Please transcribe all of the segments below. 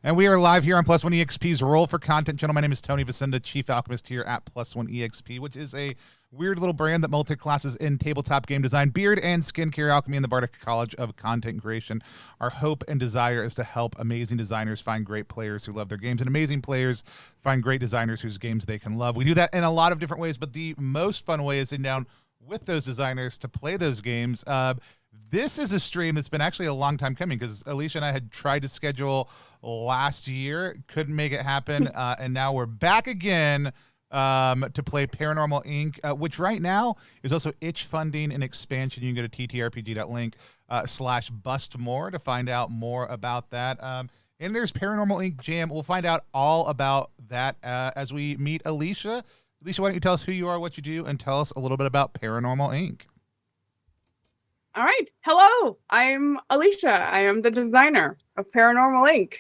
And we are live here on Plus One EXP's Roll for Content channel. My name is Tony Vicinda, Chief Alchemist here at Plus One EXP, which is a weird little brand that multi-classes in tabletop game design, beard and skincare alchemy in the Bardic College of Content Creation. Our hope and desire is to help amazing designers find great players who love their games, and amazing players find great designers whose games they can love. We do that in a lot of different ways, but the most fun way is sitting down with those designers to play those games. This is a stream that's been actually a long time coming, because Alicia and I had tried to schedule last year, couldn't make it happen, and now we're back again to play Paranormal Inc., which right now is also itch funding an expansion. You can go to TTRPG.link /BustMore to find out more about that. And there's Paranormal Inc. Jam. We'll find out all about that as we meet Alicia. Alicia, why don't you tell us who you are, what you do, and tell us a little bit about Paranormal Inc. All right. Hello, I'm Alicia. I am the designer of Paranormal Inc.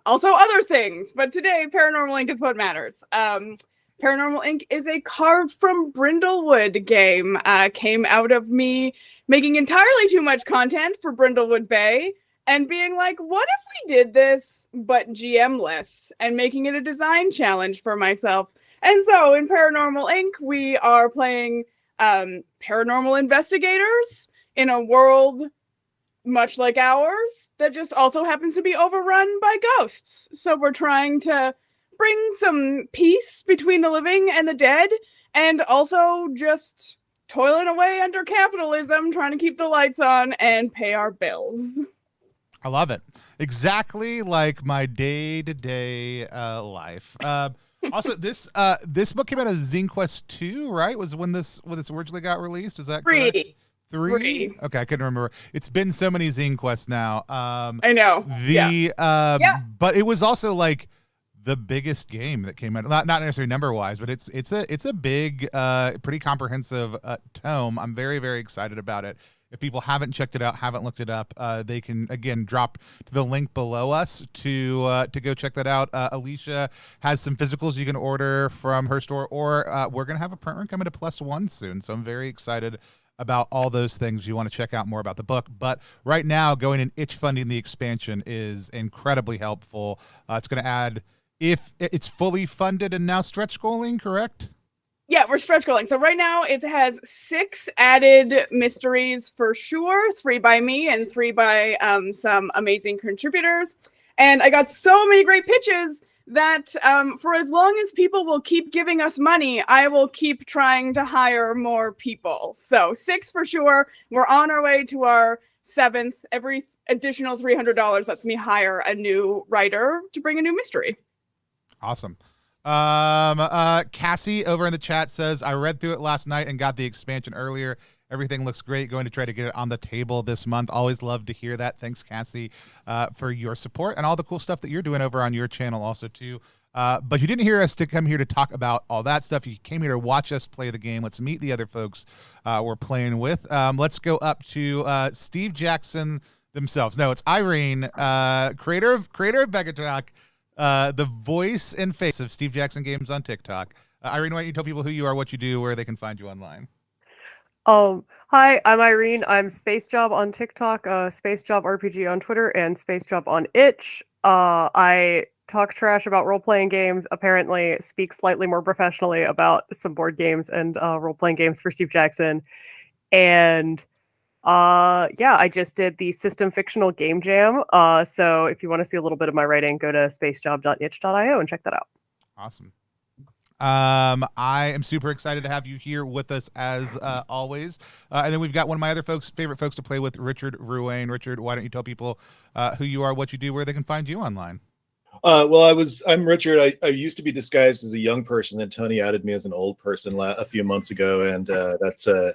Also other things, but today Paranormal Inc. is what matters. Paranormal Inc. is a carved from Brindlewood game. Came out of me making entirely too much content for Brindlewood Bay and being like, what if we did this but GM-less, and making it a design challenge for myself. And so in Paranormal Inc., we are playing paranormal investigators in a world much like ours that just also happens to be overrun by ghosts. So we're trying to bring some peace between the living and the dead, and also just toiling away under capitalism, trying to keep the lights on and pay our bills. I love it. Exactly like my day-to-day life. Also, this book came out of Zine Quest 2, right? Was when this originally got released? Is that correct? Three? Okay, I couldn't remember. It's been so many Zine Quests now. I know. But it was also like the biggest game that came out. Not necessarily number-wise, but it's a big, pretty comprehensive tome. I'm very, very excited about it. If people haven't checked it out, haven't looked it up, they can, again, drop to the link below us to go check that out. Alicia has some physicals you can order from her store, or we're going to have a print run coming to Plus One soon. So I'm very excited about all those things. You want to check out more about the book. But right now, going and itch funding the expansion is incredibly helpful. It's going to add, if it's fully funded and now stretch goaling, correct? Yeah, we're stretch goaling. So right now it has 6 added mysteries for sure, 3 by me and 3 by some amazing contributors. And I got so many great pitches that for as long as people will keep giving us money, I will keep trying to hire more people. So 6 for sure. We're on our way to our 7th. Every additional $300 lets me hire a new writer to bring a new mystery. Awesome. Cassie over in the chat says, I read through it last night and got the expansion earlier. Everything looks great. Going to try to get it on the table this month. Always love to hear that. Thanks, Cassie, for your support and all the cool stuff that you're doing over on your channel also too. But you didn't hear us to come here to talk about all that stuff. You came here to watch us play the game. Let's meet the other folks we're playing with. Let's go up to Steve Jackson themselves. No, it's Irene, creator of Begatalk. The voice and face of Steve Jackson Games on TikTok. Irene, why don't you tell people who you are, what you do, where they can find you online? Hi, I'm Irene. I'm Space Job on TikTok, Space Job RPG on Twitter, and Space Job on Itch. I talk trash about role-playing games, apparently speak slightly more professionally about some board games and role-playing games for Steve Jackson. And I just did the System Fictional Game Jam. So if you want to see a little bit of my writing, go to spacejob.itch.io and check that out. Awesome. I am super excited to have you here with us as always. And then we've got one of my other favorite folks to play with, Richard Ruane. Richard, why don't you tell people who you are, what you do, where they can find you online? I'm Richard. I used to be disguised as a young person, then Tony outed me as an old person a few months ago, and so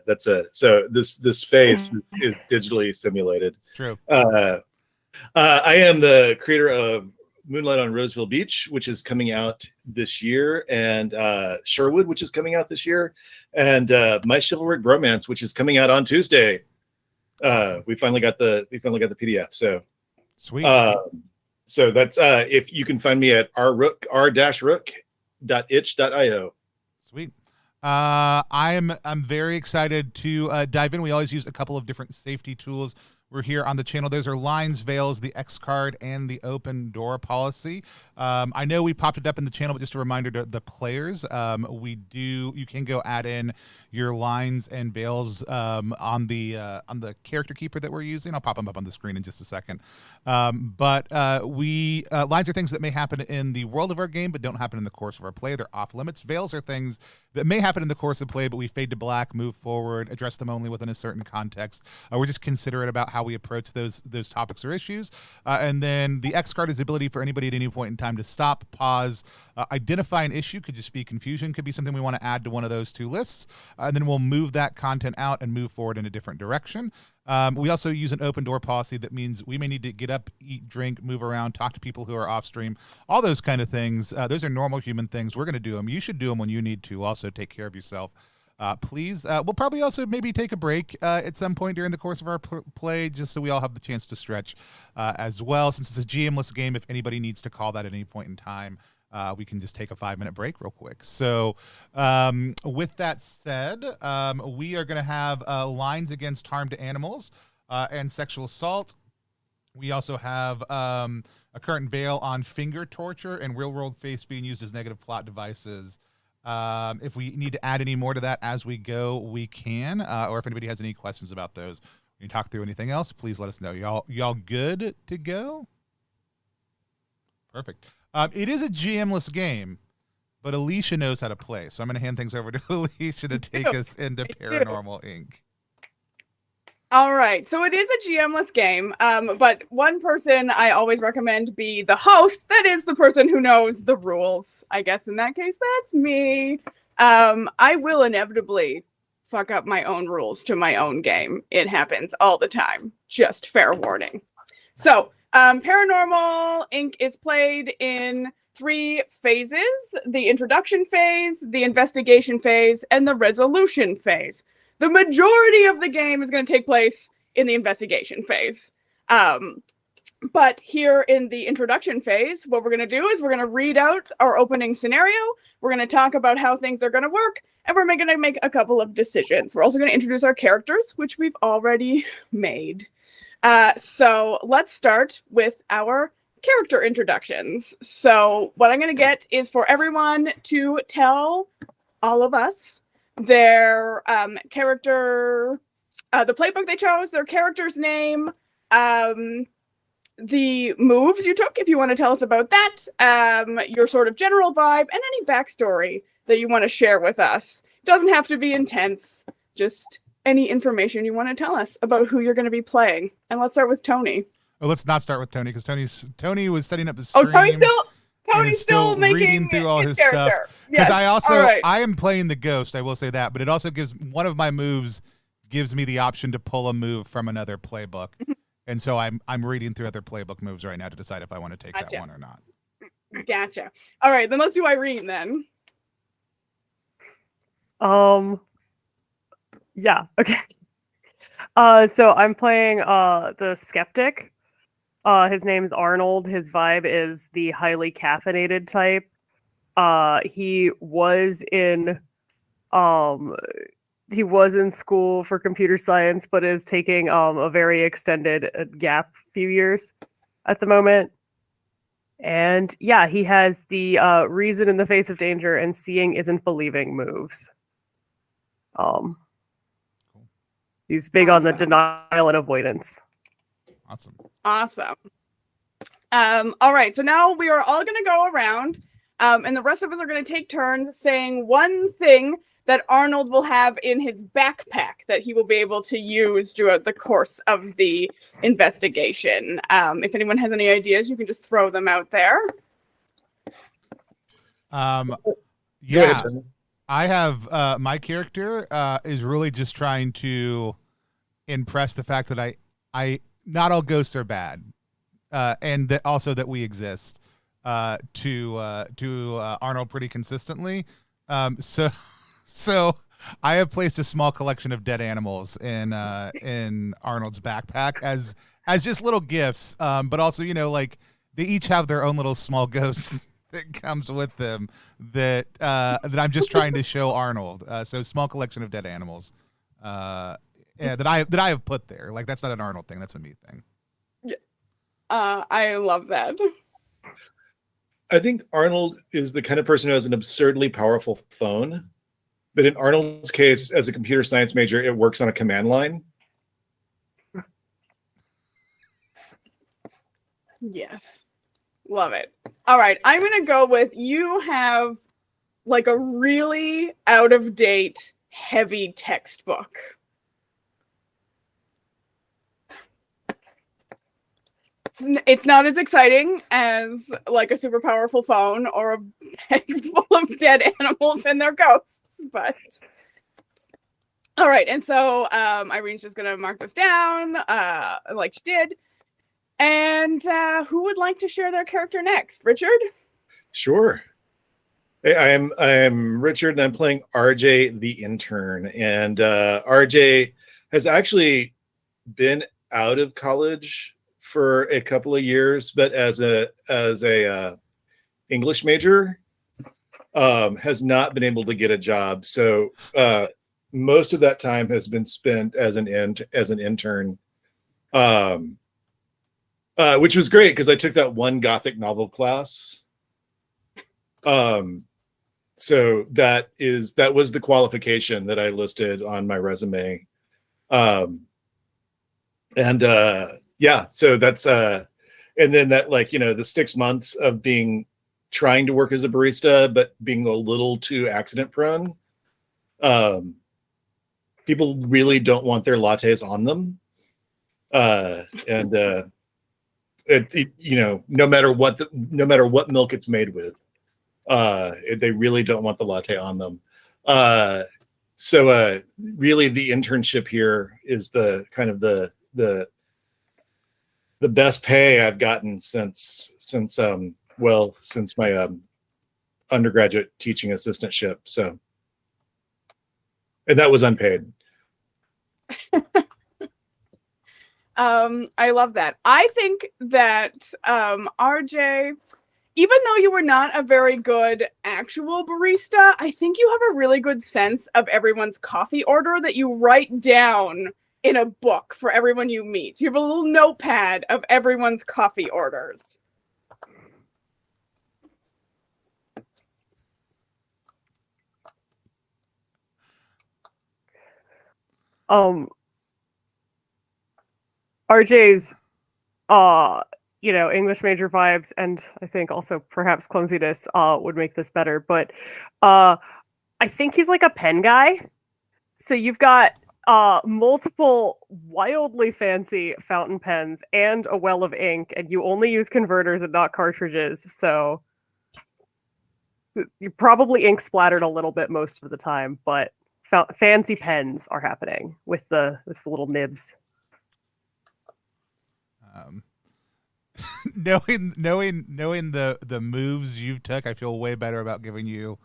this face is digitally simulated. It's true. I am the creator of Moonlight on Roseville Beach, which is coming out this year, and Sherwood, which is coming out this year, and My Chivalric Bromance, which is coming out on Tuesday. We finally got the PDF. So sweet. So that's if you can find me at r-rook.itch.io. Sweet. I'm very excited to dive in. We always use a couple of different safety tools we're here on the channel. Those are lines, veils, the X card, and the open door policy. I know we popped it up in the channel, but just a reminder to the players, you can go add in your lines and veils on the character keeper that we're using. I'll pop them up on the screen in just a second. But lines are things that may happen in the world of our game, but don't happen in the course of our play. They're off limits. Veils are things that may happen in the course of play, but we fade to black, move forward, address them only within a certain context. We're just considerate about how we approach those topics or issues. And then the X card is the ability for anybody at any point in time to stop, pause, identify an issue. Could just be confusion, could be something we want to add to one of those two lists. And then we'll move that content out and move forward in a different direction. We also use an open door policy. That means we may need to get up, eat, drink, move around, talk to people who are off stream, all those kind of things. Those are normal human things. We're going to do them. You should do them when you need to. Also, take care of yourself. Please. We'll probably also maybe take a break at some point during the course of our play, just so we all have the chance to stretch as well. Since it's a GM-less game, if anybody needs to call that at any point in time, we can just take a 5-minute break real quick. So with that said, we are going to have lines against harm to animals and sexual assault. We also have a current veil on finger torture and real-world face being used as negative plot devices. If we need to add any more to that as we go, we can. Or if anybody has any questions about those, when you talk through anything else, please let us know. Y'all good to go? Perfect. It is a GM-less game, but Alicia knows how to play. So I'm going to hand things over to Alicia to take us into Paranormal Inc. All right. So it is a GM-less game, but one person I always recommend be the host. That is the person who knows the rules. I guess in that case, that's me. I will inevitably fuck up my own rules to my own game. It happens all the time. Just fair warning. So Paranormal Inc. is played in 3 phases: the introduction phase, the investigation phase, and the resolution phase. The majority of the game is going to take place in the investigation phase. But here in the introduction phase, what we're going to do is we're going to read out our opening scenario. We're going to talk about how things are going to work, and we're going to make a couple of decisions. We're also going to introduce our characters, which we've already made. So let's start with our character introductions. So what I'm going to get is for everyone to tell all of us their character, the playbook they chose, their character's name, the moves you took, if you want to tell us about that, your sort of general vibe, and any backstory that you want to share with us. It doesn't have to be intense, just any information you want to tell us about who you're going to be playing. And let's start with Tony. Oh, let's not start with Tony, because Tony was setting up the stream. Oh, Tony's still making reading through all his stuff. Because I am playing the ghost, I will say that, but it also gives one of my moves gives me the option to pull a move from another playbook. And so I'm reading through other playbook moves right now to decide if I want to take that one or not. Gotcha. All right, then let's do Irene then. Yeah, okay. So I'm playing the skeptic. His name's Arnold. His vibe is the highly caffeinated type. He was in school for computer science, but is taking a very extended gap few years at the moment. And yeah, he has the reason in the face of danger and seeing isn't believing moves. He's big on the denial and avoidance. Awesome. All right, so now we are all going to go around, and the rest of us are going to take turns saying one thing that Arnold will have in his backpack that he will be able to use throughout the course of the investigation. If anyone has any ideas, you can just throw them out there. Yeah, I have my character is really just trying to impress the fact that I not all ghosts are bad, and that also that we exist to Arnold pretty consistently. So I have placed a small collection of dead animals in Arnold's backpack as just little gifts, but also like they each have their own little small ghost that comes with them that I'm just trying to show Arnold. So small collection of dead animals Yeah, that I have put there. Like that's not an Arnold thing. That's a me thing. I love that. I think Arnold is the kind of person who has an absurdly powerful phone. But in Arnold's case, as a computer science major, it works on a command line. Yes. Love it. All right. I'm going to go with you have like a really out of date, heavy textbook. It's not as exciting as like a super powerful phone or a bag full of dead animals and their ghosts, but all right. And so Irene's just gonna mark this down like she did. And who would like to share their character next? Richard? Sure. Hey, I am Richard, and I'm playing RJ the intern. And RJ has actually been out of college for a couple of years, but as a English major, has not been able to get a job. So most of that time has been spent as an intern, which was great because I took that one Gothic novel class. So that was the qualification that I listed on my resume. Yeah, so that's and then that, like, the 6 months of trying to work as a barista but being a little too accident prone. People really don't want their lattes on them, no matter what milk it's made with, they really don't want the latte on them. So really the internship here is the kind of the best pay I've gotten since my undergraduate teaching assistantship. So, and that was unpaid. I love that. I think that RJ, even though you were not a very good actual barista, I think you have a really good sense of everyone's coffee order that you write down in a book for everyone you meet. You have a little notepad of everyone's coffee orders. RJ's English major vibes, and I think also perhaps clumsiness would make this better, but I think he's like a pen guy. So you've got multiple wildly fancy fountain pens and a well of ink, and you only use converters and not cartridges, so you probably ink splattered a little bit most of the time, but fancy pens are happening with the little nibs. Knowing the moves you've took, I feel way better about giving you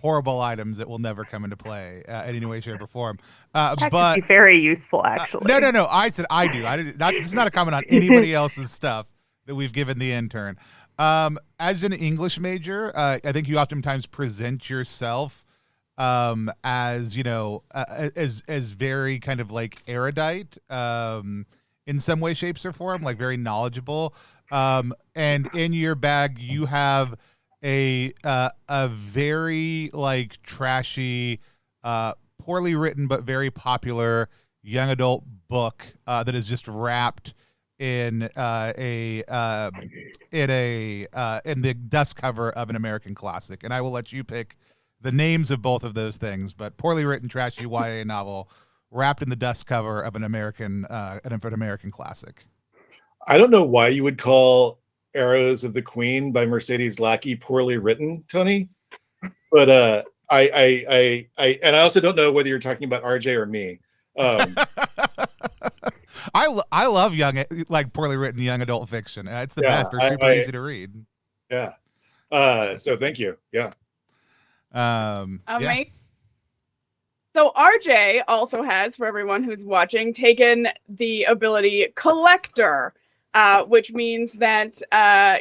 horrible items that will never come into play in any way, shape, or form. That but could be very useful, actually. No. I said I do. I didn't. This is not a comment on anybody else's stuff that we've given the intern. As an English major, I think you oftentimes present yourself as as very kind of like erudite in some way, shapes, or form, like very knowledgeable. And in your bag, you have a very like trashy, poorly written but very popular young adult book that is just wrapped in the dust cover of an American classic. And I will let you pick the names of both of those things, but poorly written, trashy YA novel wrapped in the dust cover of an American classic. I don't know why you would call Arrows of the Queen by Mercedes Lackey poorly written, Tony, but I also don't know whether you're talking about RJ or me. I love poorly written young adult fiction. It's the best. They're super easy to read. Yeah. So thank you. Yeah. Amazing. So RJ also has, for everyone who's watching, taken the ability Collector, which means that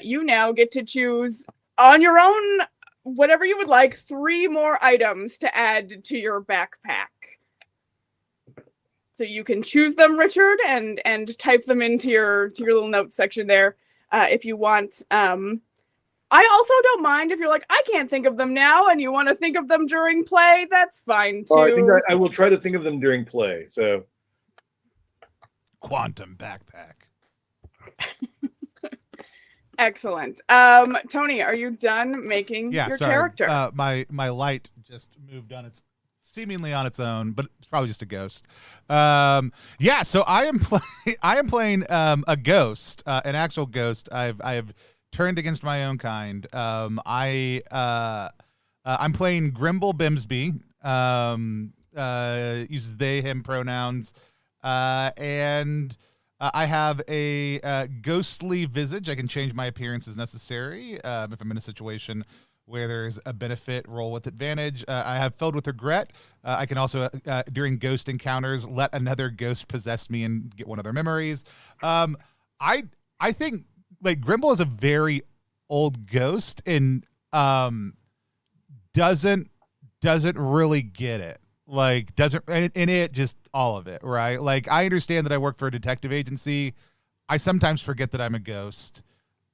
you now get to choose on your own whatever you would like, 3 more items to add to your backpack. So you can choose them, Richard, and type them into your little notes section there if you want. I also don't mind if you're like, I can't think of them now, and you want to think of them during play. That's fine too. I think I will try to think of them during play. So, Quantum backpack. Excellent. Tony, are you done making your character? My light just moved seemingly on its own, but it's probably just a ghost. So I am playing a ghost, an actual ghost. I have turned against my own kind. I'm playing Grimble Bimsby. Uses they him pronouns, and I have a ghostly visage. I can change my appearance as necessary if I'm in a situation where there's a benefit, roll with advantage. I have filled with regret. I can also, during ghost encounters, let another ghost possess me and get one of their memories. I think like Grimble is a very old ghost and doesn't really get it. Like in it, just all of it, right? Like I understand that I work for a detective agency. I sometimes forget that I'm a ghost.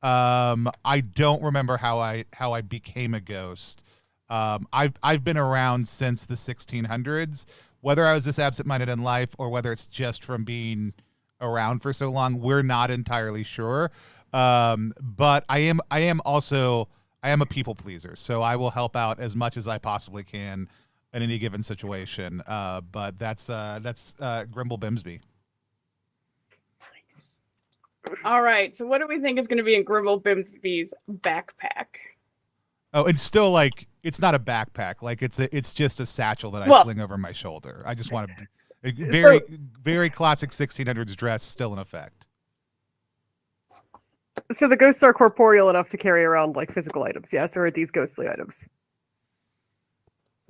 I don't remember how I became a ghost. I've been around since the 1600s. Whether I was this absent-minded in life or whether it's just from being around for so long, we're not entirely sure. But I am a people pleaser, so I will help out as much as I possibly can in any given situation. But that's Grimble Bimsby. All right. So what do we think is going to be in Grimble Bimsby's backpack? Oh, it's still like it's not a backpack. Like it's just a satchel that I sling over my shoulder. I just want to very classic 1600s dress still in effect. So the ghosts are corporeal enough to carry around like physical items, yes, or are these ghostly items?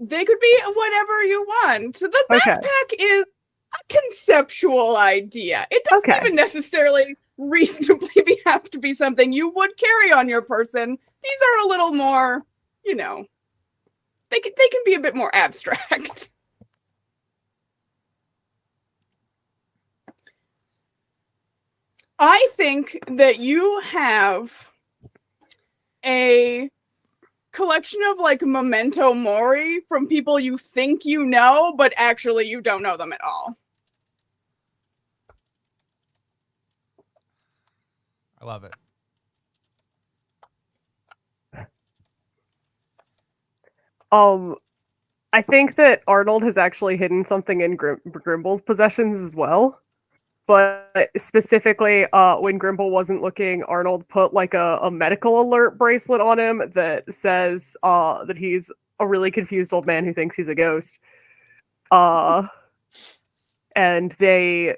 They could be whatever you want. So the backpack is a conceptual idea. It doesn't even necessarily reasonably have to be something you would carry on your person. These are a little more, they can be a bit more abstract. I think that you have a collection of like memento mori from people you think you know, but actually you don't know them at all. I love it. I think that Arnold has actually hidden something in Grimble's possessions as well. But specifically, when Grimble wasn't looking, Arnold put like a medical alert bracelet on him that says that he's a really confused old man who thinks he's a ghost. And they're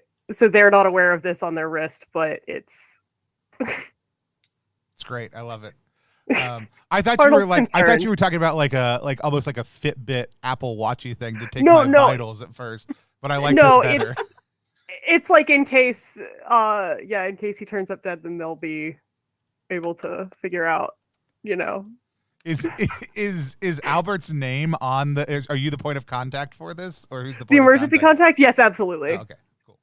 not aware of this on their wrist, but it's it's great. I love it. I thought you were like, I thought you were talking about like almost like a Fitbit Apple Watchy thing to take my vitals at first, but I like this better. It's like in case he turns up dead, then they'll be able to figure out, Is Albert's name on the? Are you the point of contact for this, or who's the emergency contact? Yes, absolutely. Oh, okay, cool.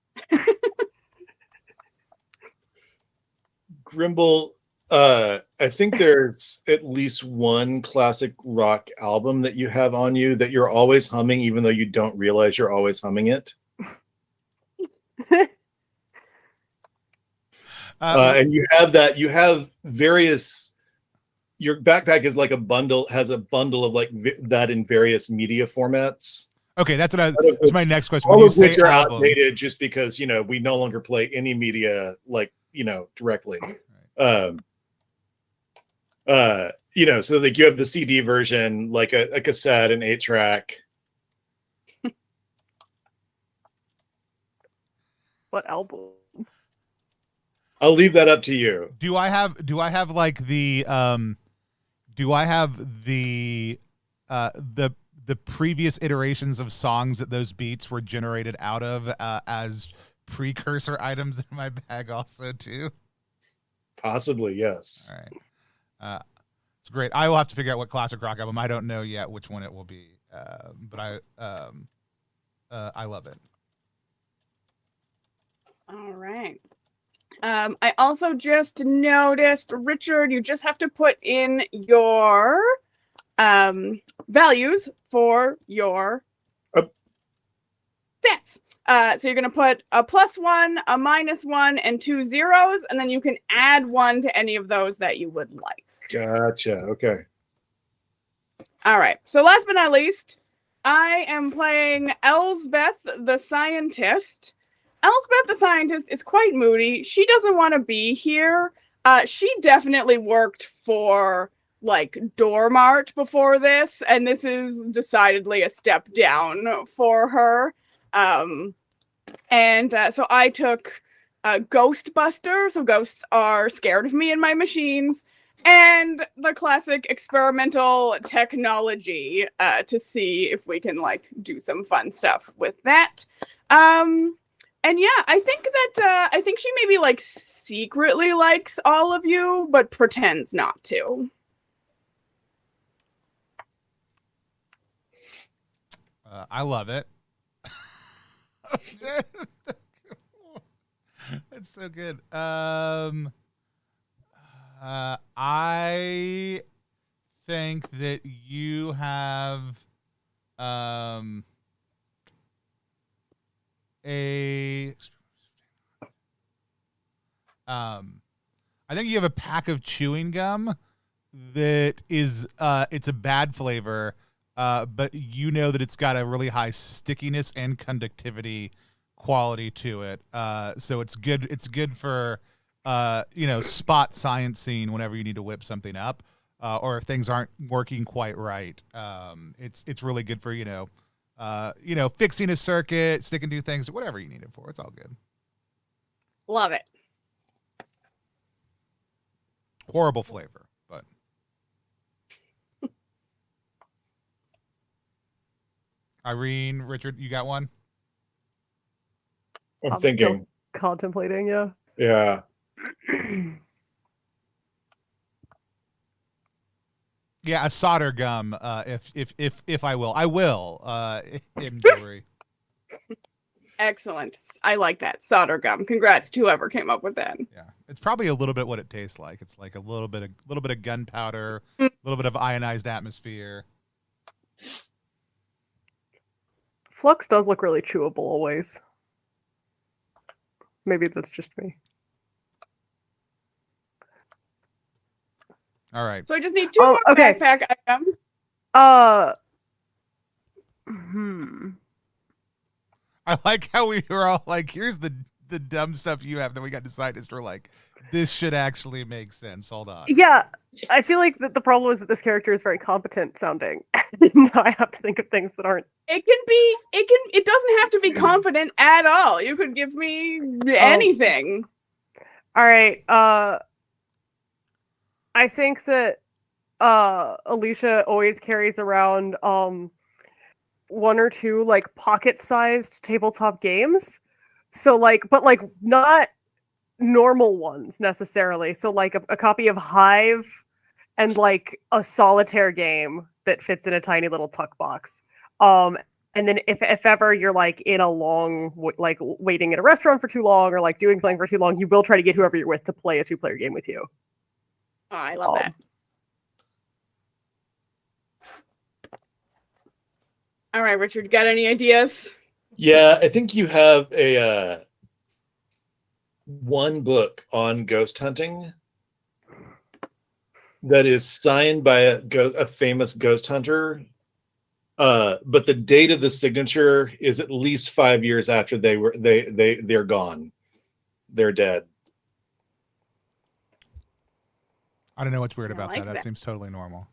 Grimble, I think there's at least one classic rock album that you have on you that you're always humming, even though you don't realize you're always humming it. And you have various, your backpack is like has a bundle of like that in various media formats. Okay, that's my next question. All of which are outdated just because, we no longer play any media directly. So like you have the CD version, like a cassette, an 8-track. What album? I'll leave that up to you. Do I have like the the previous iterations of songs that those beats were generated out of as precursor items in my bag also too? Possibly, yes. All right. It's great. I will have to figure out what classic rock album. I don't know yet which one it will be. But I love it. All right. I also just noticed, Richard, you just have to put in your values for your stats. So you're going to put a +1, a -1, and 2 zeros, and then you can add 1 to any of those that you would like. Gotcha. Okay. All right. So last but not least, I am playing Elsbeth the Scientist. Elsbeth the Scientist is quite moody. She doesn't want to be here. She definitely worked for like Dormart before this, and this is decidedly a step down for her. So I took Ghostbuster. So ghosts are scared of me and my machines, and the classic experimental technology to see if we can like do some fun stuff with that. And yeah, I think she maybe like secretly likes all of you, but pretends not to. I love it. That's so good. I think that you have I think you have a pack of chewing gum that is it's a bad flavor, but you know that it's got a really high stickiness and conductivity quality to it. So it's good for spot science scene whenever you need to whip something up, or if things aren't working quite right. It's really good for fixing a circuit, sticking to things, whatever you need it for. It's all good. Love it. Horrible flavor, but Irene, Richard, you got one? I'm still thinking. contemplating, yeah. Yeah. Yeah, a solder gum. If I will, in Dory. Excellent. I like that. Solder gum. Congrats to whoever came up with that. Yeah, it's probably a little bit what it tastes like. It's like a little bit of gunpowder, a little bit of ionized atmosphere. Flux does look really chewable always. Maybe that's just me. All right. So I just need 2 more okay. backpack items. I like how we were all like, here's the dumb stuff you have. Then we got scientists were like, this should actually make sense. Hold on. Yeah, I feel like the problem is that this character is very competent sounding. I have to think of things that aren't. It doesn't have to be confident at all. You could give me anything. All right. I think that Alicia always carries around 1 or 2 like pocket-sized tabletop games. So but not normal ones necessarily. So like a copy of Hive and like a solitaire game that fits in a tiny little tuck box. And then if ever you're like in a long like waiting at a restaurant for too long or like doing something for too long, you will try to get whoever you're with to play a 2-player game with you. Oh, I love that. All right, Richard, got any ideas? Yeah, I think you have a 1 book on ghost hunting that is signed by a famous ghost hunter, but the date of the signature is at least 5 years after they're gone. They're dead. I don't know what's weird about like that. That seems totally normal.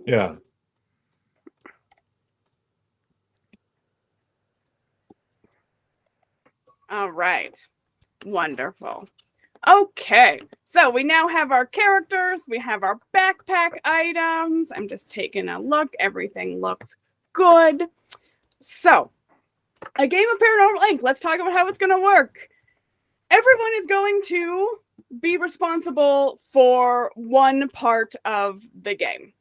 Yeah. All right. Wonderful. Okay, so we now have our characters. We have our backpack items. I'm just taking a look. Everything looks good. So, a game of Paranormal Inc. Let's talk about how it's going to work. Everyone is going to be responsible for one part of the game.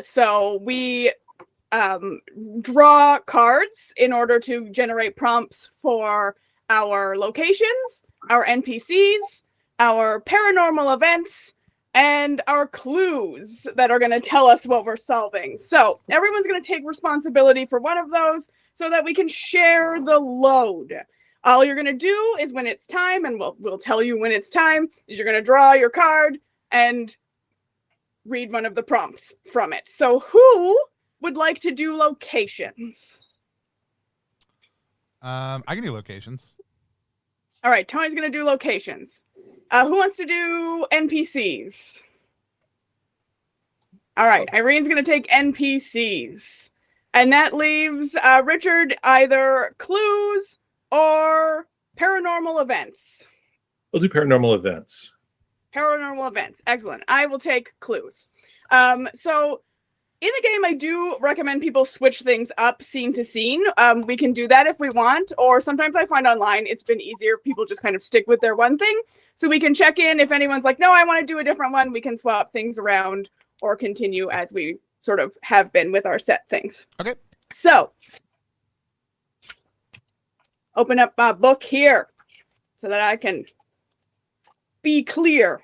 So we draw cards in order to generate prompts for our locations. our NPCs, our paranormal events, and our clues that are going to tell us what we're solving. So everyone's going to take responsibility for one of those so that we can share the load. All you're going to do is when it's time, and we'll tell you when it's time, is you're going to draw your card and read one of the prompts from it. So who would like to do locations? I can do locations. All right, Tony's going to do locations. Who wants to do NPCs? All right, Irene's going to take NPCs. And that leaves Richard either clues or paranormal events. We'll do paranormal events. Paranormal events. Excellent. I will take clues. So in the game, I do recommend people switch things up scene to scene. We can do that if we want, or sometimes I find online it's been easier. People just kind of stick with their one thing. So we can check in. If anyone's like, no, I want to do a different one, we can swap things around or continue as we sort of have been with our set things. Okay. So open up my book here so that I can be clear.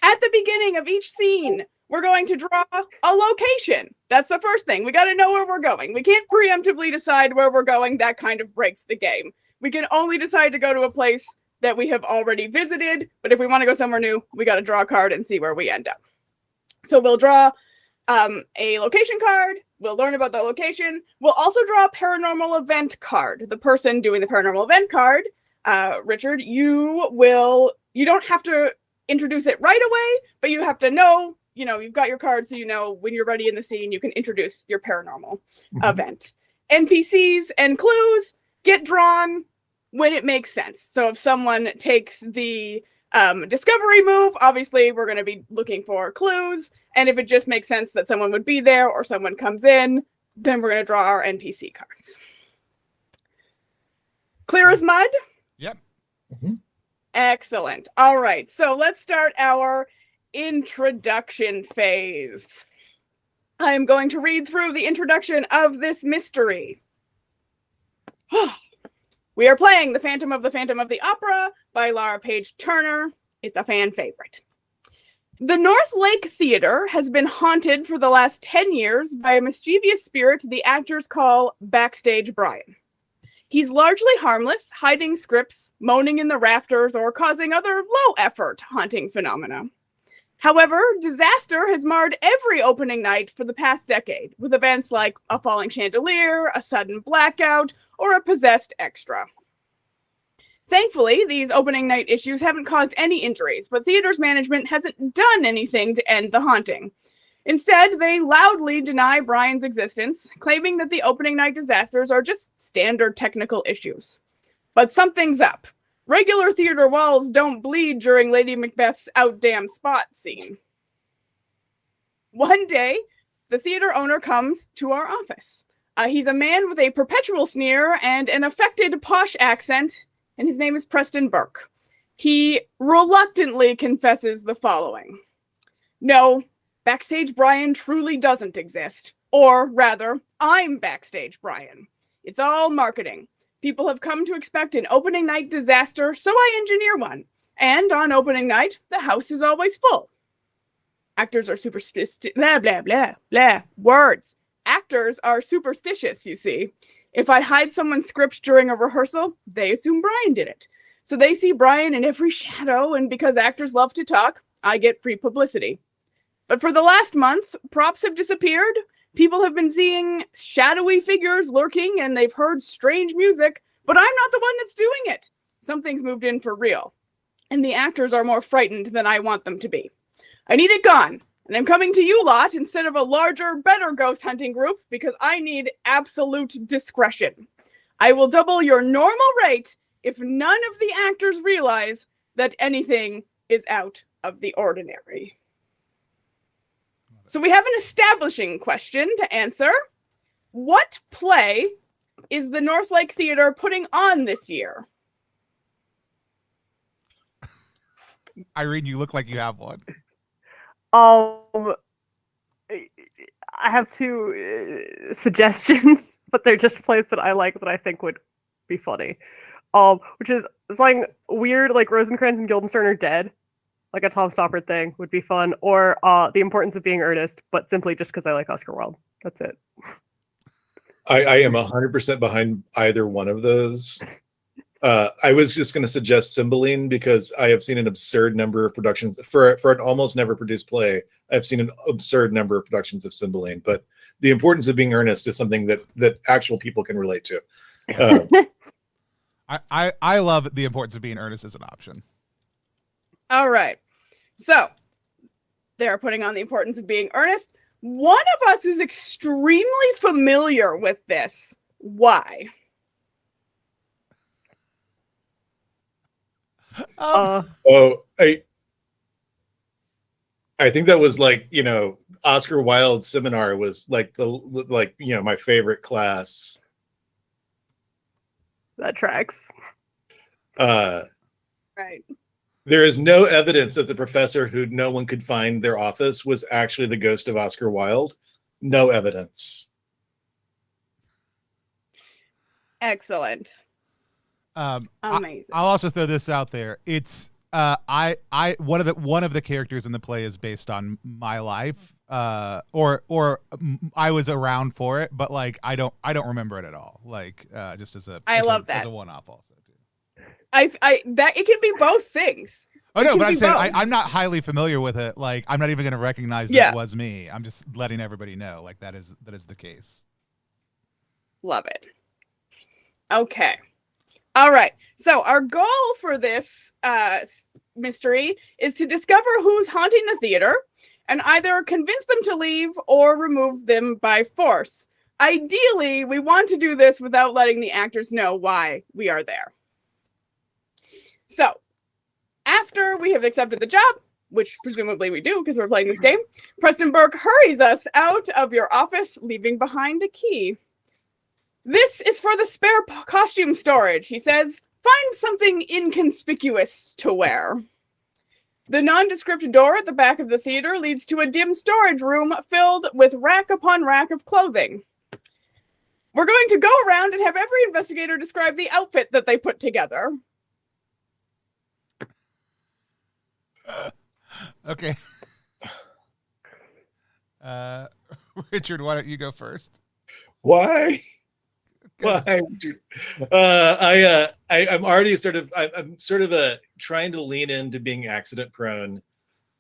At the beginning of each scene, we're going to draw a location. That's the first thing. We got to know where we're going. We can't preemptively decide where we're going. That kind of breaks the game. We can only decide to go to a place that we have already visited. But if we want to go somewhere new, we got to draw a card and see where we end up. So we'll draw a location card. We'll learn about the location. We'll also draw a paranormal event card. The person doing the paranormal event card, Richard, you don't have to introduce it right away, but you have to know, you've got your card, so when you're ready in the scene, you can introduce your paranormal event. NPCs and clues get drawn when it makes sense. So if someone takes the discovery move, obviously we're going to be looking for clues. And if it just makes sense that someone would be there or someone comes in, then we're going to draw our NPC cards. Clear as mud? Yep. Mm-hmm. Excellent. All right. So let's start our introduction phase. I'm going to read through the introduction of this mystery. We are playing The Phantom of the Opera by Laura Page Turner. It's a fan favorite. The North Lake Theater has been haunted for the last 10 years by a mischievous spirit the actors call Backstage Brian. He's largely harmless, hiding scripts, moaning in the rafters, or causing other low-effort haunting phenomena. However, disaster has marred every opening night for the past decade, with events like a falling chandelier, a sudden blackout, or a possessed extra. Thankfully, these opening night issues haven't caused any injuries, but theater's management hasn't done anything to end the haunting. Instead, they loudly deny Brian's existence, claiming that the opening night disasters are just standard technical issues. But something's up. Regular theater walls don't bleed during Lady Macbeth's out-damn spot scene. One day, the theater owner comes to our office. He's a man with a perpetual sneer and an affected posh accent, and his name is Preston Burke. He reluctantly confesses the following. No, Backstage Brian truly doesn't exist. Or rather, I'm Backstage Brian. It's all marketing. People have come to expect an opening night disaster, so I engineer one. And on opening night, the house is always full. Actors are blah, blah, blah, blah. Words. Actors are superstitious, you see. If I hide someone's script during a rehearsal, they assume Brian did it. So they see Brian in every shadow, and because actors love to talk, I get free publicity. But for the last month, props have disappeared. People have been seeing shadowy figures lurking, and they've heard strange music, but I'm not the one that's doing it. Something's moved in for real. And the actors are more frightened than I want them to be. I need it gone. And I'm coming to you lot instead of a larger, better ghost hunting group because I need absolute discretion. I will double your normal rate if none of the actors realize that anything is out of the ordinary. So we have an establishing question to answer. What play is the North Lake Theater putting on this year? Irene, you look like you have one. I have two suggestions, but they're just plays that I like that I think would be funny. Which is something weird like Rosencrantz and Guildenstern are dead, like a Tom Stoppard thing would be fun, or The Importance of Being Earnest, but simply just because I like Oscar Wilde. That's it. I am 100% behind either one of those. I was just going to suggest Cymbeline because I have seen an absurd number of productions for an almost never produced play. I've seen an absurd number of productions of Cymbeline, but The Importance of Being Earnest is something that actual people can relate to. I love The Importance of Being Earnest as an option. All right. So they're putting on The Importance of Being Earnest. One of us is extremely familiar with this. Why? I think that was like, Oscar Wilde's seminar was like my favorite class. That tracks. Right. There is no evidence that the professor who no one could find their office was actually the ghost of Oscar Wilde. No evidence. Excellent. Amazing. I'll also throw this out there. It's one of the characters in the play is based on my life, or I was around for it, but like I don't remember it at all. Like just as a as a one-off also. That it can be both things. Oh no, but I'm saying I'm not highly familiar with it. Like I'm not even going to recognize that it was me. I'm just letting everybody know like that is the case. Love it. Okay. All right. So our goal for this mystery is to discover who's haunting the theater and either convince them to leave or remove them by force. Ideally, we want to do this without letting the actors know why we are there. So, after we have accepted the job, which presumably we do because we're playing this game, Preston Burke hurries us out of your office, leaving behind a key. This is for the spare costume storage, he says. Find something inconspicuous to wear. The nondescript door at the back of the theater leads to a dim storage room filled with rack upon rack of clothing. We're going to go around and have every investigator describe the outfit that they put together. Okay. Richard, why don't you go first? Why? Why? I'm already sort of trying to lean into being accident prone,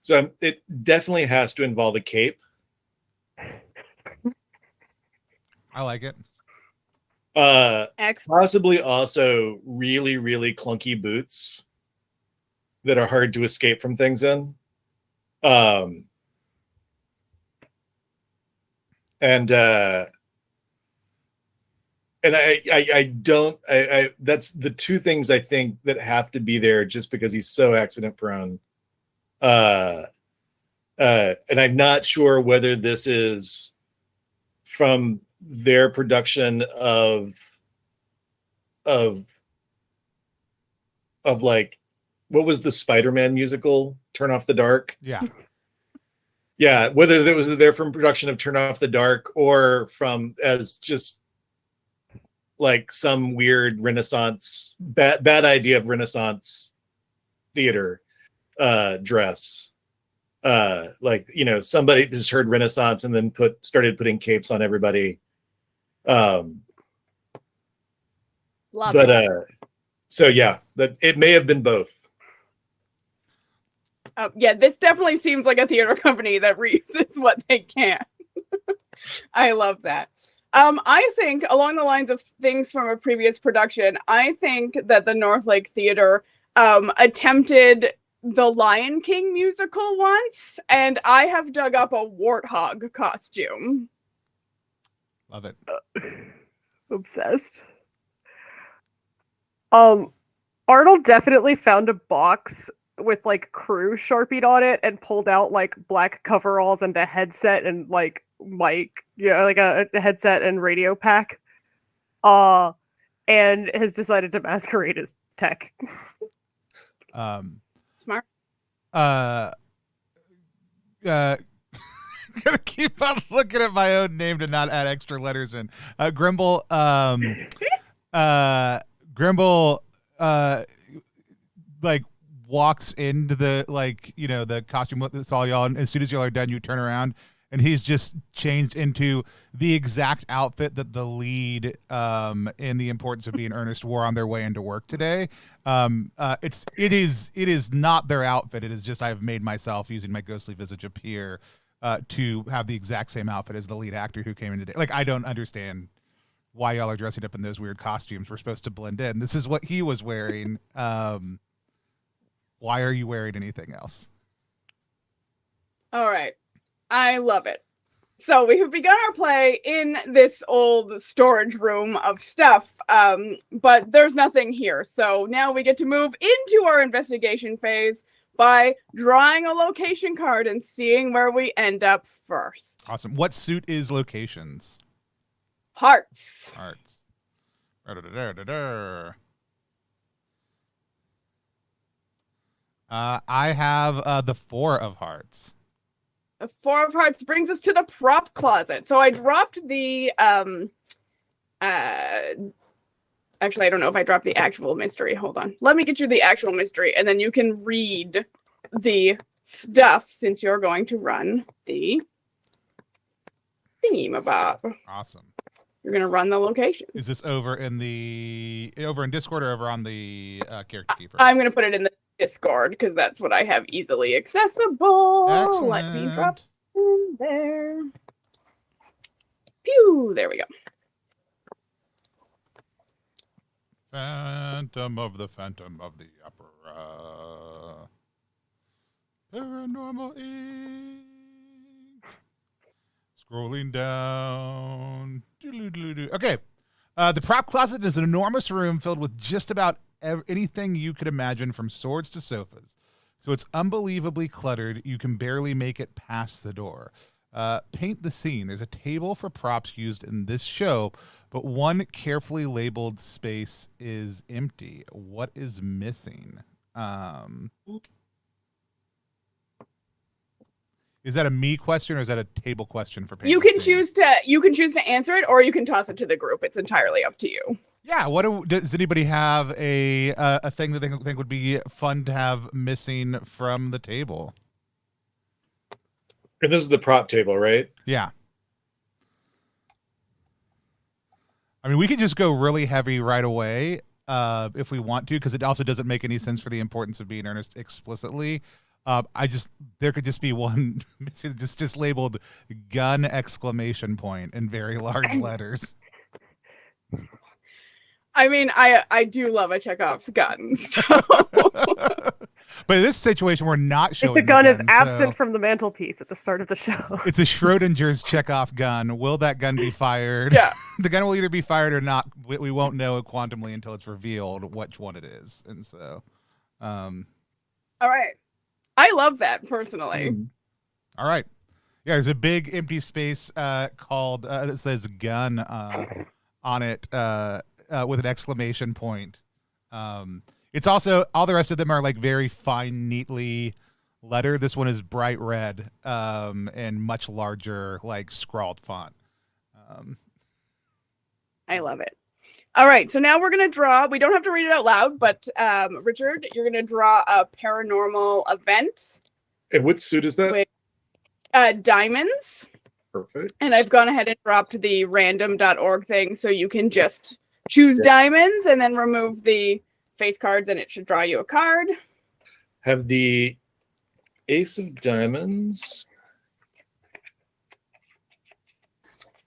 so it definitely has to involve a cape. I like it. Possibly also really, really clunky boots that are hard to escape from things in. And I that's the two things I think that have to be there just because he's so accident prone. And I'm not sure whether this is from their production of like, what was the Spider-Man musical, Turn Off the Dark? Yeah. Yeah, whether that was there from production of Turn Off the Dark or from as just like some weird Renaissance, bad idea of Renaissance theater dress. Like, somebody just heard Renaissance and then started putting capes on everybody. Love it. So yeah, that it may have been both. Yeah, this definitely seems like a theater company that reuses what they can. I love that. I think along the lines of things from a previous production, I think that the North Lake Theater attempted the Lion King musical once, and I have dug up a warthog costume. Love it. Obsessed. Arnold definitely found a box with like crew sharpied on it and pulled out like black coveralls and a headset and like mic, like a headset and radio pack. And has decided to masquerade as tech. Smart. Gotta keep on looking at my own name to not add extra letters in. Grimble like walks into the the costume with all y'all, and as soon as y'all are done, you turn around and he's just changed into the exact outfit that the lead in The Importance of Being Earnest wore on their way into work today. It is not their outfit. It is just I've made myself, using my ghostly visage, appear to have the exact same outfit as the lead actor who came in today. Like, I don't understand why y'all are dressing up in those weird costumes. We're supposed to blend in. This is what he was wearing. Why are you wearing anything else? All right. I love it. So we have begun our play in this old storage room of stuff, but there's nothing here. So now we get to move into our investigation phase by drawing a location card and seeing where we end up first. Awesome. What suit is locations? Hearts. Hearts. I have the 4 of hearts. The 4 of hearts brings us to the prop closet. So I dropped the actually, I don't know if I dropped the actual mystery. Hold on. Let me get you the actual mystery, and then you can read the stuff since you're going to run the thingamabob. Awesome. You're going to run the location. Is this over in Discord or over on the character keeper? I'm going to put it in the Discord because that's what I have easily accessible. Excellent. Let me drop it in there. Pew! There we go. Phantom of the Opera. Paranormal Inc. Scrolling down. Okay. The prop closet is an enormous room filled with just about anything you could imagine, from swords to sofas. So it's unbelievably cluttered. You can barely make it past the door. Paint the scene. There's a table for props used in this show, but one carefully labeled space is empty. What is missing? Is that a me question or is that a table question for paint? You can choose to answer it, or you can toss it to the group. It's entirely up to you. Yeah. Does anybody have a thing that they think would be fun to have missing from the table? And this is the prop table, right? Yeah. I mean, we could just go really heavy right away if we want to, because it also doesn't make any sense for The Importance of Being Earnest explicitly. There could just be one just labeled gun exclamation point in very large letters. I mean, I do love a Chekhov's gun. So. But in this situation, we're not showing the gun is so absent from the mantelpiece at the start of the show. It's a Schrodinger's Chekhov gun. Will that gun be fired? Yeah. The gun will either be fired or not. We won't know quantumly until it's revealed which one it is. And so, all right. I love that personally. All right. Yeah, there's a big empty space called that says gun on it with an exclamation point. It's also, all the rest of them are like very fine, neatly lettered. This one is bright red and much larger, like scrawled font. I love it. All right, so now we're going to draw. We don't have to read it out loud, but Richard, you're going to draw a paranormal event. And what suit is that? With diamonds. Perfect. And I've gone ahead and dropped the random.org thing, so you can just choose diamonds and then remove the face cards, and it should draw you a card. Have the ace of diamonds.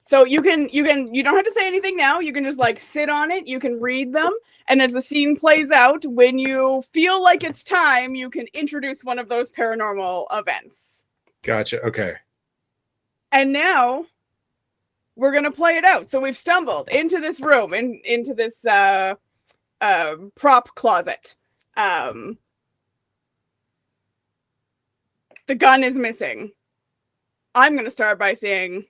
So you don't have to say anything now. You can just like sit on it. You can read them. And as the scene plays out, when you feel like it's time, you can introduce one of those paranormal events. Gotcha. Okay. And now we're going to play it out. So we've stumbled into this room, into this prop closet. The gun is missing. I'm going to start by saying,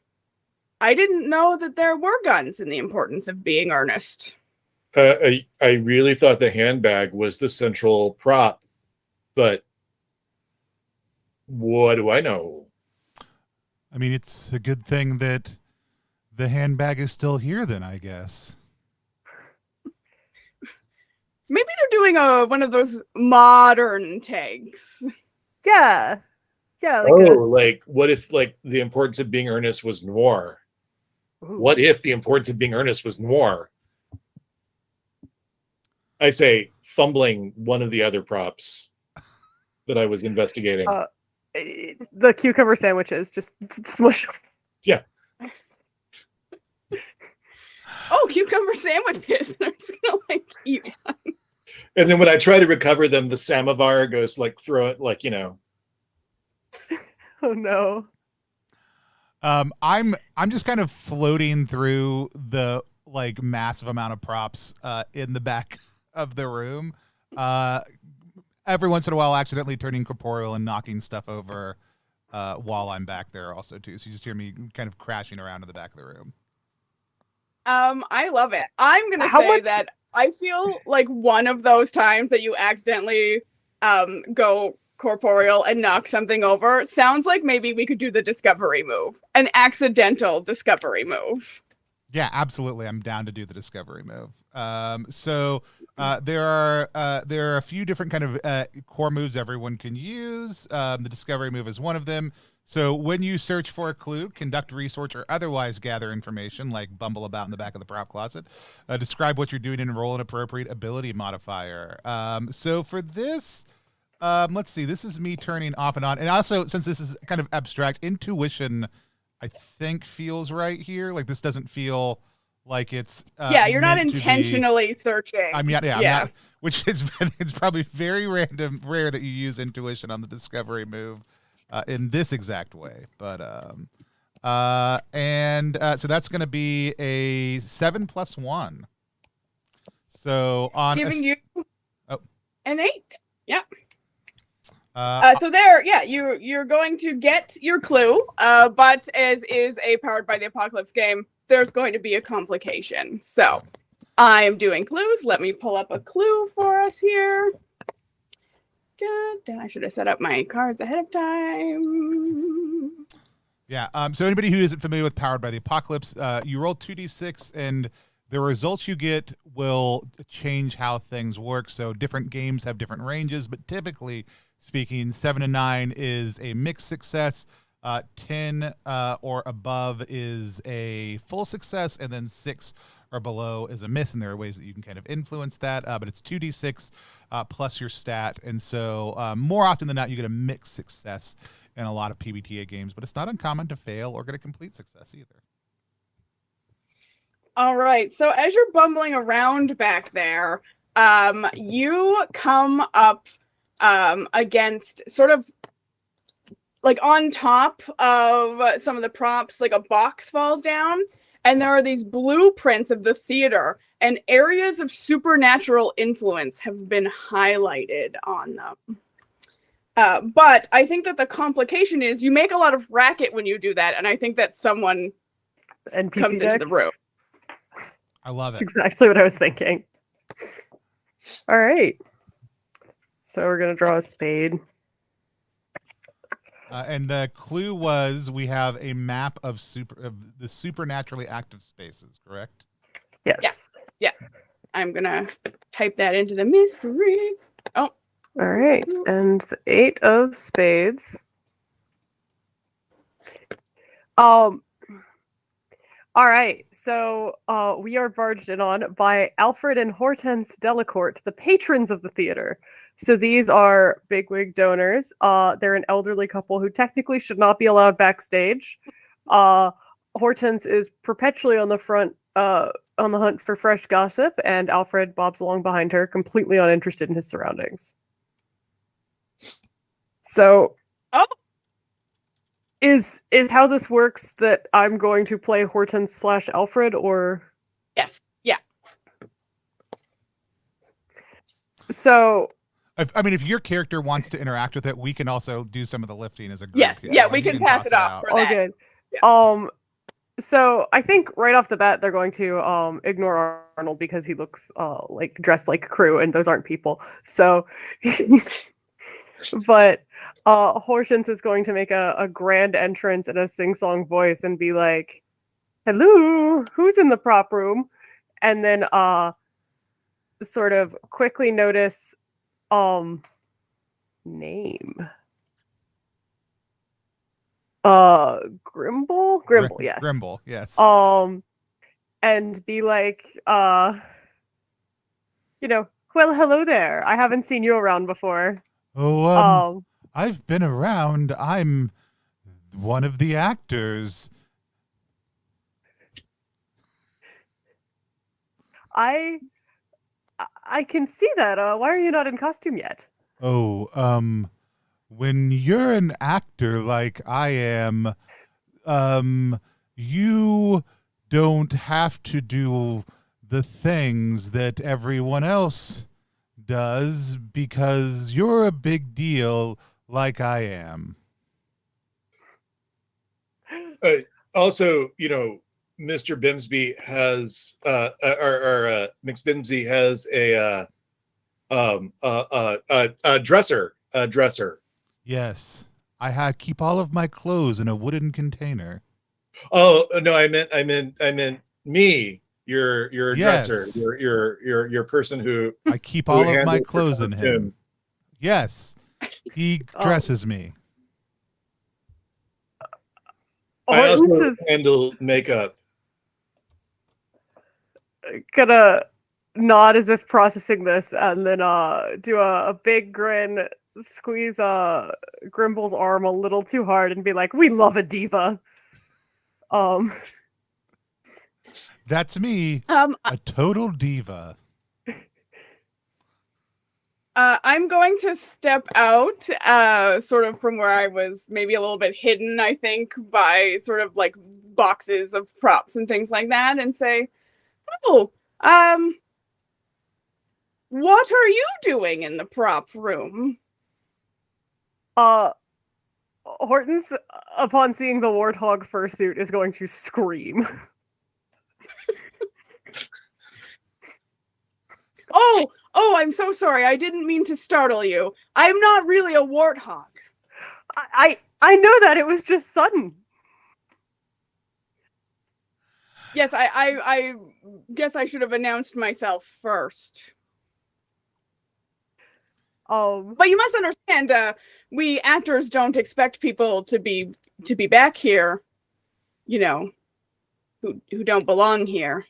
I didn't know that there were guns in The Importance of Being Earnest. I really thought the handbag was the central prop, but what do I know? I mean, it's a good thing that the handbag is still here then, I guess. Maybe they're doing one of those modern tanks. Yeah. Yeah. Like what if like the importance of being earnest was noir? Ooh. What if the importance of being earnest was noir? I say fumbling one of the other props that I was investigating. The cucumber sandwiches, just smush them. Yeah. Oh, cucumber sandwiches. I'm just gonna like eat one. And then when I try to recover them, the samovar goes like throw it like, you know. Oh no. I'm just kind of floating through the like massive amount of props in the back of the room. Every once in a while accidentally turning corporeal and knocking stuff over while I'm back there also too. So you just hear me kind of crashing around in the back of the room. I love it. I'm gonna say that I feel like one of those times that you accidentally go corporeal and knock something over sounds like maybe we could do the discovery move, an accidental discovery move. Yeah, absolutely. I'm down to do the discovery move. So there are a few different kind of core moves everyone can use. The discovery move is one of them. So when you search for a clue, conduct research, or otherwise gather information, like bumble about in the back of the prop closet, describe what you're doing and roll an appropriate ability modifier. So for this, let's see. This is me turning off and on. And also, since this is kind of abstract, intuition, I think, feels right here. Like this doesn't feel like it's you're not intentionally searching. I'm not, which is it's probably very rare that you use intuition on the discovery move in this exact way. But so that's going to be a 7+1. So on giving you an 8. Yeah. So there, you're going to get your clue, but as is a Powered by the Apocalypse game, there's going to be a complication. So I am doing clues. Let me pull up a clue for us here. I should have set up my cards ahead of time. Yeah. So anybody who isn't familiar with Powered by the Apocalypse, you roll 2d6 and the results you get will change how things work. So different games have different ranges, but typically speaking, 7 and 9 is a mixed success. 10 or above is a full success, and then 6 or below is a miss. And there are ways that you can kind of influence that, but it's 2d6 plus your stat. And so more often than not, you get a mixed success in a lot of PBTA games, but it's not uncommon to fail or get a complete success either. All right. So as you're bumbling around back there, you come up against sort of like on top of some of the props, like a box falls down, and there are these blueprints of the theater, and areas of supernatural influence have been highlighted on them. But I think that the complication is you make a lot of racket when you do that, and I think that someone NPC comes into the room. I love it. Exactly what I was thinking. All right. So we're going to draw a spade. And the clue was we have a map of the supernaturally active spaces, correct? Yes. Yeah. I'm going to type that into the mystery. Oh. All right. And the 8 of spades. All right. So we are barged in on by Alfred and Hortense Delacourt, the patrons of the theater. So these are bigwig donors. They're an elderly couple who technically should not be allowed backstage. Hortense is perpetually on the front, on the hunt for fresh gossip, and Alfred bobs along behind her, completely uninterested in his surroundings. So, is how this works that I'm going to play Hortense / Alfred, or? Yes. Yeah. So. I mean, if your character wants to interact with it, we can also do some of the lifting as a group. Yes, yeah, we can pass it off for that. Oh, good. Yeah. So I think right off the bat they're going to ignore Arnold because he looks like dressed like crew, and those aren't people. So, but Hortense is going to make a grand entrance in a sing-song voice and be like, "Hello, who's in the prop room?" And then sort of quickly notice name. Grimble? Grimble, yes. Grimble, yes. And be like, well, hello there. I haven't seen you around before. Oh, I've been around. I'm one of the actors. I can see that. Why are you not in costume yet? Oh, when you're an actor like I am, you don't have to do the things that everyone else does because you're a big deal like I am. Also, Mr. Bimsby has Mix Bimsby has a dresser. Yes, I keep all of my clothes in a wooden container. Oh no, I meant me. Your dresser. Yes. Your person who I keep all of my handles your clothes in him. costume. Yes, he dresses me. I also Hortense is handle makeup. gonna nod as if processing this, and then do a big grin, squeeze Grimble's arm a little too hard, and be like, "We love a diva." That's me, a total diva. I'm going to step out, sort of from where I was maybe a little bit hidden, I think, by sort of like boxes of props and things like that, and say, "Oh, what are you doing in the prop room?" Hortense, upon seeing the warthog fursuit, is going to scream. Oh, I'm so sorry. I didn't mean to startle you. I'm not really a warthog. I know that, it was just sudden. Yes, I guess I should have announced myself first. But you must understand, we actors don't expect people to be back here, who don't belong here.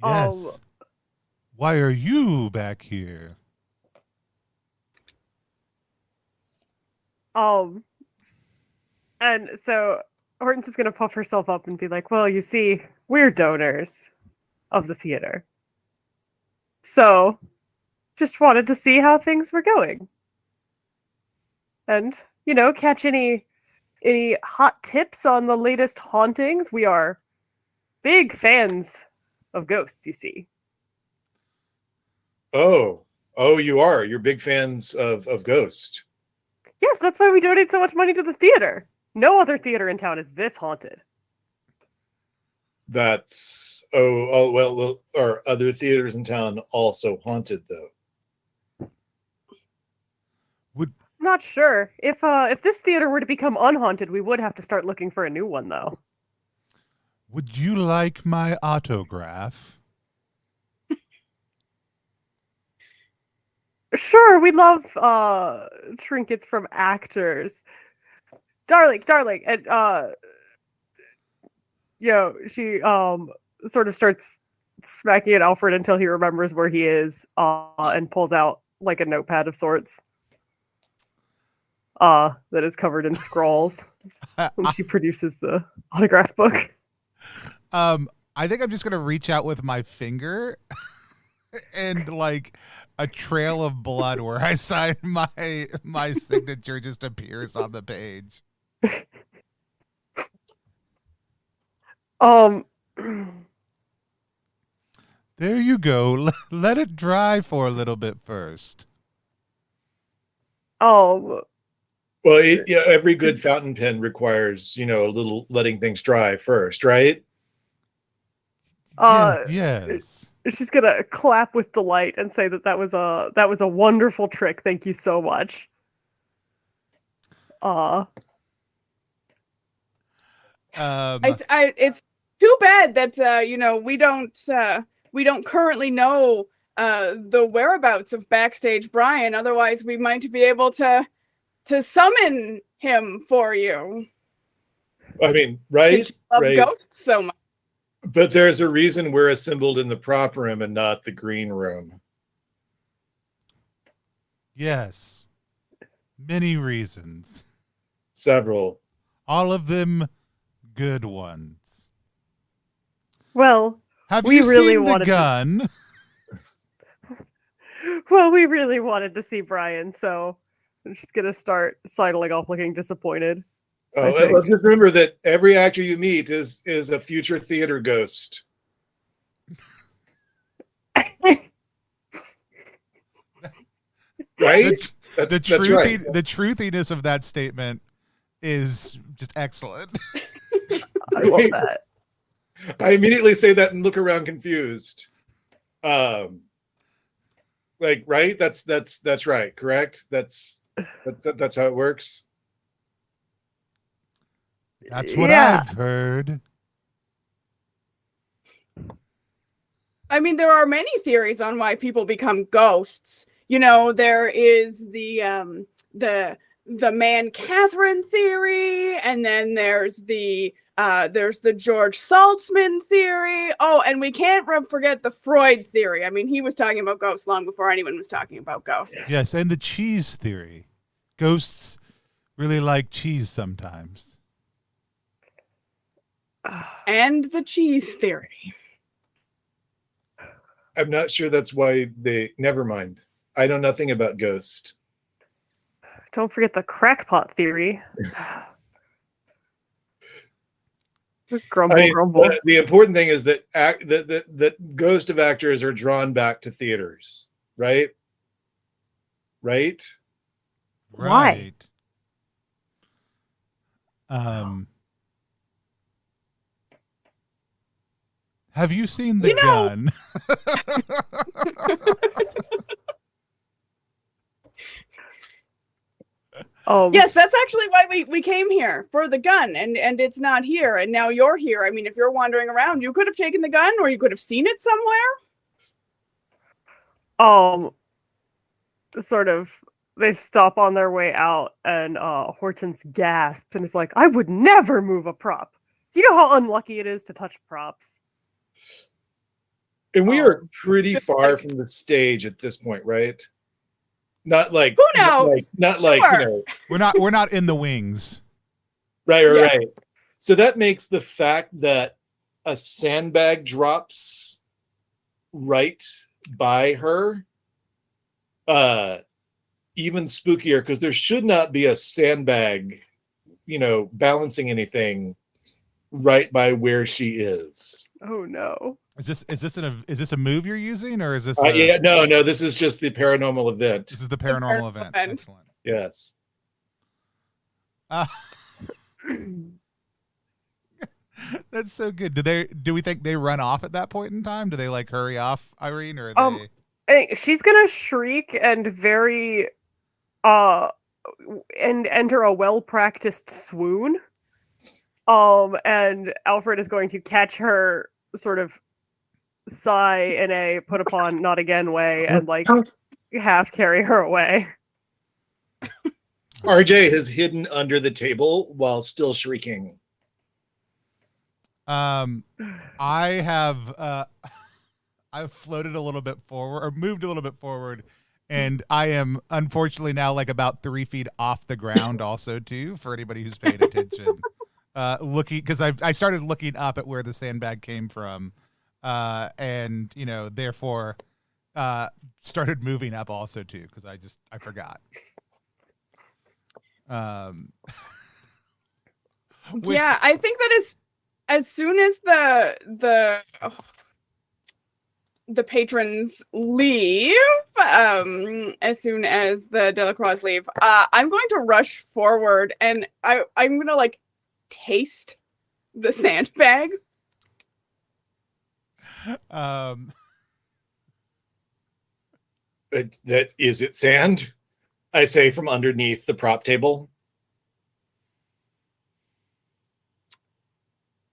Yes. Why are you back here? And so Hortense is going to puff herself up and be like, "Well, you see, we're donors of the theater. So, just wanted to see how things were going. And, catch any hot tips on the latest hauntings. We are big fans of ghosts, you see." Oh, you are. You're big fans of Ghost. Yes, that's why we donate so much money to the theater. No other theater in town is this haunted. That's well, are other theaters in town also haunted though? I'm not sure. If this theater were to become unhaunted, we would have to start looking for a new one, though. Would you like my autograph? Sure, we love trinkets from actors. Darling, and she sort of starts smacking at Alfred until he remembers where he is, and pulls out like a notepad of sorts. That is covered in scrawls. When she produces the autograph book. I think I'm just gonna reach out with my finger and like a trail of blood where I sign my signature just appears on the page. There you go. Let it dry for a little bit first. Well, every good fountain pen requires, a little letting things dry first, right? Yes. She's gonna clap with delight and say that was a wonderful trick. Thank you so much. It's too bad that we don't currently know the whereabouts of backstage Brian. Otherwise, we might be able to summon him for you. I mean, right? Since you love Right. ghosts so much. But there's a reason we're assembled in the prop room and not the green room. Yes. Many reasons. Several. All of them good ones. Well, Have we you really seen the wanted to- gun? well, we really wanted to see Brian, so she's gonna start sidling off, looking disappointed. Oh, I think. let's just remember that every actor you meet is a future theater ghost. Right? The That's right. the truthiness of that statement is just excellent. I love that. I immediately say that and look around confused. Like, right? That's right, correct? That's how it works. That's what Yeah. I've heard. I mean, there are many theories on why people become ghosts. You know, there is the man Catherine theory, and then there's the George Saltzman theory. Oh, and we can't forget the Freud theory. I mean, he was talking about ghosts long before anyone was talking about ghosts. Yes, and the cheese theory. Ghosts really like cheese sometimes. And the cheese theory. I'm not sure that's why they. Never mind. I know nothing about Ghost. Don't forget the crackpot theory. Grumble, I mean, grumble. the important thing is that that ghost of actors are drawn back to theaters, right? Right? Why? Right. Have you seen the You know- gun? Yes, that's actually why we came here, for the gun, and it's not here, and now you're here. I mean, if you're wandering around, you could have taken the gun, or you could have seen it somewhere. Sort of, they stop on their way out, and Hortense gasps and is like, "I would never move a prop. Do you know how unlucky it is to touch props?" And we are pretty far from the stage at this point, right? Not like Who knows? Not like Sure. you know. We're not in the wings. Right. Yeah. Right. So that makes the fact that a sandbag drops right by her even spookier, because there should not be a sandbag, balancing anything right by where she is. Oh no. Is this a move you're using, or is this? Yeah, no, this is just the paranormal event. This is the paranormal event. event. Excellent. Yes. That's so good. Do we think they run off at that point in time? Do they like hurry off, Irene, or I think she's gonna shriek and and enter a well-practiced swoon. And Alfred is going to catch her, sort of sigh in a put upon not again way, and like half carry her away. RJ has hidden under the table while still shrieking. I have I've floated a little bit forward, or moved a little bit forward, and I am unfortunately now like about 3 feet off the ground also too, for anybody who's paying attention. Looking, because I started looking up at where the sandbag came from, and therefore started moving up also too, because I forgot. Yeah, I think that is as soon as the patrons leave, as soon as the Delacroix leave, I'm going to rush forward, and I'm gonna like taste the sandbag. That is it sand? I say from underneath the prop table.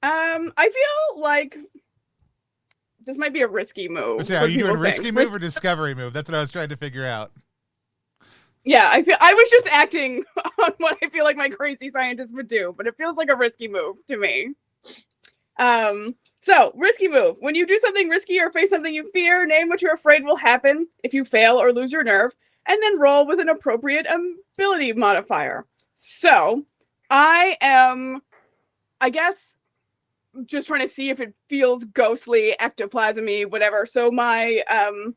I feel like this might be a risky move. So are what you doing people risky think. move or discovery move? That's what I was trying to figure out. Yeah, I was just acting on what I feel like my crazy scientist would do, but it feels like a risky move to me. So risky move. When you do something risky or face something you fear, name what you're afraid will happen if you fail or lose your nerve, and then roll with an appropriate ability modifier. So I am, I guess, just trying to see if it feels ghostly, ectoplasmy, whatever. So I'm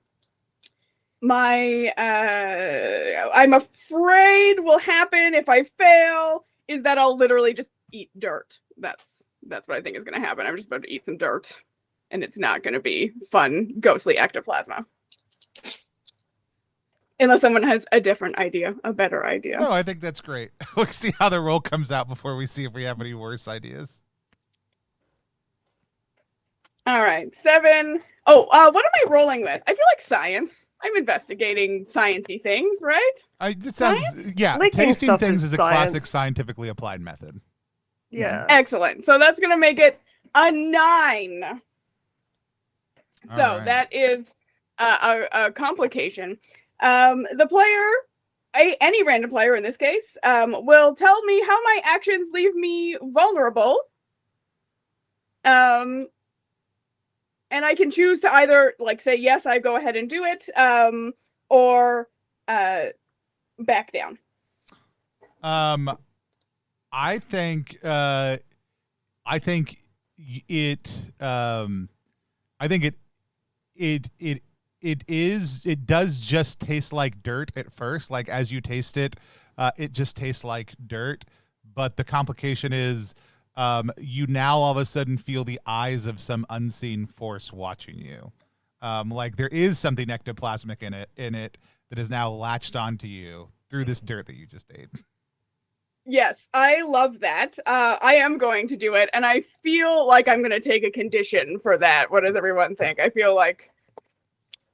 afraid will happen if I fail is that I'll literally just eat dirt. That's what I think is going to happen. I'm just about to eat some dirt, and it's not going to be fun, ghostly ectoplasma. Unless someone has a different idea, a better idea. No, I think that's great. We'll see how the roll comes out before we see if we have any worse ideas. All right, 7. Oh, what am I rolling with? I feel like science. I'm investigating sciencey things, right? It sounds, Science? yeah, Linking tasting stuff things is is a classic science. scientifically applied method. Yeah. Excellent. So that's going to make it a 9. So right. that is a complication. The player, any random player in this case, will tell me how my actions leave me vulnerable. And I can choose to either say yes, I go ahead and do it, or back down. I think it does just taste like dirt at first. Like as you taste it, it just tastes like dirt. But the complication is you now all of a sudden feel the eyes of some unseen force watching you. Like there is something ectoplasmic in it that is now latched onto you through this dirt that you just ate. Yes, I love that. I am going to do it, and I feel like I'm going to take a condition for that. What does everyone think? I feel like...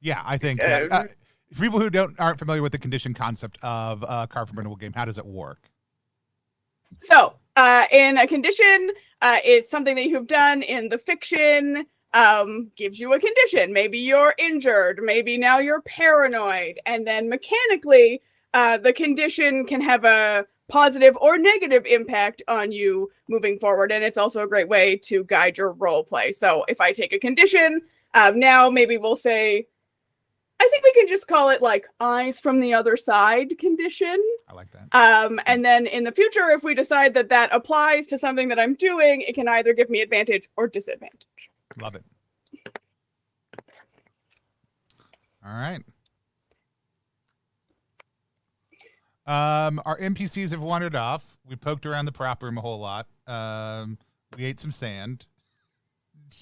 Yeah, I think for people who aren't familiar with the condition concept of Card from Printable game, how does it work? So, in a condition, it's something that you've done in the fiction, gives you a condition. Maybe you're injured, maybe now you're paranoid, and then mechanically, the condition can have a positive or negative impact on you moving forward, and it's also a great way to guide your role play. So if I take a condition, now maybe we'll say, I think we can just call it eyes from the other side condition. I like that. And then in the future, if we decide that that applies to something that I'm doing, it can either give me advantage or disadvantage. Love it. All right. Our NPCs have wandered off. We poked around the prop room a whole lot. We ate some sand.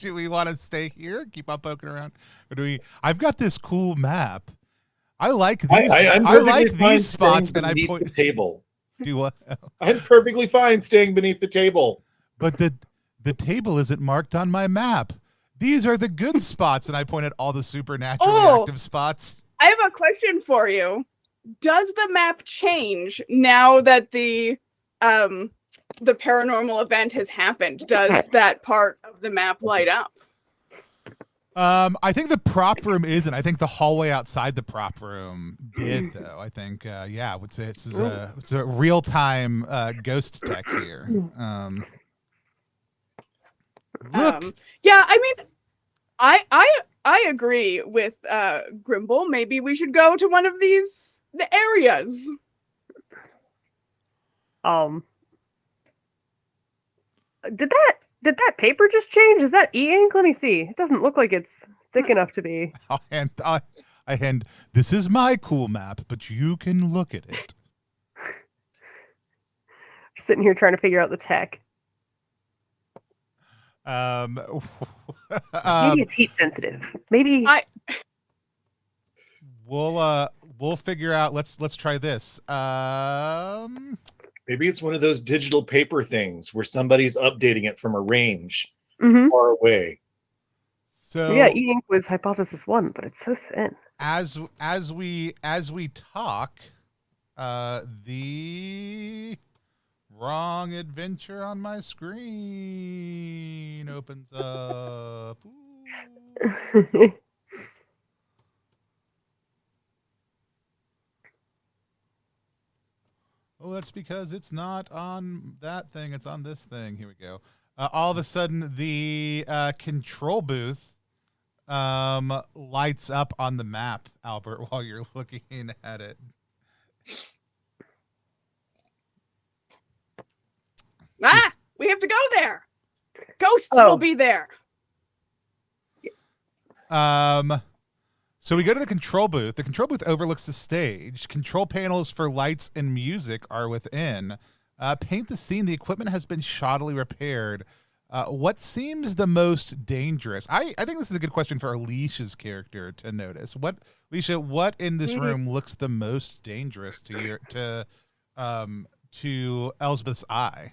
Do we want to stay here? Keep on poking around? Or do we? I've got this cool map. I like these. I like these spots, and I point the table. Do what? I'm perfectly fine staying beneath the table. But the table isn't marked on my map. These are the good spots, and I point at all the supernaturally active spots. I have a question for you. Does the map change now that the paranormal event has happened? Does that part of the map light up? I think the prop room isn't. I think the hallway outside the prop room did, though. I think, yeah, I would say it's a real-time ghost tech here. Look. Yeah, I mean, I agree with Grimble. Maybe we should go to one of these areas. Did that paper just change? Is that e-ink? Let me see. It doesn't look like it's thick enough to be. I hand. This is my cool map, but you can look at it. Sitting here trying to figure out the tech. Maybe it's heat sensitive. Maybe we'll figure out. Let's try this. Maybe it's one of those digital paper things where somebody's updating it from a range far away. So yeah, e-ink was hypothesis 1, but it's so thin. As we talk, the Wrong adventure on my screen opens up. Ooh. Oh, that's because it's not on that thing. It's on this thing. Here we go. All of a sudden, the control booth lights up on the map, Albert, while you're looking at it. Ah, we have to go there. Ghosts will be there. So we go to the control booth. The control booth overlooks the stage. Control panels for lights and music are within. Paint the scene. The equipment has been shoddily repaired. What seems the most dangerous? I think this is a good question for Alicia's character to notice. Alicia, what in this room looks the most dangerous to Elspeth's eye?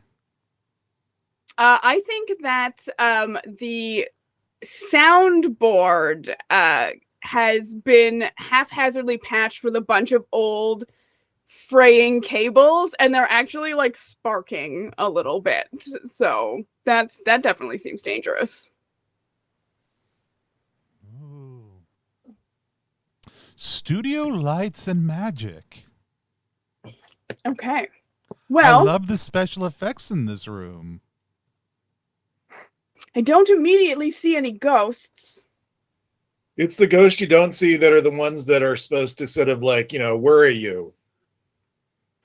I think that the soundboard has been haphazardly patched with a bunch of old fraying cables, and they're actually like sparking a little bit. So that definitely seems dangerous. Ooh. Studio lights and magic. Okay. Well, I love the special effects in this room. I don't immediately see any ghosts. It's the ghosts you don't see that are the ones that are supposed to sort of like, worry you.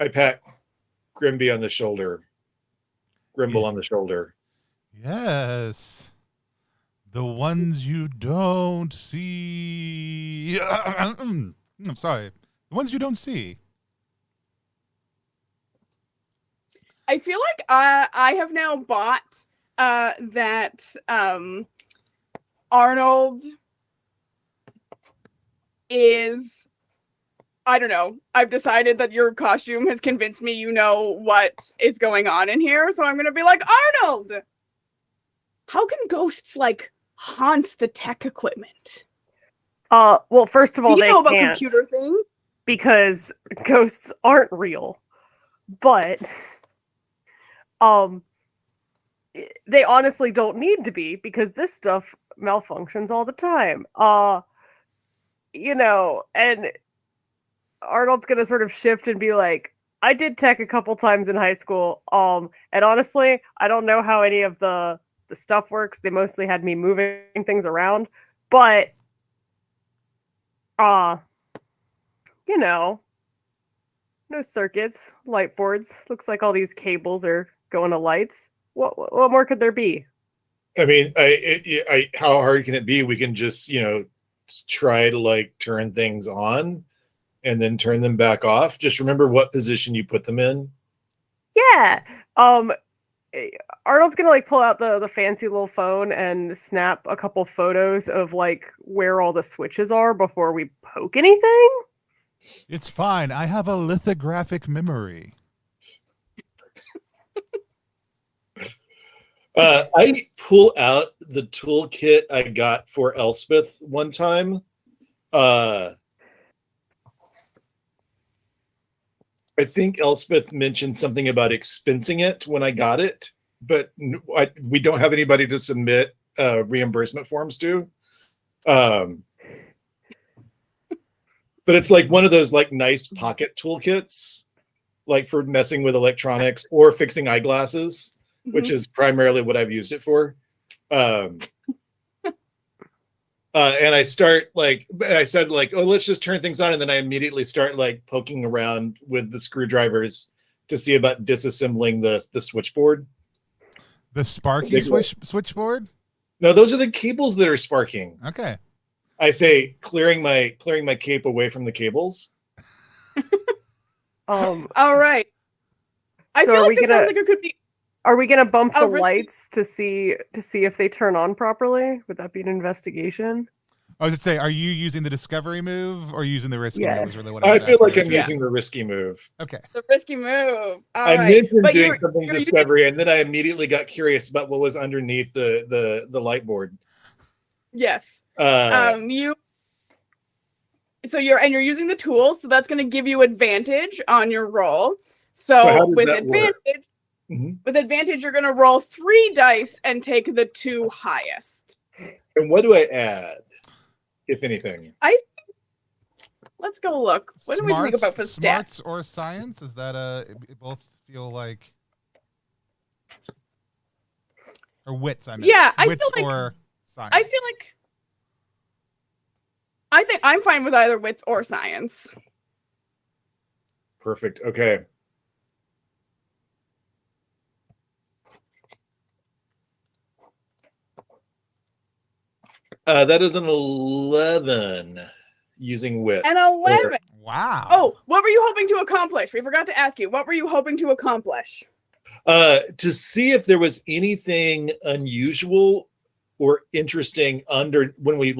I pat Grimby on the shoulder. Grimble on the shoulder. Yes. The ones you don't see. I'm sorry. The ones you don't see. I feel like I have now bought that Arnold is, I don't know. I've decided that your costume has convinced me you know what is going on in here. So I'm going to be like, Arnold, how can ghosts like haunt the tech equipment? Well, first of all, you they know about can't, computer thing? because ghosts aren't real. But they honestly don't need to be, because this stuff malfunctions all the time. And Arnold's gonna sort of shift and be like, I did tech a couple times in high school. And honestly, I don't know how any of the stuff works. They mostly had me moving things around. But no circuits, light boards. Looks like all these cables are going to lights. What more could there be? I mean, how hard can it be? We can just, try to like turn things on and then turn them back off. Just remember what position you put them in. Yeah. Arnold's gonna like pull out the fancy little phone and snap a couple photos of like where all the switches are before we poke anything. It's fine. I have a lithographic memory. I pull out the toolkit I got for Elspeth one time. I think Elspeth mentioned something about expensing it when I got it, but we don't have anybody to submit reimbursement forms to. But it's like one of those like nice pocket toolkits, like for messing with electronics or fixing eyeglasses, which is primarily what I've used it for. And I said like, oh, let's just turn things on. And then I immediately start like poking around with the screwdrivers to see about disassembling the switchboard. The sparky switchboard? No, those are the cables that are sparking. Okay. I say clearing my cape away from the cables. All right. I So feel are like we this sounds like it could be. Are we gonna bump the risky. lights to see if they turn on properly? Would that be an investigation? I was going to say, are you using the discovery move or using the risky Yes. move? Was really what I was I feel like asking. I'm using the risky move. Okay. The risky move. All I right. mentioned But doing you're something discovery, and then I immediately got curious about what was underneath the light board. Yes. Uh, You're using the tools, so that's going to give you advantage on your roll. So how So does with that work? advantage, Mhm. With advantage, you're going to roll 3 dice and take the 2 highest. And what do I add, if anything? Let's go look. What do we think about the stats? Smarts or science? Is that it both feel like, or wits? I mean, Yeah, I wits feel like or science. I think I'm fine with either wits or science. Perfect. Okay. That is an 11 using wits. An 11. Wow. Oh, what were you hoping to accomplish? We forgot to ask you. What were you hoping to accomplish? To see if there was anything unusual or interesting under when we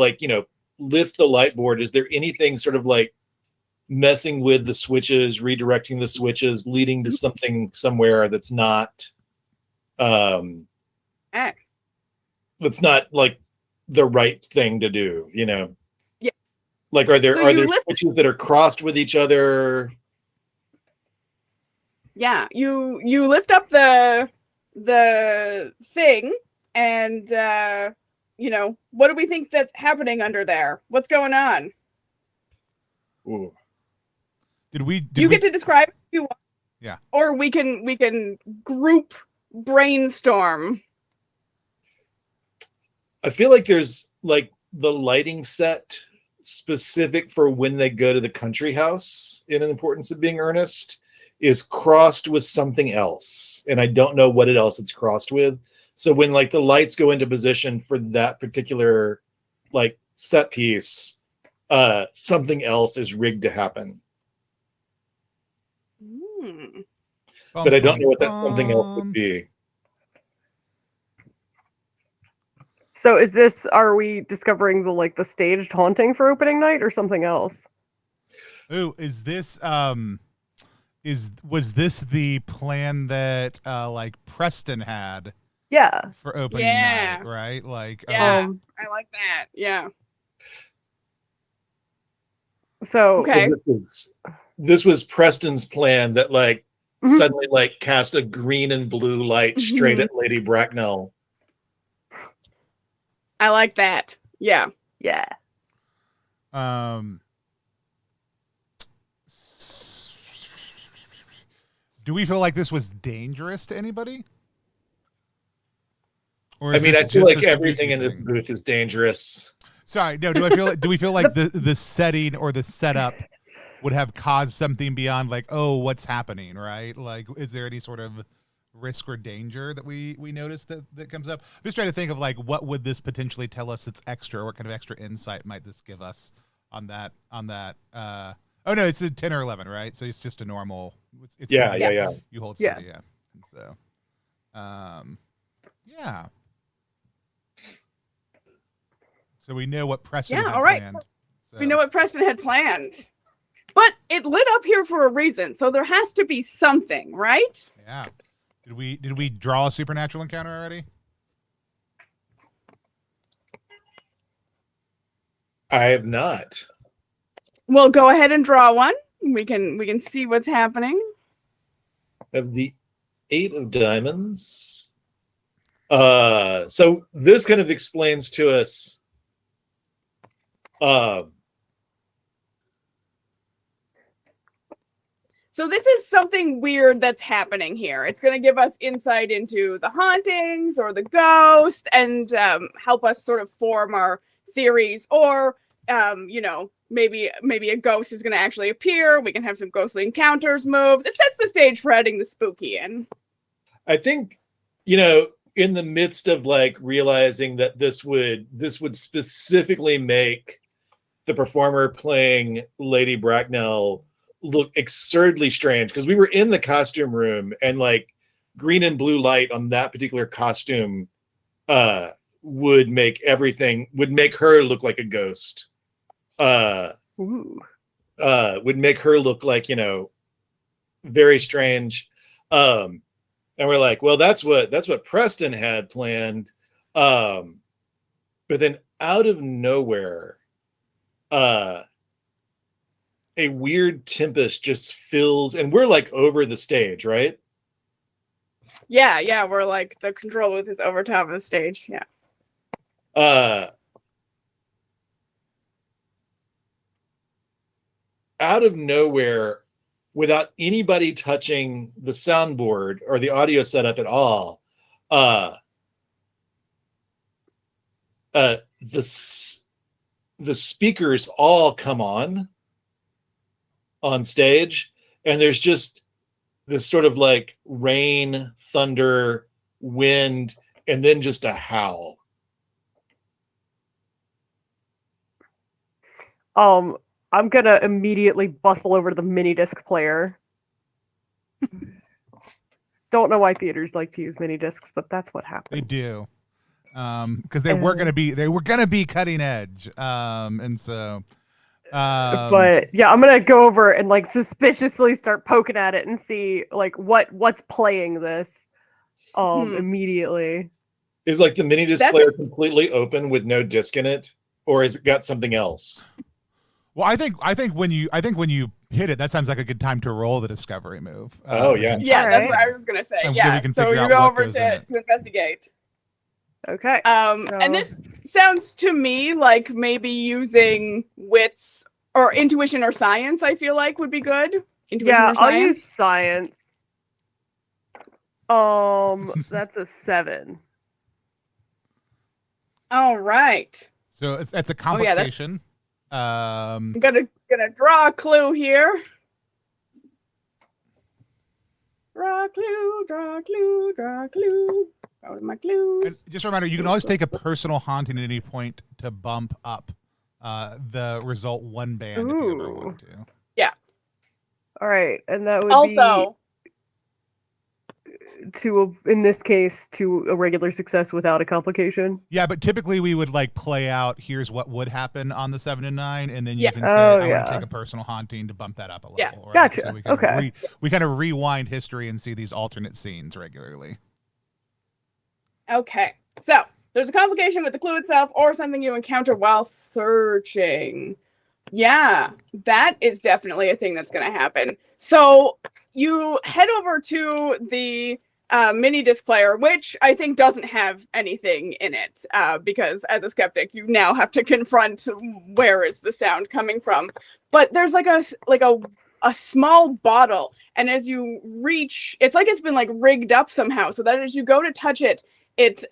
lift the light board. Is there anything sort of like messing with the switches, redirecting the switches, leading to something somewhere that's not that's not like the right thing to do, Yeah. Like are there switches that are crossed with each other? Yeah, you lift up the thing and what do we think that's happening under there? What's going on? Ooh. You get to describe if you want. Yeah. Or we can group brainstorm. I feel like there's like the lighting set specific for when they go to the country house in An Importance of Being Earnest is crossed with something else. And I don't know what else it's crossed with. So when like the lights go into position for that particular like set piece, something else is rigged to happen. But I don't know what that something else would be. So are we discovering the staged haunting for opening night or something else? Ooh, is this was this the plan that like Preston had? Yeah. For opening night, right? Like I like that. Yeah. So okay. This was Preston's plan that like suddenly like cast a green and blue light straight at Lady Bracknell. I like that. Yeah. Yeah. Do we feel like this was dangerous to anybody? Or I mean, I feel like everything in this booth is dangerous. Sorry, no. Do we feel like the setting or the setup would have caused something beyond like, oh, what's happening, right? Like, is there any sort of risk or danger that we noticed that comes up? I'm just trying to think of like, what would this potentially tell us that's extra? What kind of extra insight might this give us on that? Oh no, it's a 10 or 11, right? So it's just a normal. It's yeah. You hold steady, yeah. And so, yeah. So we know what Preston had planned. So we know what Preston had planned. But it lit up here for a reason, so there has to be something, right? Yeah. Did we draw a supernatural encounter already? I have not. Well, go ahead and draw one. We can see what's happening. Of the 8 of diamonds. So this kind of explains to us so this is something weird that's happening here. It's going to give us insight into the hauntings or the ghost and help us sort of form our theories. Or, maybe a ghost is going to actually appear. We can have some ghostly encounters, moves. It sets the stage for adding the spooky in. I think, in the midst of like realizing that this would specifically make the performer playing Lady Bracknell look absurdly strange, because we were in the costume room and like green and blue light on that particular costume would make her look like a ghost. Would make her look like, very strange. And we're like, well, that's what Preston had planned. But then out of nowhere, a weird tempest just fills, and we're like over the stage, right? Yeah, where like the control booth is over top of the stage. Yeah. Out of nowhere, without anybody touching the soundboard or the audio setup at all, the speakers all come on stage, and there's just this sort of like rain, thunder, wind, and then just a howl. I'm gonna immediately bustle over to the mini disc player. Don't know why theaters like to use mini discs, but that's what happens. They do, because they were gonna be cutting edge, and so. But yeah, I'm gonna go over and like suspiciously start poking at it and see like what's playing this immediately. Is like the mini disc player completely open with no disc in it, or has it got something else? Well, I think when you hit it, that sounds like a good time to roll the discovery move. Yeah, that's what I was gonna say. And yeah, so you go over to investigate. Okay. And this sounds to me like maybe using wits or intuition or science, I feel like would be good. Intuition or I'll use science. That's a 7. All right. So that's a complication. I'm gonna draw a clue here. Draw a clue. Go with my clues. And just a reminder, you can always take a personal haunting at any point to bump up the result one band if you ever want to. Yeah. All right, and that would also in this case, to a regular success without a complication. Yeah, but typically we would like play out, here's what would happen on the 7 and 9, and then you can say, I want to take a personal haunting to bump that up a level. Yeah, right? gotcha. So we kind of rewind history and see these alternate scenes regularly. Okay, so there's a complication with the clue itself or something you encounter while searching. Yeah, that is definitely a thing that's going to happen. So you head over to the mini disc player, which I think doesn't have anything in it, because as a skeptic, you now have to confront where is the sound coming from. But there's like a small bottle, and as you reach, it's like it's been like rigged up somehow, so that as you go to touch it, it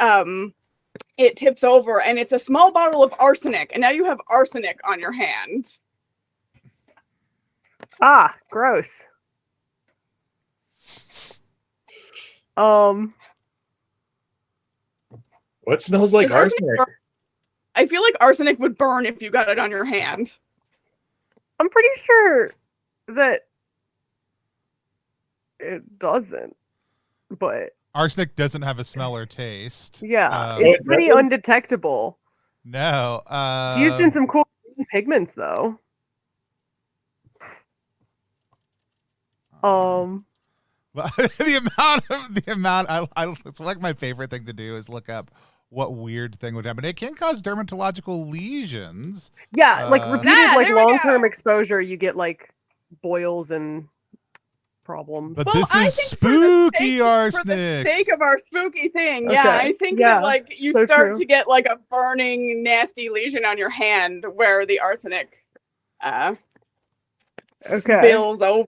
tips over, and it's a small bottle of arsenic, and now you have arsenic on your hand. Ah, gross. What smells like arsenic? I feel like arsenic would burn if you got it on your hand. I'm pretty sure that it doesn't, but arsenic doesn't have a smell or taste. Yeah, it's pretty undetectable. No. It's used in some cool pigments, though. Well, the amount it's like my favorite thing to do is look up what weird thing would happen. It can cause dermatological lesions. Yeah, like repeated long-term exposure, you get like boils and problems. But this is spooky arsenic. For the sake of our spooky thing, yeah, I think that like you start to get like a burning, nasty lesion on your hand where the arsenic spills over.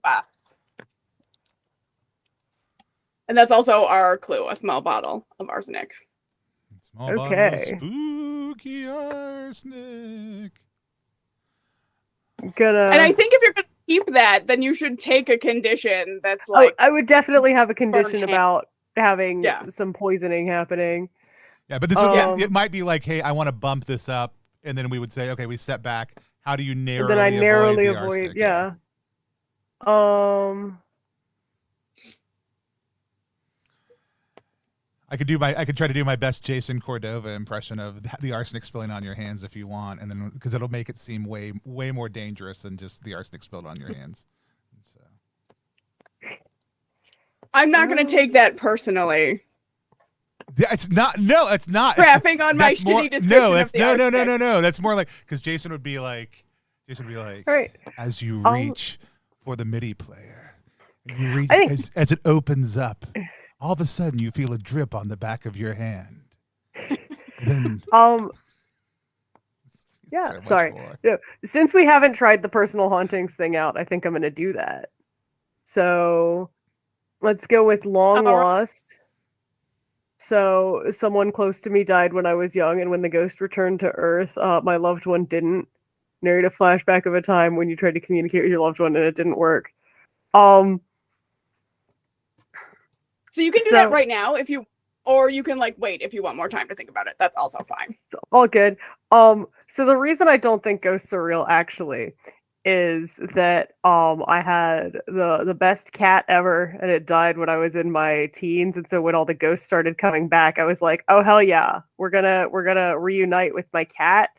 And that's also our clue, a small bottle of arsenic. Small bottle of spooky arsenic. And I think if you're gonna keep that, then you should take a condition that's like. I would definitely have a condition about having some poisoning happening. Yeah, but this would, it might be like, hey, I want to bump this up, and then we would say, okay, we step back. How do you narrowly avoid the arsenic? I could try to do my best Jason Cordova impression of the arsenic spilling on your hands if you want, and then because it'll make it seem way more dangerous than just the arsenic spilled on your hands. So. I'm not going to take that personally. It's not. No, it's not. Crapping on my shitty description. No. That's more like because Jason would be like, right. As you reach for the MIDI player, you reach as it opens up. all of a sudden you feel a drip on the back of your hand. And then Yeah, so much sorry. more. Yeah, since we haven't tried the personal hauntings thing out, I think I'm going to do that. So let's go with long All right. lost. So someone close to me died when I was young, and when the ghost returned to Earth, my loved one didn't. Narrate a flashback of a time when you tried to communicate with your loved one and it didn't work. So you can do So- that right now if you, or you can like wait if you want more time to think about it. That's also fine. It's all good. So the reason I don't think ghosts are real actually is that I had the best cat ever, and it died when I was in my teens, and so when all the ghosts started coming back, I was like, oh hell yeah, we're gonna reunite with my cat.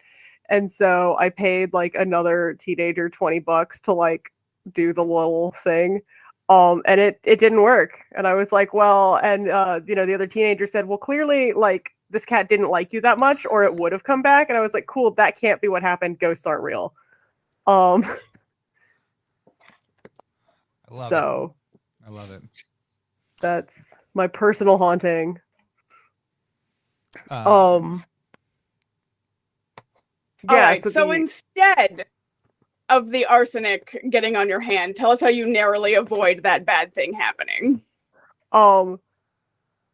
And so I paid like another teenager $20 to like do the little thing. And it didn't work. And I was like, well, and the other teenager said, well, clearly like this cat didn't like you that much or it would have come back. And I was like, cool, that can't be what happened. Ghosts aren't real. I love So it. I love it. that's my personal haunting. All right. So instead of the arsenic getting on your hand, tell us how you narrowly avoid that bad thing happening.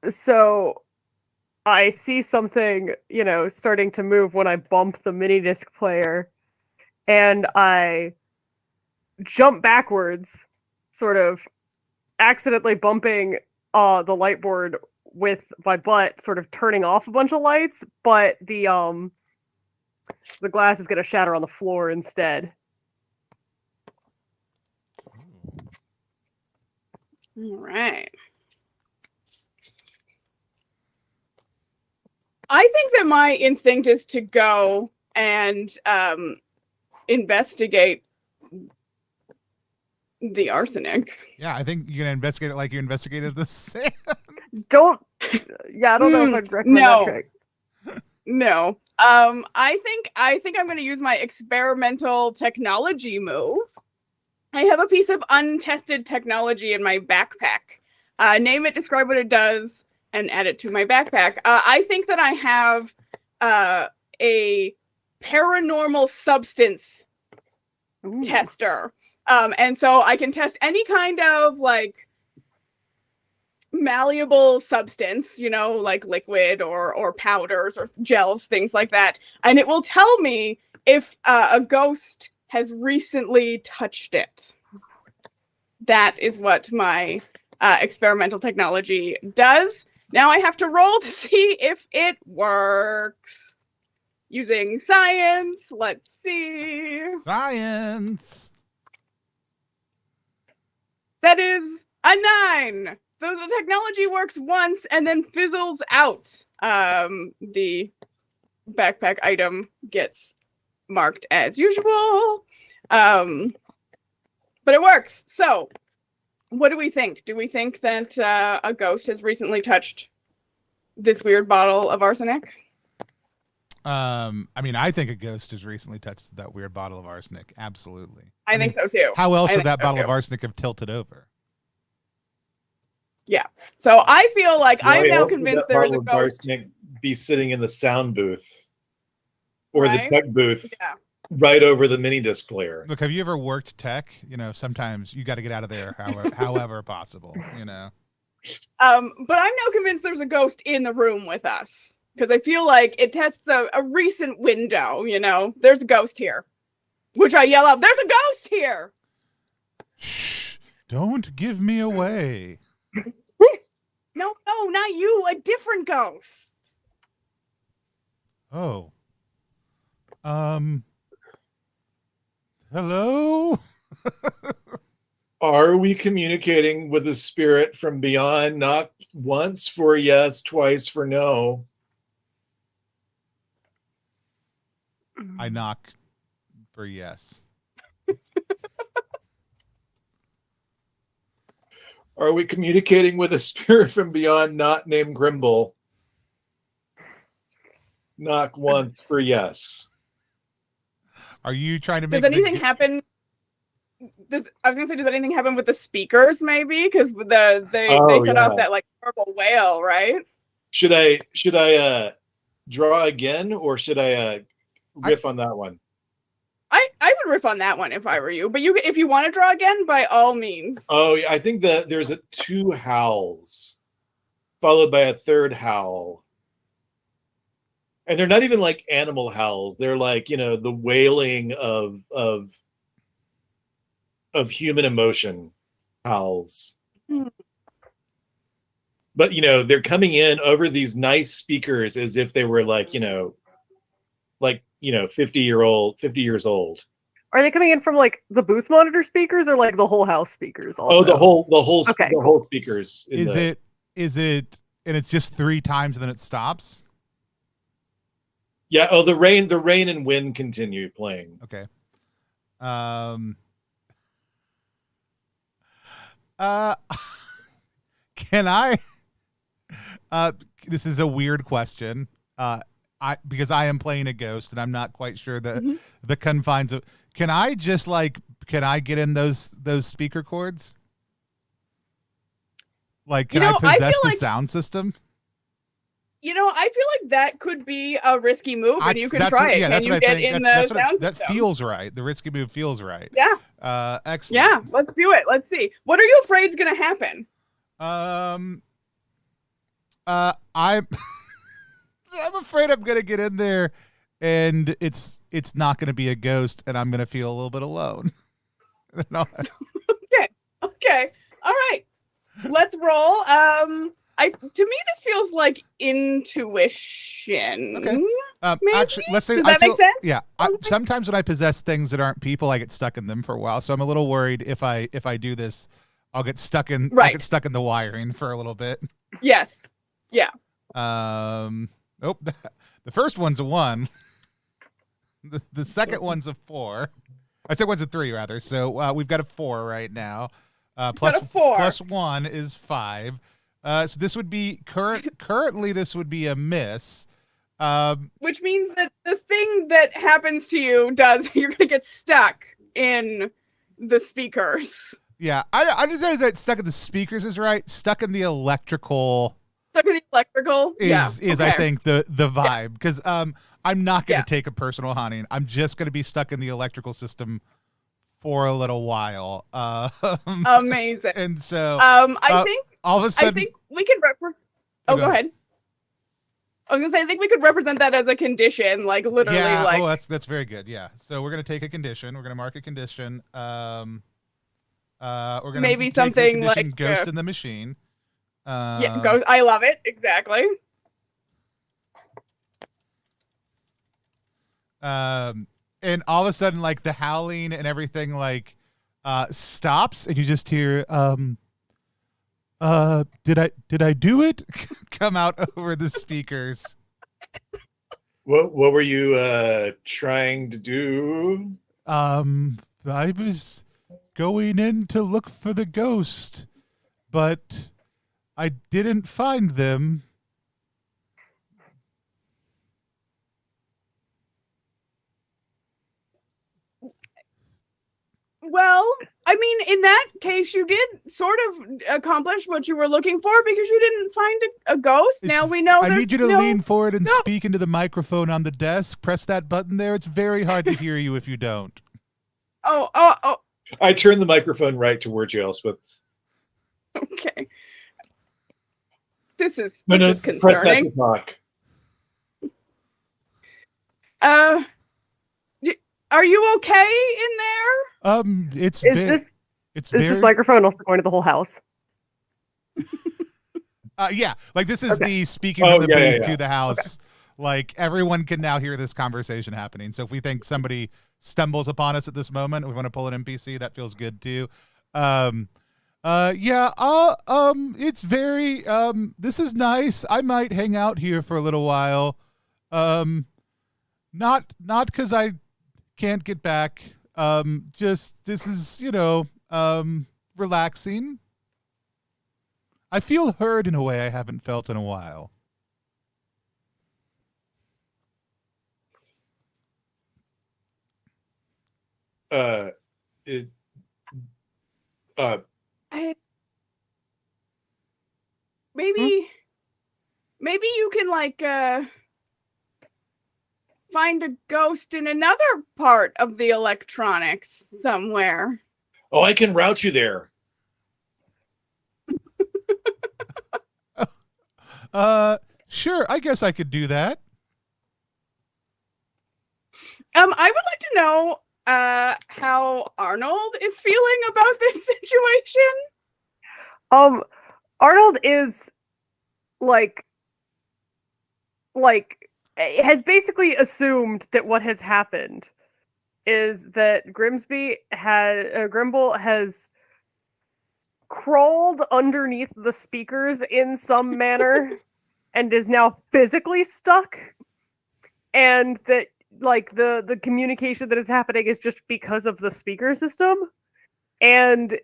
So I see something, starting to move when I bump the mini disc player, and I jump backwards, sort of accidentally bumping the light board with my butt, sort of turning off a bunch of lights, but the glass is gonna shatter on the floor instead. All right. I think that my instinct is to go and investigate the arsenic. Yeah, I think you're gonna investigate it like you investigated the sand. I don't know if I'd recommend that trick. No. I think I'm going to use my experimental technology move. I have a piece of untested technology in my backpack. Name it, describe what it does, and add it to my backpack. I think that I have a paranormal substance tester. And so I can test any kind of like malleable substance, like liquid or powders or gels, things like that. And it will tell me if a ghost has recently touched it. That is what my experimental technology does. Now I have to roll to see if it works. Using science, let's see. Science. That is a 9. So the technology works once and then fizzles out. The backpack item gets marked as usual. But it works. So what do we think? Do we think that a ghost has recently touched this weird bottle of arsenic? I think a ghost has recently touched that weird bottle of arsenic. Absolutely. I think so too. How else I would that think so bottle too. of arsenic have tilted over? Yeah. So I feel like Why I'm now else would convinced that there is a bottle of ghost. arsenic be sitting in the sound booth or Right? the tech booth Yeah. right over the mini disc player? Look, have you ever worked tech? Sometimes you got to get out of there however possible, But I'm now convinced there's a ghost in the room with us because I feel like it tests a recent window. There's a ghost here, which I yell out, "There's a ghost here!" Shh, don't give me away. No, not you. A different ghost. Oh. Hello? Are we communicating with a spirit from beyond? Knock once for yes, twice for no. I knock for yes. Are we communicating with a spirit from beyond not named Grimble? Knock once for yes. Are you trying to make Does anything happen? I was gonna say, does anything happen with the speakers? Maybe because they Oh, set yeah. off that like horrible wail, right? Should I draw again, or should I riff on that one? I would riff on that one if I were you, but if you want to draw again, by all means. Oh, yeah, I think that there's two howls followed by a third howl. And they're not even like animal howls. They're like, the wailing of human emotion howls. Hmm. But they're coming in over these nice speakers as if they were like 50 years old. Are they coming in from like the booth monitor speakers or like the whole house speakers? Also? Oh, the whole Okay, the whole speakers. Is it and it's just 3 times and then it stops? Yeah. Oh, the rain and wind continue playing. Okay. Can I this is a weird question. Because I am playing a ghost and I'm not quite sure the confines of, can I get in those speaker cords? Like, can I possess the sound system? I feel like that could be a risky move, and you can try it. Yeah, can that's you what get I think. in the sound That system? feels right. The risky move feels right. Yeah. Excellent. Yeah, let's do it. Let's see. What are you afraid is going to happen? I'm afraid I'm gonna get in there, and it's not gonna be a ghost, and I'm gonna feel a little bit alone. Okay. All right. Let's roll. To me this feels like intuition. Okay. Maybe? Actually, let's say Does that make sense? Yeah. Sometimes when I possess things that aren't people, I get stuck in them for a while. So I'm a little worried if I do this, I'll get stuck in the wiring for a little bit. Yes. Yeah. Oh, the first one's a 1. The second one's a 4. I said one's a 3 rather. So we've got a 4 right now. Plus 4. Plus 1 is 5. So this would be currently this would be a miss. Which means that the thing that happens to you you're gonna get stuck in the speakers. Yeah, I just say that stuck in the speakers is right. Stuck in the electrical. Stuck in the electrical is okay. I think the vibe, because I'm not going to take a personal haunting. I'm just going to be stuck in the electrical system for a little while. Amazing. And so I think all of a sudden I think we can represent. Oh, go ahead. I was gonna say I think we could represent that as a condition, like literally. Yeah. Like, oh, that's very good. Yeah. So we're gonna take a condition. We're gonna mark a condition. We're gonna maybe take the something condition like ghost in the machine. Yeah, ghost. I love it. Exactly. And all of a sudden, like the howling and everything, like stops, and you just hear did I do it? Come out over the speakers. What were you trying to do? I was going in to look for the ghost, but I didn't find them. Well, I mean, in that case, you did sort of accomplish what you were looking for because you didn't find a ghost. Now we know. I need you to lean forward and speak into the microphone on the desk. Press that button there. It's very hard to hear you if you don't. Oh. I turn the microphone right towards you, Elspeth. Okay. This is concerning. Press that to talk. Are you okay in there? Is this microphone also going to the whole house? Yeah, like this is the speaking to the the booth booth to the house. Okay. Like everyone can now hear this conversation happening. So if we think somebody stumbles upon us at this moment, we want to pull an NPC, that feels good too. It's very this is nice. I might hang out here for a little while. Not because I can't get back. Just this is, relaxing. I feel heard in a way I haven't felt in a while. Uh, Maybe you can like find a ghost in another part of the electronics somewhere. oh, I can route you there. Sure, I guess I could do that. I would like to know how Arnold is feeling about this situation. Arnold is like has basically assumed that what has happened is that Grimble has crawled underneath the speakers in some manner and is now physically stuck, and that like the communication that is happening is just because of the speaker system, and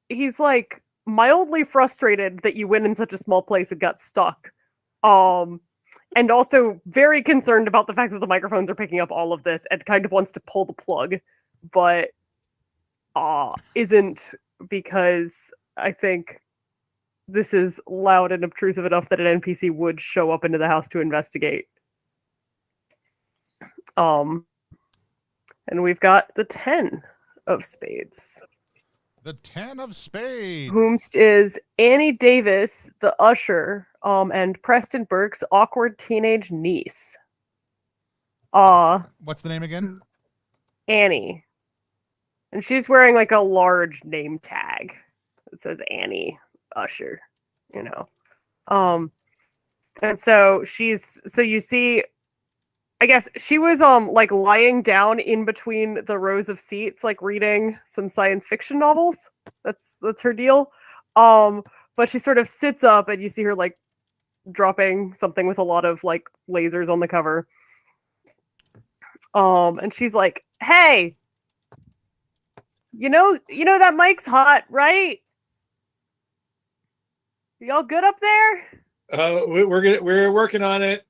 he's like mildly frustrated that you went in such a small place and got stuck, and also very concerned about the fact that the microphones are picking up all of this and kind of wants to pull the plug, but isn't, because I think this is loud and obtrusive enough that an NPC would show up into the house to investigate. And we've got the 10 of spades. The 10 of spades. Whomst is Annie Davis, the usher, and Preston Burke's awkward teenage niece. What's the name again? Annie. And she's wearing like a large name tag that says Annie Usher, you know. And so you see, I guess she was like lying down in between the rows of seats, like reading some science fiction novels. That's her deal. But she sort of sits up and you see her like dropping something with a lot of like lasers on the cover. And she's like, "Hey, you know that mic's hot, right? Y'all good up there?" We're working on it.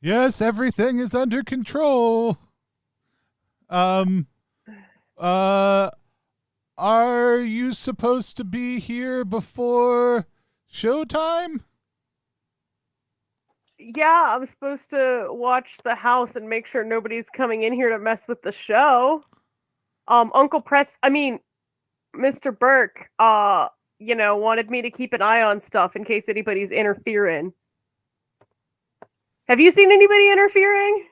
Yes, everything is under control. Are you supposed to be here before showtime? Yeah, I'm supposed to watch the house and make sure nobody's coming in here to mess with the show. Mr. Burke, wanted me to keep an eye on stuff in case anybody's interfering. Have you seen anybody interfering?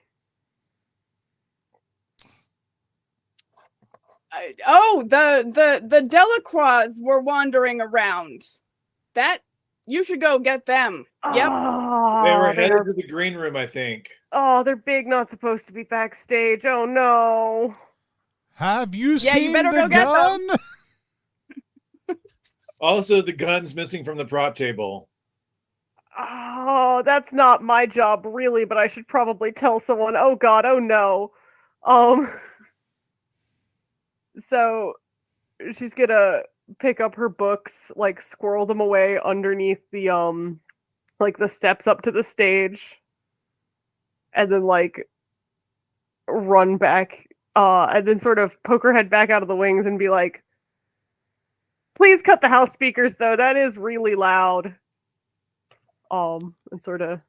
The Delacroix were wandering around. That you should go get them. Yep. Oh, They were headed to the green room, I think. Oh, they're big, not supposed to be backstage. Oh no. Have you Yeah, seen you better the go get gun? Also, the gun's missing from the prop table. Oh, that's not my job, really, but I should probably tell someone. Oh god, oh no. So she's gonna pick up her books, like squirrel them away underneath the like the steps up to the stage, and then like run back, and then sort of poke her head back out of the wings and be like, "Please cut the house speakers, though. That is really loud." And sort of.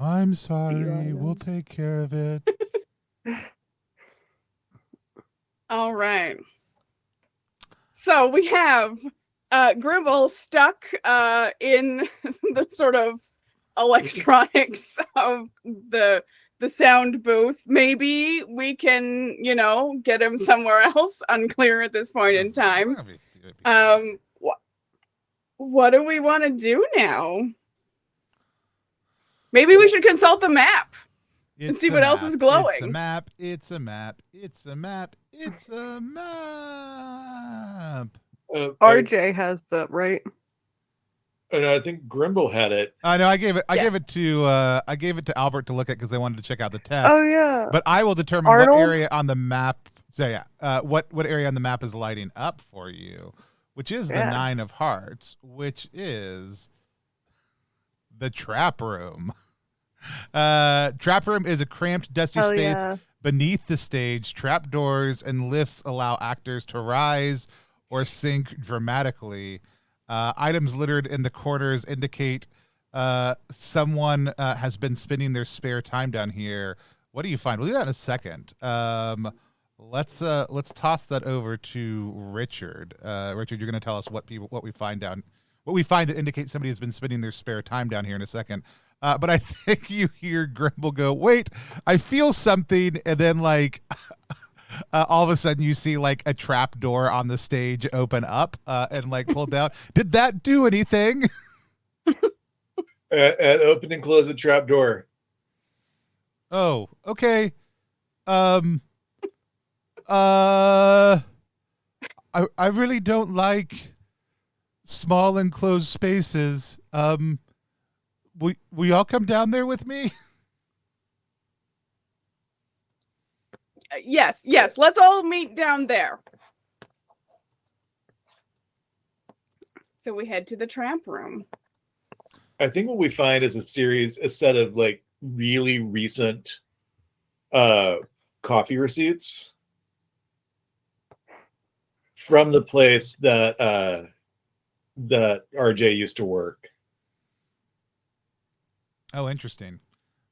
I'm sorry. We'll take care of it. All right. So we have Gribble stuck in the sort of electronics of the sound booth. Maybe we can, get him somewhere else. Unclear at this point in time. What do we want to do now? Maybe we should consult the map and see what else is glowing. It's a map. It's a map. It's a map. It's a map. RJ has that, right? I think Grimble had it. I know. I gave it to Albert to look at because they wanted to check out the tech. Oh yeah. But I will determine Arnold? what area on the map. So yeah, what area on the map is lighting up for you, which is the 9 of hearts, which is the trap room. Trap room is a cramped, dusty space Beneath the stage, trapdoors and lifts allow actors to rise or sink dramatically. Items littered in the corners indicate someone has been spending their spare time down here. What do you find? We'll do that in a second. Let's toss that over to Richard. Richard, you're going to tell us what we find that indicates somebody has been spending their spare time down here in a second. But I think you hear Grimble go, "Wait, I feel something," and then like all of a sudden you see like a trap door on the stage open up and like pull down. Did that do anything? And open and close the trap door. Oh, okay. I really don't like small enclosed spaces. Will y'all come down there with me? Yes. Let's all meet down there. So we head to the tramp room. I think what we find is a set of like really recent coffee receipts from the place that RJ used to work. Oh, interesting.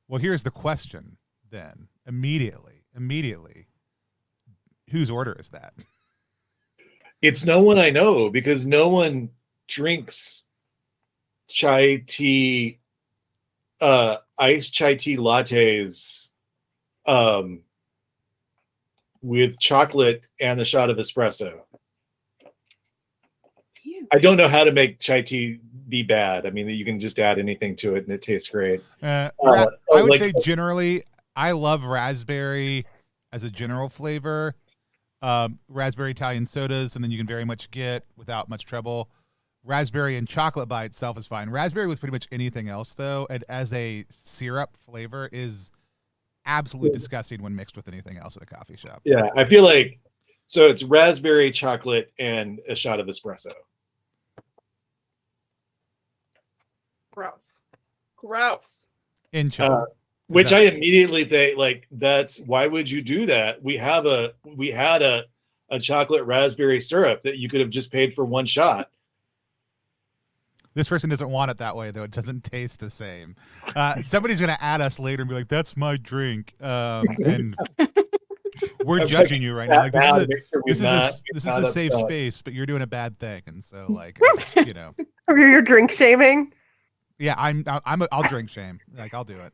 Well, here's the question then. Immediately. Whose order is that? It's no one I know, because no one drinks chai tea, iced chai tea lattes with chocolate and the shot of espresso. Phew. I don't know how to make chai tea be bad. I mean, you can just add anything to it and it tastes great. I would like- say generally, I love raspberry as a general flavor. Raspberry Italian sodas, and then you can very much get, without much trouble, raspberry and chocolate by itself is fine. Raspberry with pretty much anything else, though, and as a syrup flavor, is absolutely disgusting when mixed with anything else at a coffee shop. Yeah, I feel like, so it's raspberry, chocolate, and a shot of espresso. Gross. In chili. Which I immediately think, like, why would you do that? We had a chocolate raspberry syrup that you could have just paid for one shot. This person doesn't want it that way, though. It doesn't taste the same. Somebody's going to add us later and be like, "That's my drink," and we're judging you right now. Like, this is a safe space, but you're doing a bad thing, and so like, you know, You're drink shaming. yeah, I'll drink shame. Like, I'll do it.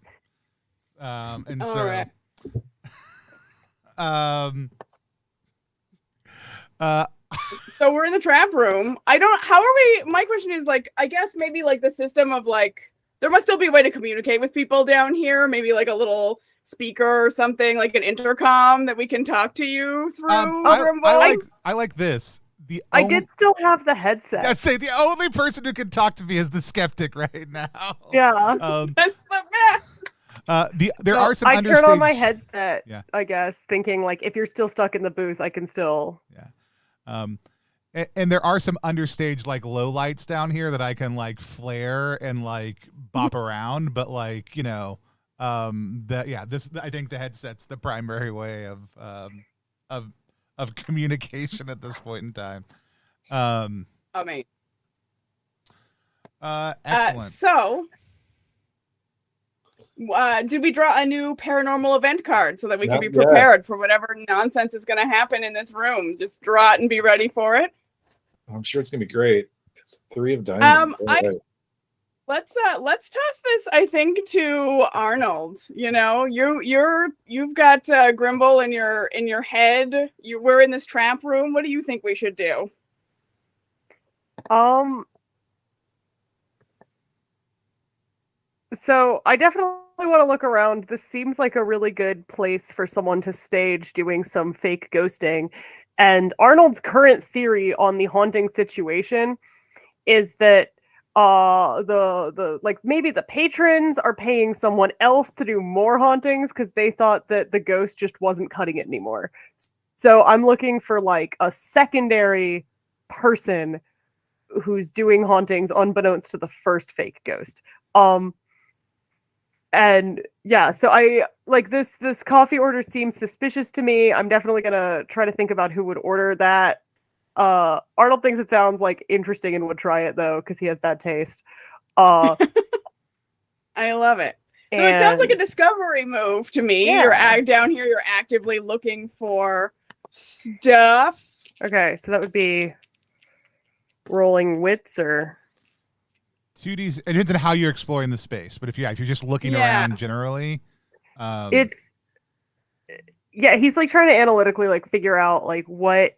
And All so, right. So we're in the trap room. My question is, like, I guess maybe like the system of like, there must still be a way to communicate with people down here. Maybe like a little speaker or something, like an intercom that we can talk to you through. I like this. I did still have the headset. I'd say the only person who can talk to me is the skeptic right now. Yeah. That's the best. There are some I understage... turn on my headset, Yeah. I guess, thinking like if you're still stuck in the booth, I can still. Yeah. And there are some understage like low lights down here that I can like flare and like bop around, but like, you know, I think the headset's the primary way of communication at this point in time. Amazing. Excellent. So, did we draw a new paranormal event card so that we can be prepared for whatever nonsense is going to happen in this room? Just draw it and be ready for it. I'm sure it's gonna be great. It's 3 of diamonds. Let's toss this, I think, to Arnold. You know, you've got Grimble in your head. We're in this trap room. What do you think we should do? So I definitely want to look around. This seems like a really good place for someone to stage doing some fake ghosting. And Arnold's current theory on the haunting situation is that the like maybe the patrons are paying someone else to do more hauntings because they thought that the ghost just wasn't cutting it anymore. So I'm looking for like a secondary person who's doing hauntings unbeknownst to the first fake ghost. And yeah, so I like this coffee order seems suspicious to me. I'm definitely gonna try to think about who would order that. Arnold thinks it sounds like interesting and would try it though, because he has bad taste. I love it. So it sounds like a And discovery move to me. Yeah. You're down here, you're actively looking for stuff. okay, so that would be rolling wits or 2D. It depends on how you're exploring the space, but if you're just looking Yeah. around generally, it's yeah, he's like trying to analytically like figure out like what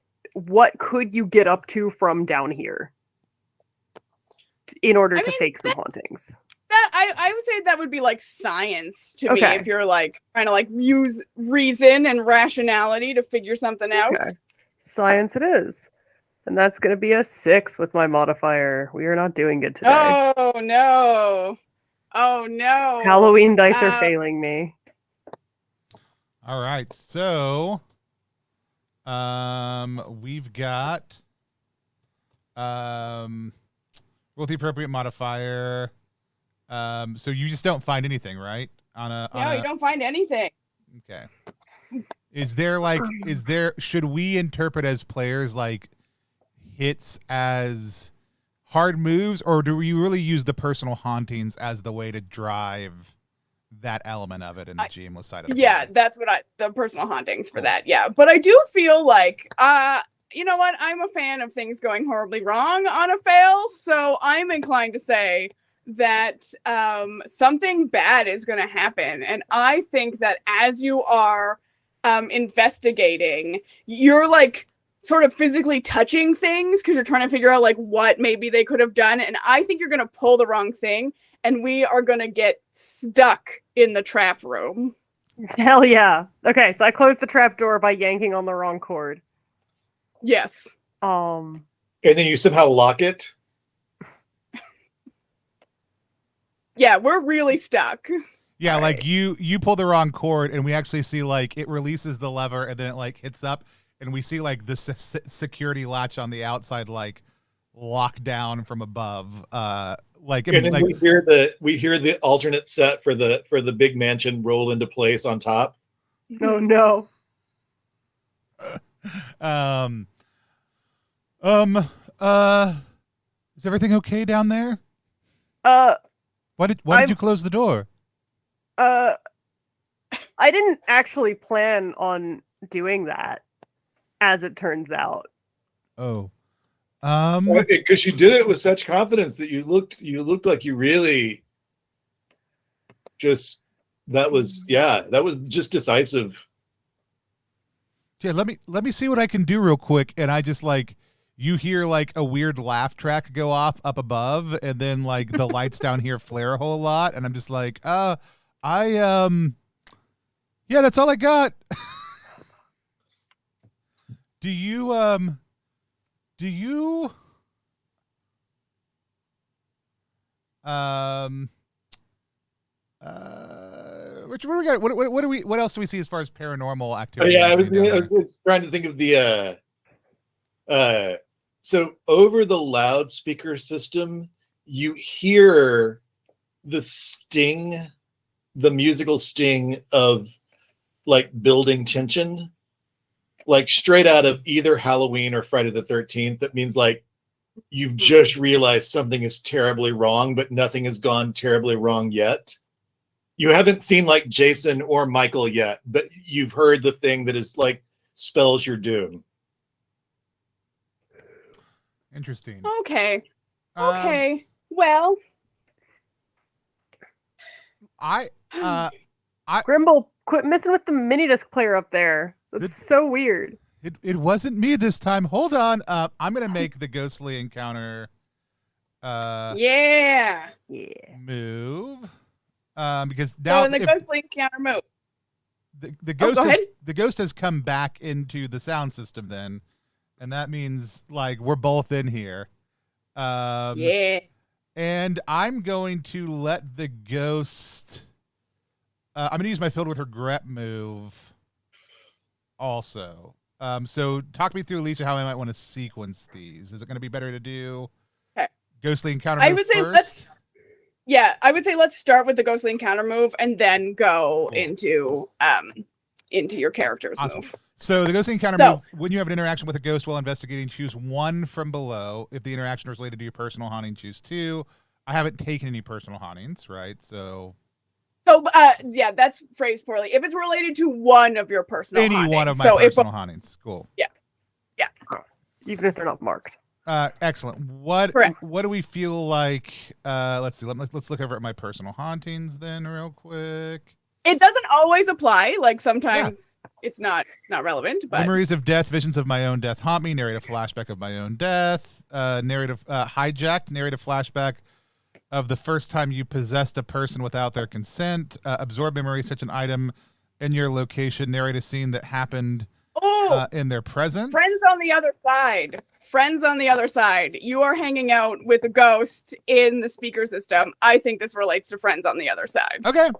could you get up to from down here in order I to mean, fake some hauntings. That I would say that would be like science to me Okay. if you're like trying to like use reason and rationality to figure something out. Okay. Science it is. And that's going to be a 6 with my modifier. We are not doing good today. Oh no. Oh no. Halloween dice are Uh, failing me. all right. So, we've got roll the appropriate modifier. So you just don't find anything, right? You don't find anything. Okay. Should we interpret as players like hits as hard moves, or do we really use the personal hauntings as the way to drive that element of it in the GMless side of the Yeah, play? that's what the personal hauntings for that. Yeah. But I do feel like you know what? I'm a fan of things going horribly wrong on a fail, so I'm inclined to say that something bad is going to happen. And I think that as you are investigating, you're like sort of physically touching things because you're trying to figure out like what maybe they could have done. And I think you're going to pull the wrong thing and we are going to get stuck in the trap room. Hell yeah. Okay, so I closed the trap door by yanking on the wrong cord. Yes. And then you somehow lock it. Yeah, we're really stuck. Yeah, All like right. you pull the wrong cord, and we actually see like it releases the lever, and then it like hits up, and we see like the security latch on the outside like lock down from above. Like, I mean, And then like we hear the alternate set for the big mansion roll into place on top. Oh no. Is everything okay down there? Why did I'm- you close the door? I didn't actually plan on doing that, as it turns out. Oh, Because you did it with such confidence that you looked like you really just that was just decisive. yeah. Let me see what I can do real quick, and I just like. You hear like a weird laugh track go off up above, and then like the lights down here flare a whole lot, and I'm just like, yeah, that's all I got. Do you Richard, what do we got? What else do we see as far as paranormal Oh, activity? yeah, I happening was trying to think of the so over the loudspeaker system, you hear the sting, the musical sting of like building tension, like straight out of either Halloween or Friday the 13th. That means like you've just realized something is terribly wrong, but nothing has gone terribly wrong yet. You haven't seen like Jason or Michael yet, but you've heard the thing that is like spells your doom. Interesting. Okay. Okay. Well, Grimble, quit messing with the mini disc player up there. That's so weird. It wasn't me this time. Hold on. I'm gonna make the ghostly encounter yeah. move. Because now So in the ghostly encounter move. the ghost go ahead. the ghost has come back into the sound system then, and that means like we're both in here. Yeah. And I'm going to let the ghost. I'm going to use my filled with regret move. Also, so talk me through, Alicia, how I might want to sequence these. Is it going to be better to do Okay. ghostly encounter? I move would say first? Yeah, I would say let's start with the ghostly encounter move and then go Cool. into your character's Awesome. move. So the ghostly encounter So- move, when you have an interaction with a ghost while investigating, choose 1 from below. If the interaction is related to your personal haunting, choose 2. I haven't taken any personal hauntings, right? So yeah, that's phrased poorly. If it's related to one of your personal any hauntings. one of my so personal hauntings. Cool. Even if they're not marked. Excellent. What Correct. do we feel like? Let's see. Let's look over at my personal hauntings then, real quick. It doesn't always apply. Like sometimes it's not relevant. But Memories of death, visions of my own death haunt me. Narrative flashback of my own death. Narrative hijacked. Narrative flashback of the first time you possessed a person without their consent. Absorb memory such an item in your location. Narrate a scene that happened in their presence. Friends on the other side. Friends on the other side. You are hanging out with a ghost in the speaker system. I think this relates to friends on the other side. Okay.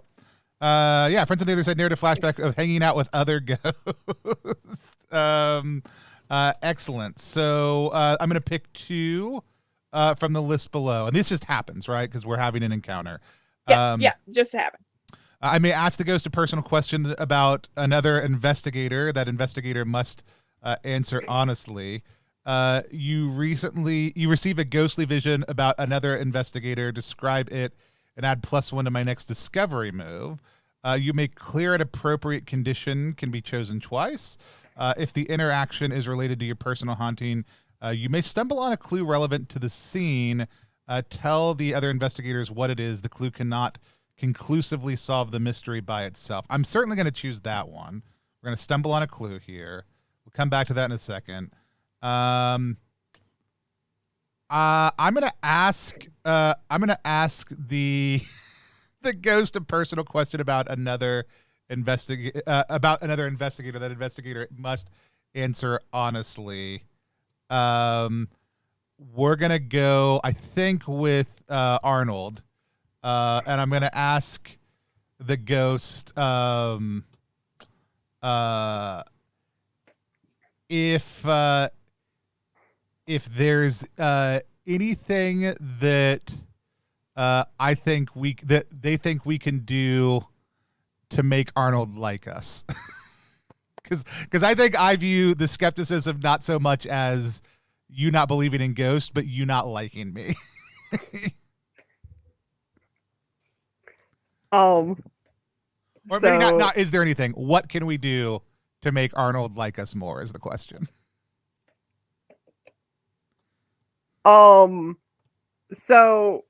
Yeah, friends on the other side. Narrative flashback of hanging out with other ghosts. Excellent. So I'm gonna pick 2 from the list below, and this just happens, right? Because we're having an encounter. Yes, yeah, just happened. I may ask the ghost a personal question about another investigator. That investigator must answer honestly. You receive a ghostly vision about another investigator. Describe it and add +1 to my next discovery move. You may clear an appropriate condition, can be chosen twice. If the interaction is related to your personal haunting, you may stumble on a clue relevant to the scene. Tell the other investigators what it is. The clue cannot conclusively solve the mystery by itself. I'm certainly going to choose that one. We're going to stumble on a clue here. We'll come back to that in a second. I'm gonna ask the the ghost a personal question about another investigator. That investigator must answer honestly. We're gonna go, I think, with Arnold, and I'm gonna ask the ghost if there's anything that they think we can do to make Arnold like us. Because I think I view the skepticism not so much as you not believing in ghosts, but you not liking me. Or maybe not. Is there anything? What can we do to make Arnold like us more? Is the question. So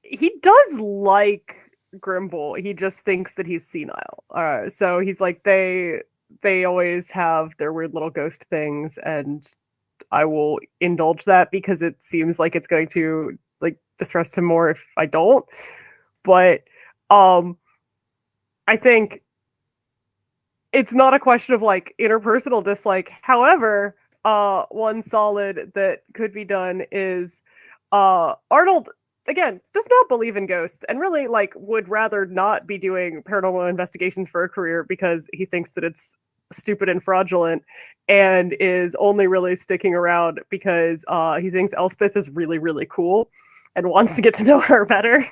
he does like Grimble. He just thinks that he's senile. So he's like, they always have their weird little ghost things, and I will indulge that because it seems like it's going to like distress him more if I don't. But I think it's not a question of like interpersonal dislike. However, one solid that could be done is Arnold, again, does not believe in ghosts and really like would rather not be doing paranormal investigations for a career because he thinks that it's stupid and fraudulent, and is only really sticking around because he thinks Elspeth is really, really cool and wants to get to know her better.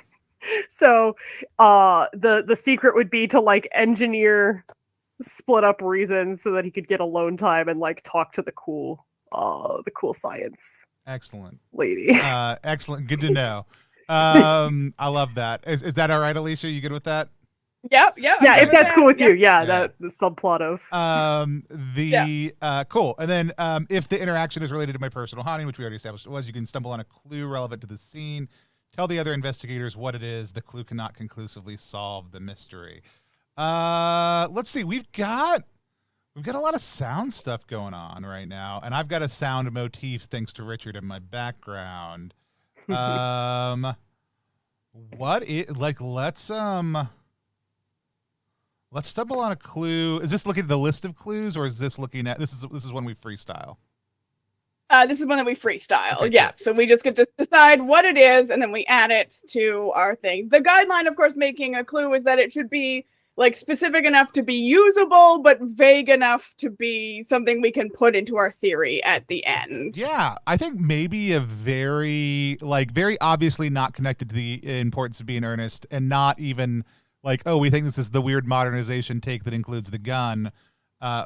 So the secret would be to like engineer split up reasons so that he could get alone time and like talk to the cool science Excellent lady. Excellent. Good to know. I love that. Is that all right, Alicia? You good with that? Yeah, if that's cool with you. Yeah, that the subplot of cool. And then if the interaction is related to my personal haunting, which we already established it was, you can stumble on a clue relevant to the scene. Tell the other investigators what it is. The clue cannot conclusively solve the mystery. Let's see. We've got a lot of sound stuff going on right now, and I've got a sound motif thanks to Richard in my background. Let's stumble on a clue. Is this looking at the list of clues, or is this looking at this is one we freestyle? This is one that we freestyle. Okay, yeah. cool. So we just get to decide what it is, and then we add it to our thing. The guideline, of course, making a clue is that it should be like specific enough to be usable, but vague enough to be something we can put into our theory at the end. Yeah, I think maybe a very obviously not connected to the importance of being earnest, and not even like, oh, we think this is the weird modernization take that includes the gun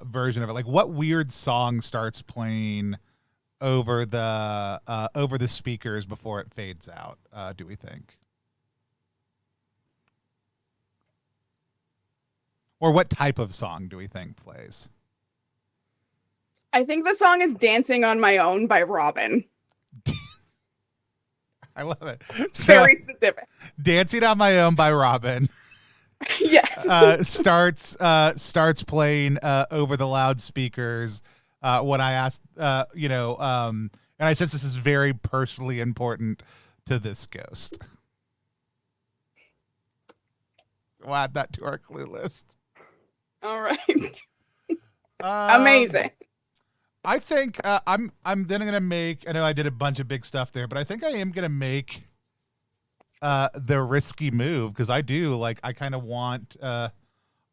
version of it. Like, what weird song starts playing over the speakers before it fades out, do we think? Or what type of song do we think plays? I think the song is Dancing on My Own by Robin. I love it. So, very specific. Dancing on My Own by Robin. Yes. Starts playing over the loudspeakers when I asked, and I sense this is very personally important to this ghost. We'll add that to our clue list. All right. Amazing. I think I'm then gonna make. I know I did a bunch of big stuff there, but I think I am gonna make the risky move, because I do like. I kind of want. I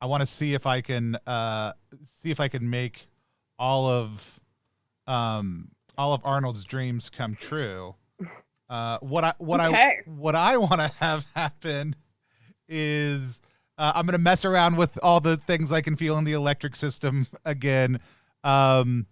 want to see if I can make all of Arnold's dreams come true. What I want to have happen is I'm gonna mess around with all the things I can feel in the electric system again. And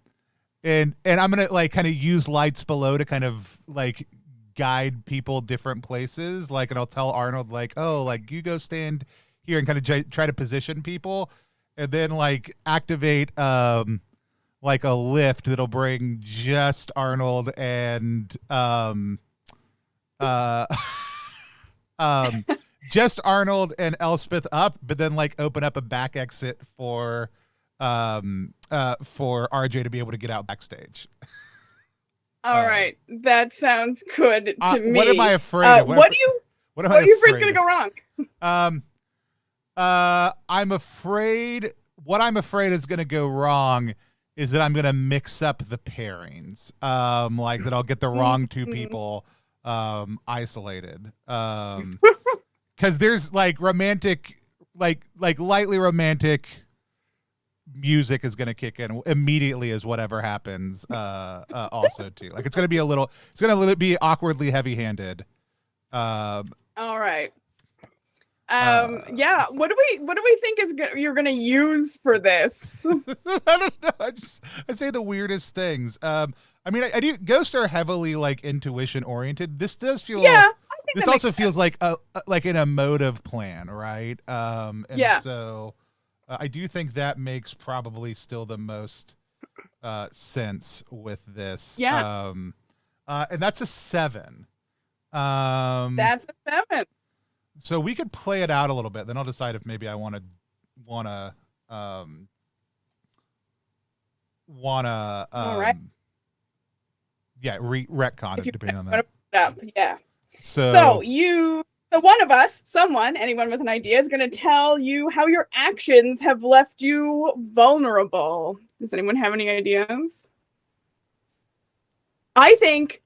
I'm gonna like kind of use lights below to kind of like guide people different places. Like, and I'll tell Arnold like, oh, like you go stand here, and kind of try to position people, and then like activate like a lift that'll bring just Arnold and just Arnold and Elspeth up, but then like open up a back exit for RJ to be able to get out backstage. All right, that sounds good to me. What am I afraid of? What are you afraid is going to go wrong? I'm afraid what I'm afraid is going to go wrong is that I'm going to mix up the pairings. Like that I'll get the wrong two people isolated. Cuz there's like romantic like lightly romantic music is going to kick in immediately as whatever happens also too. Like it's going to be awkwardly heavy-handed. All right. Yeah, what do we think you're going to use for this? I don't know. I say the weirdest things. I mean, I do. Ghosts are heavily like intuition oriented. This does feel. Yeah. This also feels like an emotive plan, right? And yeah. So I do think that makes probably still the most sense with this. Yeah. And that's a 7. That's a 7. So we could play it out a little bit. Then I'll decide if maybe I want to all right. Yeah, retcon it depending on that. Yeah. So one of us, anyone with an idea, is going to tell you how your actions have left you vulnerable. Does anyone have any ideas? I think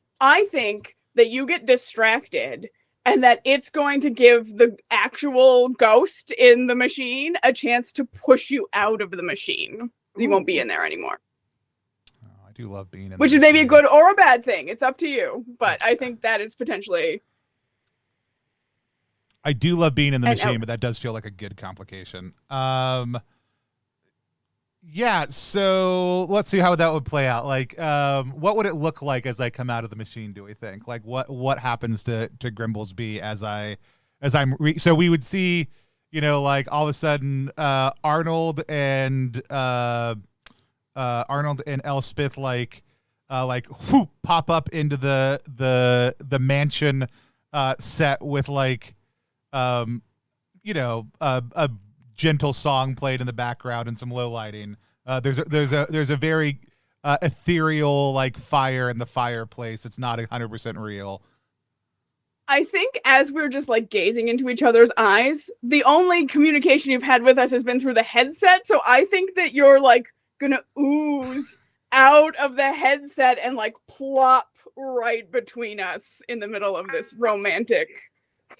that you get distracted and that it's going to give the actual ghost in the machine a chance to push you out of the machine. You won't be in there anymore. Oh, I do love being in. Which is maybe a good or a bad thing. It's up to you. But I think that is potentially. I do love being in the machine, but that does feel like a good complication. Yeah, so let's see how that would play out. Like, what would it look like as I come out of the machine, do we think? Like, what happens to Grimblesby so we would see, like all of a sudden, Arnold and Elspeth whoop, pop up into the mansion set with like a gentle song played in the background and some low lighting. There's a very ethereal like fire in the fireplace. It's not 100% real. I think as we're just like gazing into each other's eyes, the only communication you've had with us has been through the headset. So I think that you're like gonna ooze out of the headset and like plop right between us in the middle of this romantic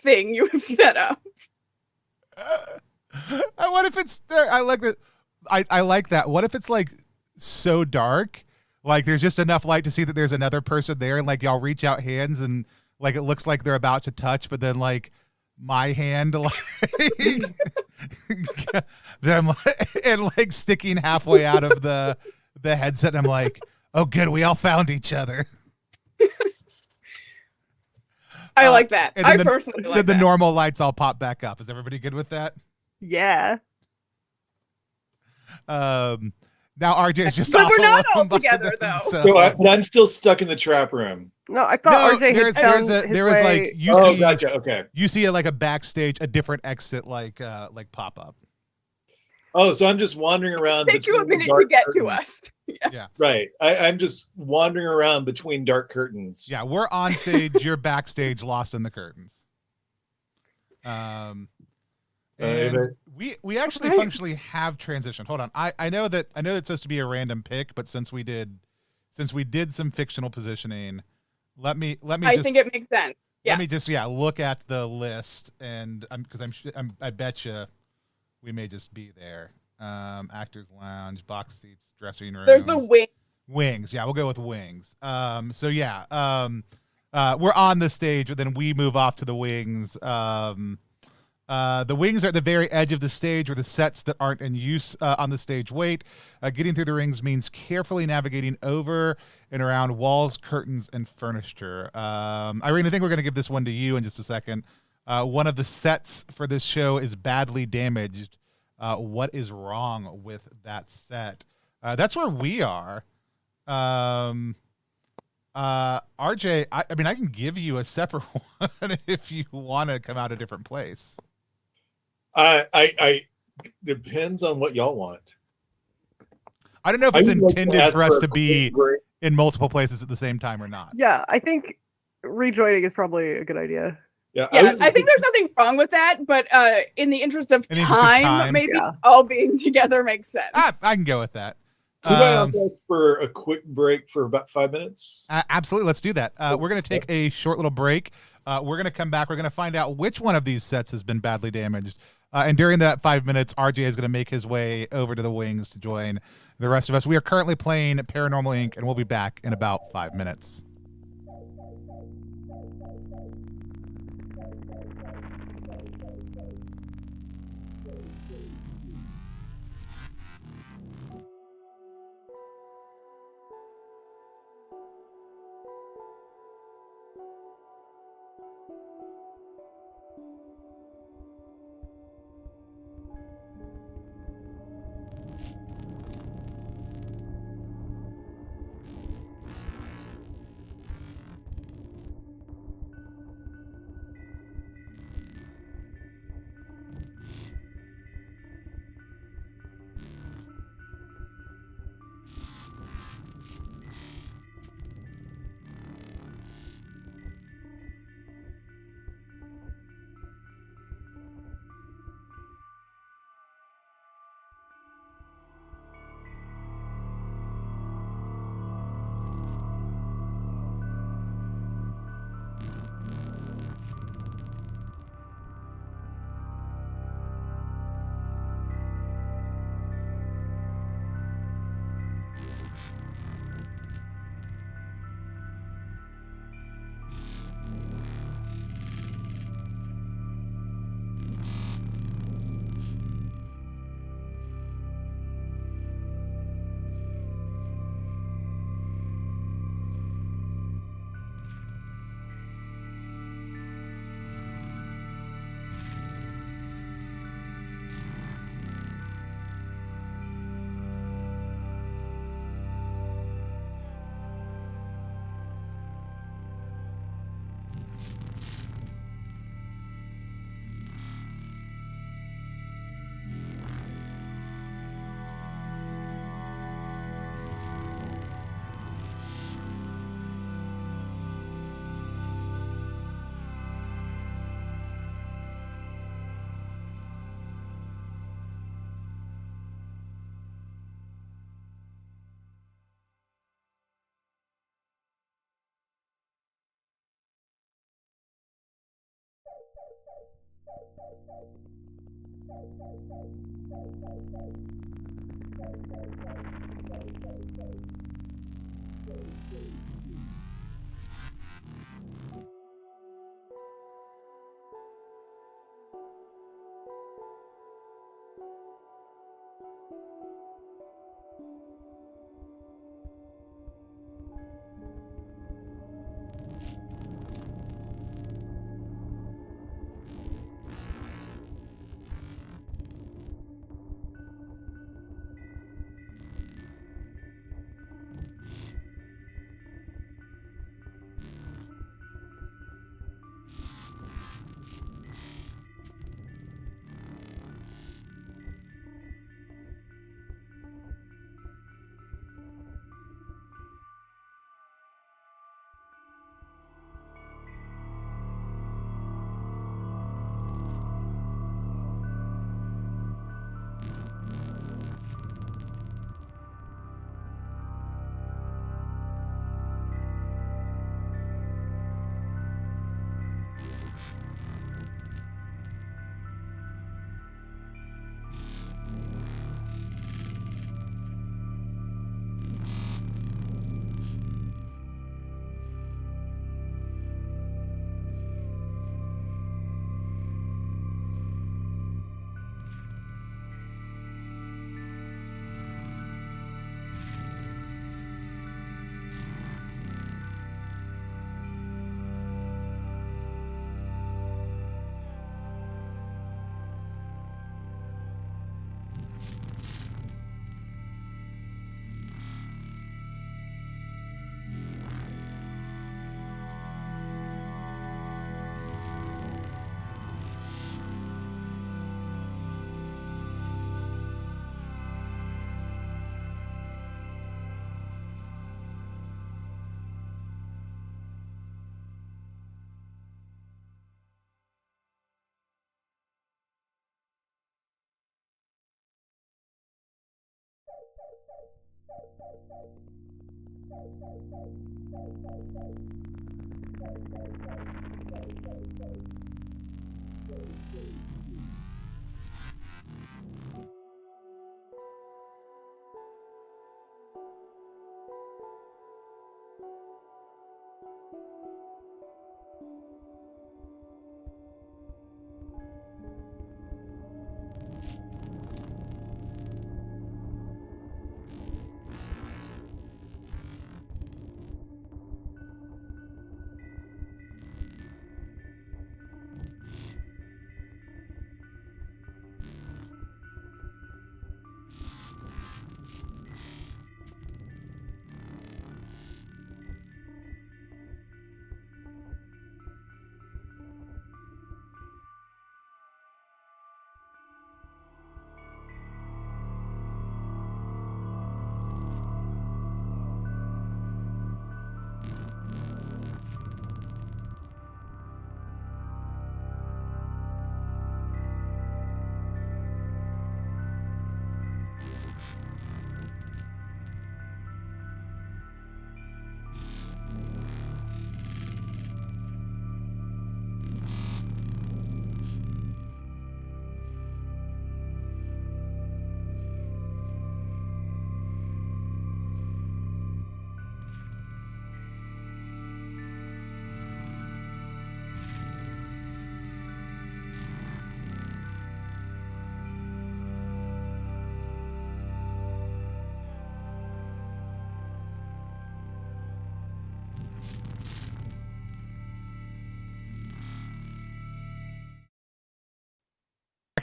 thing you have set up. What if it's there? I like that. I like that. What if it's like so dark, like there's just enough light to see that there's another person there, and like y'all reach out hands, and like it looks like they're about to touch, but then like my hand, like them and like sticking halfway out of the headset. And I'm like, oh, good, we all found each other. I like that. And I then personally like the that. normal lights all pop back up. Is everybody good with that? Yeah. Now RJ is just But off we're not all alone by together, though. themselves. But I'm still stuck in the trap room. No, I thought RJ had found there was like his you way. see Gotcha. Okay. you see like a backstage, a different exit like pop up. Oh, so I'm just wandering around. Take you a between minute to dark get to curtains. us. Yeah. Right. I'm just wandering around between dark curtains. Yeah, we're on stage, you're backstage, lost in the curtains. And we actually Okay. functionally have transitioned. Hold on. I know that it's supposed to be a random pick, but since we did some fictional positioning, let me I think it makes sense. let me just look at the list, and I bet you we may just be there. Actors lounge, box seats, dressing rooms. There's the wing. Wings. Yeah, we'll go with wings. So we're on the stage, but then we move off to the wings. The wings are at the very edge of the stage where the sets that aren't in use on the stage wait. Getting through the rings means carefully navigating over and around walls, curtains, and furniture. Irene, I think we're going to give this one to you in just a second. One of the sets for this show is badly damaged. What is wrong with that set? That's where we are. RJ, I mean, I can give you a separate one if you want to come out a different place. I depends on what y'all want. I don't know if it's I would like to intended ask for us for to a be quick break. in multiple places at the same time or not. Yeah, I think rejoining is probably a good idea. Yeah, Yeah, I think there's nothing wrong with that, but in the interest of time, maybe Yeah. all being together makes sense. I can go with that. Could I ask for a quick break for about 5 minutes? Absolutely, let's do that. We're going to take a short little break. We're going to come back. We're going to find out which one of these sets has been badly damaged. And during that 5 minutes, RJ is going to make his way over to the wings to join the rest of us. We are currently playing Paranormal Inc., and we'll be back in about 5 minutes.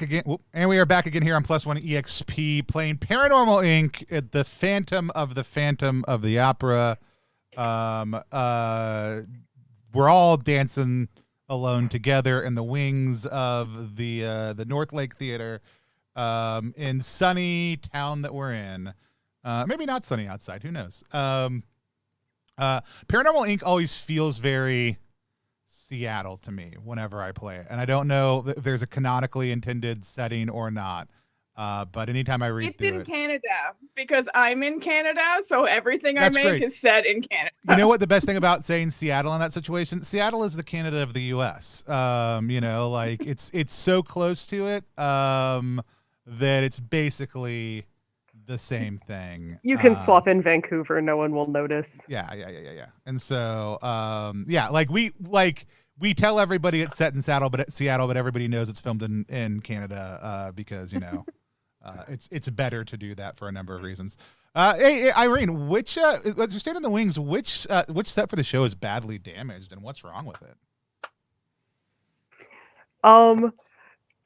Again, and we are back again here on Plus One EXP playing Paranormal Inc. At the Phantom of the Opera. We're all dancing alone together in the wings of the North Lake Theater in sunny town that we're in. Maybe not sunny outside. Who knows? Paranormal Inc. always feels very Seattle to me whenever I play it, and I don't know if there's a canonically intended setting or not. But anytime I read It's through in it, Canada because I'm in Canada, so everything That's I make great. is set in Canada. you know what the best thing about saying Seattle in that situation? Seattle is the Canada of the U.S. Like it's so close to it that it's basically the same thing. You can swap in Vancouver, no one will notice. Yeah. And so, like we tell everybody it's set in Seattle, but everybody knows it's filmed in Canada because it's better to do that for a number of reasons. Hey, Irene, which as you're staying in the wings, which set for the show is badly damaged, and what's wrong with it?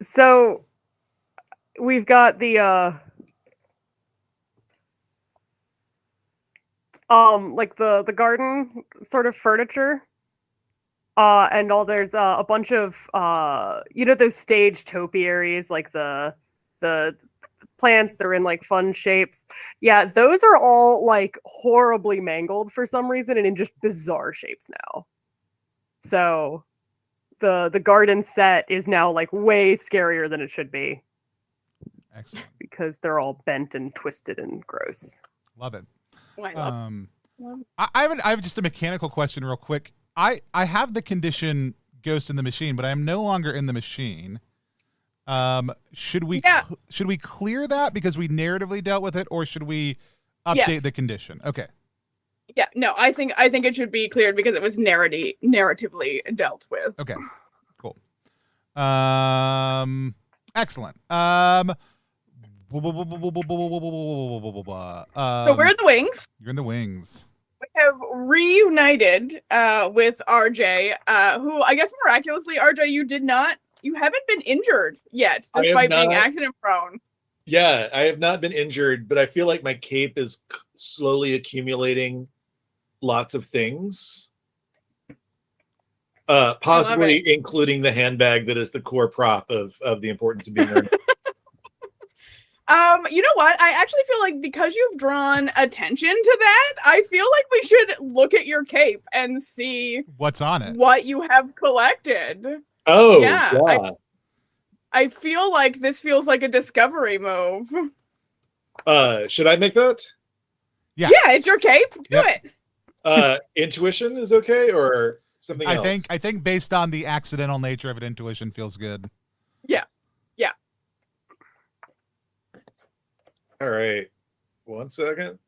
So we've got the like the garden sort of furniture. And there's a bunch of those stage topiaries, like the plants that are in like fun shapes. Yeah, those are all like horribly mangled for some reason and in just bizarre shapes now. So the garden set is now like way scarier than it should be. Excellent. Because they're all bent and twisted and gross. Love it. Oh, I love I have just a mechanical question real quick. I have the condition Ghost in the Machine, but I am no longer in the machine. Should we clear that because we narratively dealt with it, or should we update the condition? Okay. Yeah, no, I think it should be cleared because it was narratively dealt with. Okay. Cool. Excellent. So we're in the wings. You're in the wings. We have reunited with RJ, who I guess miraculously, RJ, you haven't been injured yet, despite being accident prone. Yeah, I have not been injured, but I feel like my cape is slowly accumulating lots of things. Possibly including the handbag that is the core prop of the importance of being there. You know what? I actually feel like because you've drawn attention to that, I feel like we should look at your cape and see what's on it, what you have collected. Oh, yeah. I feel like this feels like a discovery move. Should I make that? Yeah. Yeah, it's your cape. Do it. Intuition is okay, or something else? I think based on the accidental nature of it, intuition feels good. Yeah. Yeah. All right. 1 second.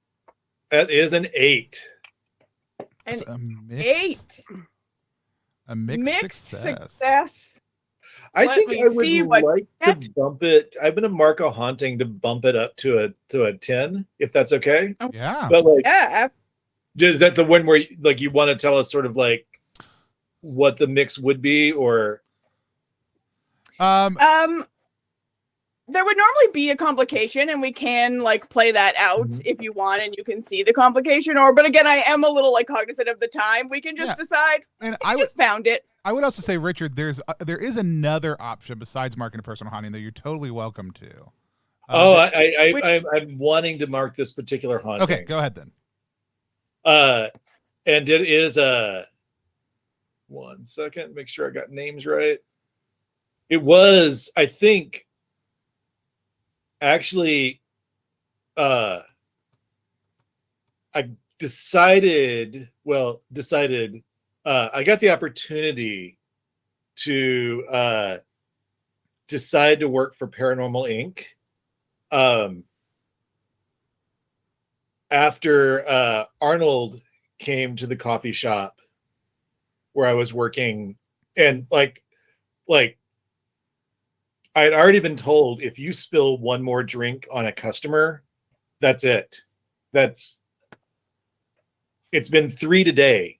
That is an 8. An 8. A mixed success. I think I would like to bump it. I'm gonna mark a haunting to bump it up to a 10, if that's okay. Yeah. But like, yeah. Is that the one where like you want to tell us sort of like what the mix would be, or there would normally be a complication, and we can like play that out if you want, and you can see the complication. But again, I am a little like cognizant of the time. We can just decide. And I just found it. I would also say, Richard, there is another option besides marking a personal haunting that you're totally welcome to. I'm wanting to mark this particular haunting. Okay, go ahead then. And it is 1 second, make sure I got names right. It was, I think, actually, I decided, I got the opportunity to decide to work for Paranormal Inc. After Arnold came to the coffee shop where I was working, and like I had already been told, if you spill one more drink on a customer, that's it. It's been 3 today.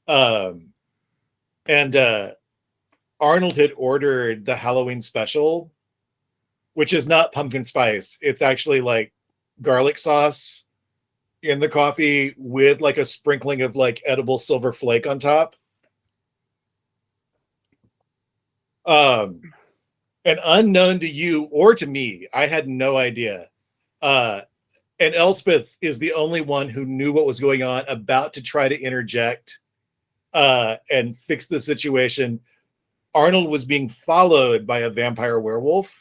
And Arnold had ordered the Halloween special, which is not pumpkin spice. It's actually like garlic sauce in the coffee with like a sprinkling of like edible silver flake on top. And unknown to you or to me, I had no idea. And Elspeth is the only one who knew what was going on, about to try to interject and fix the situation. Arnold was being followed by a vampire werewolf.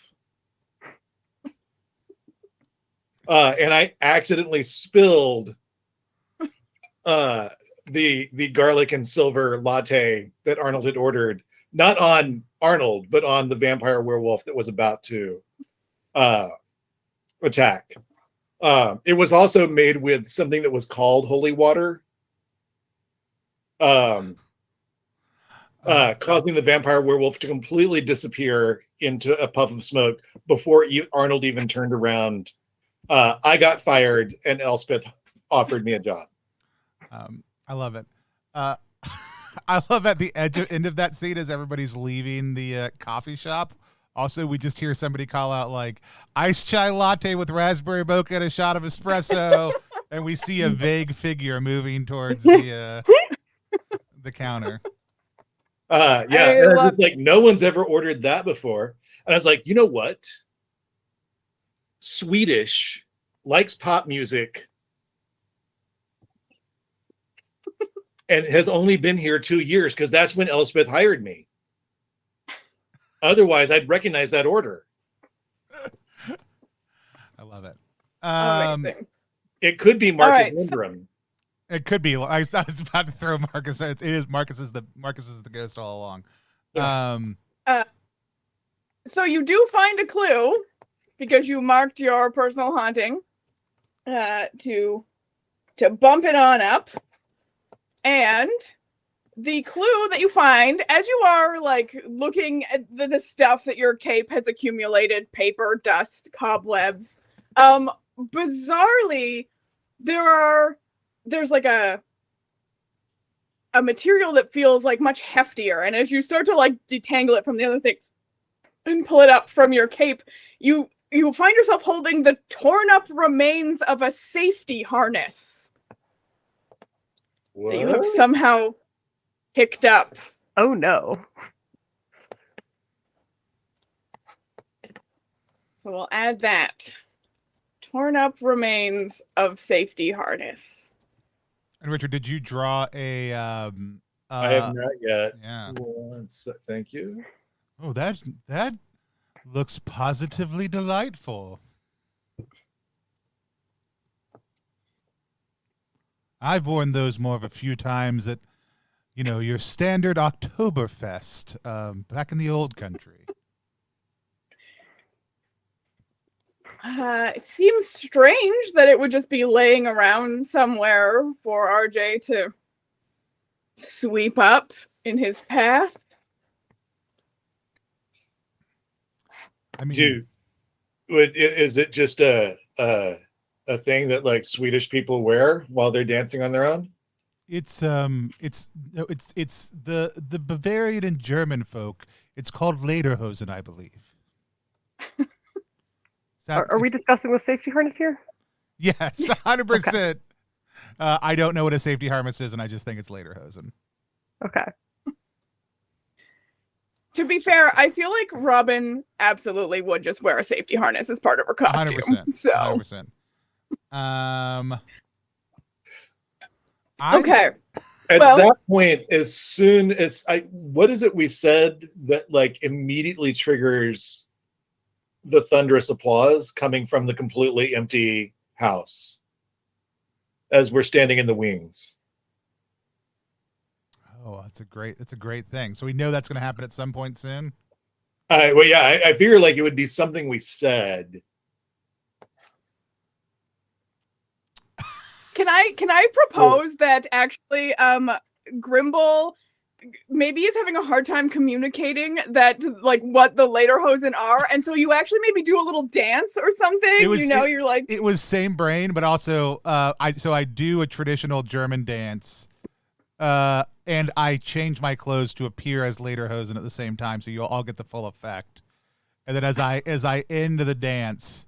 and I accidentally spilled the garlic and silver latte that Arnold had ordered, not on Arnold, but on the vampire werewolf that was about to attack. It was also made with something that was called holy water, causing the vampire werewolf to completely disappear into a puff of smoke before Arnold even turned around. I got fired, and Elspeth offered me a job. I love it. I love at the end of that scene as everybody's leaving the coffee shop. Also, we just hear somebody call out like iced chai latte with raspberry mocha and a shot of espresso, and we see a vague figure moving towards the counter. Yeah, and I was like, no one's ever ordered that before. And I was like, you know what? Swedish likes pop music and has only been here 2 years because that's when Elspeth hired me. Otherwise, I'd recognize that order. I love it. Amazing. It could be Marcus Lindrum. It could be. I was about to throw Marcus. It is Marcus is the ghost all along. So you do find a clue because you marked your personal haunting to bump it on up, and the clue that you find as you are like looking at the stuff that your cape has accumulated, paper, dust, cobwebs, bizarrely there's like a material that feels like much heftier, and as you start to like detangle it from the other things and pull it up from your cape, you find yourself holding the torn up remains of a safety harness that you have somehow picked up. Oh no. So we'll add that. Torn up remains of safety harness. And Richard, did you draw a I have not yet. Yeah. Thank you. Oh, that looks positively delightful. I've worn those more of a few times at, your standard Oktoberfest back in the old country. It seems strange that it would just be laying around somewhere for RJ to sweep up in his path. I mean, is it just a thing that like Swedish people wear while they're dancing on their own? It's the Bavarian and German folk. It's called lederhosen, I believe. Are we discussing the safety harness here? Yes, 100%. Okay. I don't know what a safety harness is, and I just think it's lederhosen. Okay. To be fair, I feel like Robin absolutely would just wear a safety harness as part of her costume. 100%. So 100%. Okay. At that point, as soon as what is it we said that like immediately triggers the thunderous applause coming from the completely empty house as we're standing in the wings? Oh, that's a great thing. So we know that's going to happen at some point soon. Well, yeah, I figure like it would be something we said. Can I propose that actually Grimble maybe is having a hard time communicating that like what the lederhosen are, and so you actually maybe do a little dance or something. You're like, it was same brain, but also I do a traditional German dance. And I change my clothes to appear as lederhosen at the same time, so you'll all get the full effect. And then as I end the dance,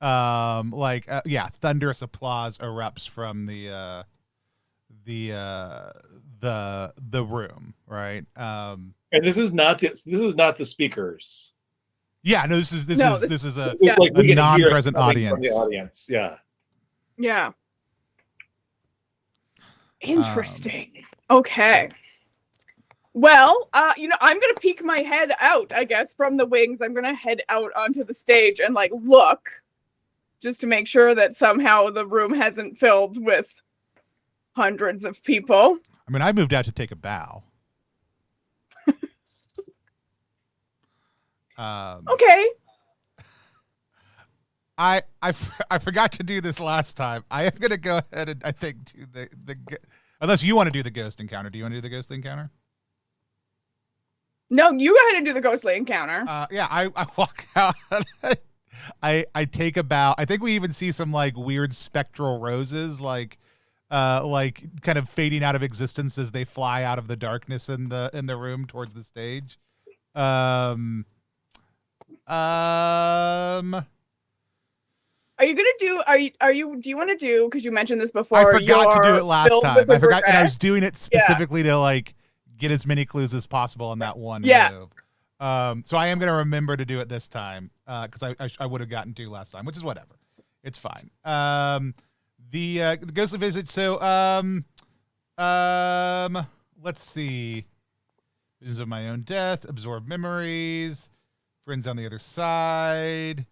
thunderous applause erupts from the room, right? And this is not the speakers. Yeah, no, this is a like a non-present audience. From the audience, yeah. Yeah. Interesting. Okay. Well, I'm gonna peek my head out, I guess, from the wings. I'm gonna head out onto the stage and like look just to make sure that somehow the room hasn't filled with hundreds of people. I mean, I moved out to take a bow. Okay. I forgot to do this last time. I am gonna go ahead and I think do the unless you want to do the ghost encounter. Do you want to do the ghost encounter? No, you go ahead and do the ghostly encounter. Yeah, I walk out. I take a bow. I think we even see some like weird spectral roses, like kind of fading out of existence as they fly out of the darkness in the room towards the stage. Are you gonna do? Do you want to do? Because you mentioned this before. I forgot to do it last time. I forgot, and I was doing it specifically to like get as many clues as possible in that one move. So I am gonna remember to do it this time because I would have gotten to last time, which is whatever. It's fine. The ghostly visit. So let's see. Visions of my own death. Absorb memories. Friends on the other side.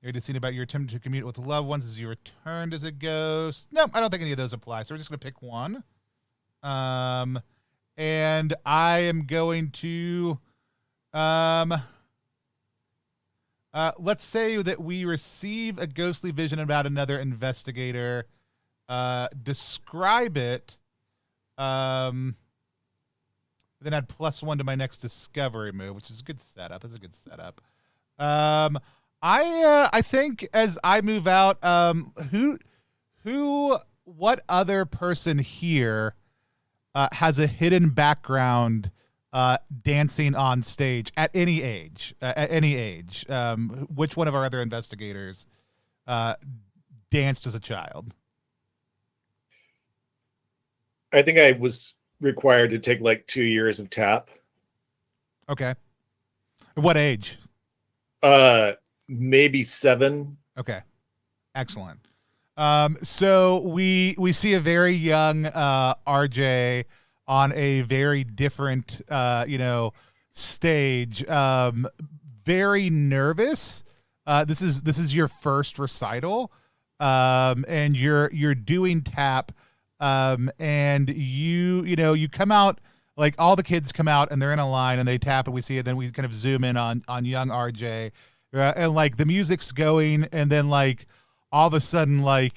You're just seeing about your attempt to commute with loved ones as you returned as a ghost. Nope, I don't think any of those apply. So we're just going to pick one. And I am going to, let's say that we receive a ghostly vision about another investigator. Describe it. Then add +1 to my next discovery move, which is a good setup. That's a good setup. I think as I move out, what other person here has a hidden background dancing on stage at any age? Which one of our other investigators danced as a child? I think I was required to take like 2 years of tap. Okay. What age? Maybe 7. Okay. Excellent. So we see a very young RJ on a very different stage. Very nervous. This is your first recital. And you're doing tap. And you come out, like all the kids come out and they're in a line and they tap and we see it. Then we kind of zoom in on young RJ, and like the music's going, and then like all of a sudden, we're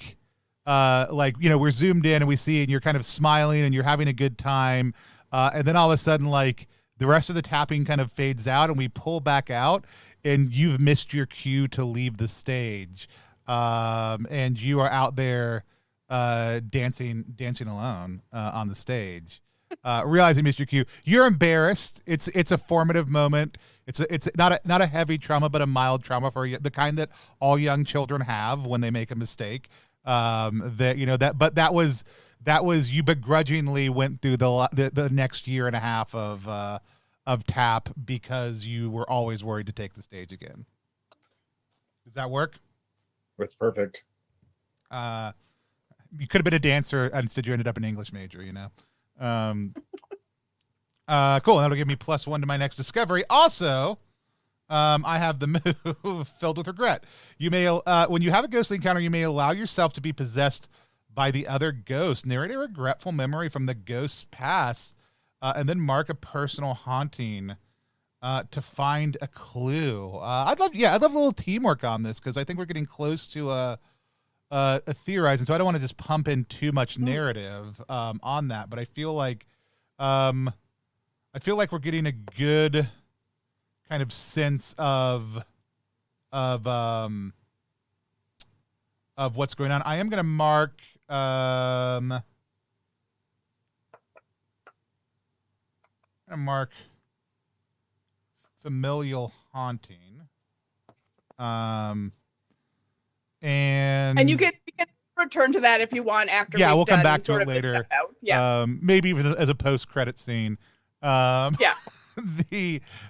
zoomed in and we see, and you're kind of smiling and you're having a good time. And then all of a sudden, like the rest of the tapping kind of fades out and we pull back out and you've missed your cue to leave the stage. And you are out there, dancing alone on the stage, realizing Mr. Q. You're embarrassed. It's a formative moment. It's not a heavy trauma, but a mild trauma for the kind that all young children have when they make a mistake. That was you begrudgingly went through the next year and a half of tap because you were always worried to take the stage again. Does that work? That's perfect. You could have been a dancer, instead you ended up an English major, Cool. That'll give me +1 to my next discovery. Also, I have the move filled with regret. You may, when you have a ghostly encounter, you may allow yourself to be possessed by the other ghost. Narrate a regretful memory from the ghost's past, and then mark a personal haunting to find a clue. I'd love a little teamwork on this because I think we're getting close to theorizing. So I don't want to just pump in too much narrative on that, but I feel like we're getting a good kind of sense of what's going on. I am going to mark familial haunting. And you can return to that if you want after. Yeah, we'll come back to it later. Yeah. Maybe even as a post-credit scene. Yeah.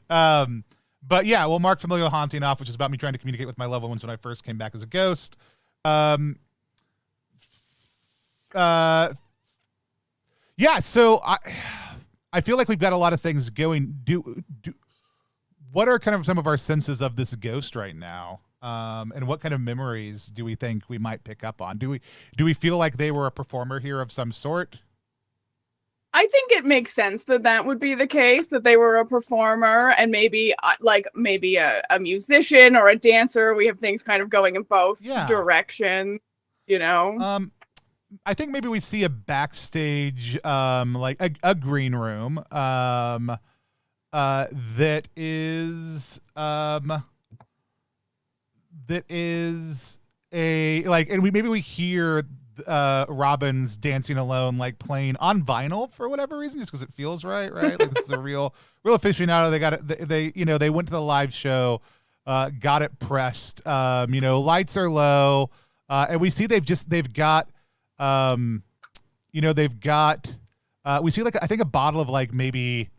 But yeah, we'll mark familial haunting off, which is about me trying to communicate with my loved ones when I first came back as a ghost. Yeah, so I feel like we've got a lot of things going. What are kind of some of our senses of this ghost right now? And what kind of memories do we think we might pick up on? Do we feel like they were a performer here of some sort? I think it makes sense that that would be the case, that they were a performer and maybe maybe a musician or a dancer. We have things kind of going in both directions, you know. I think maybe we see a backstage, like a green room, that is a like, and maybe we hear Robin's Dancing Alone like playing on vinyl for whatever reason, just because it feels right. Like this is a real aficionado. They got it. They went to the live show, got it pressed. Lights are low, and we see they've got we see like I think a bottle of like maybe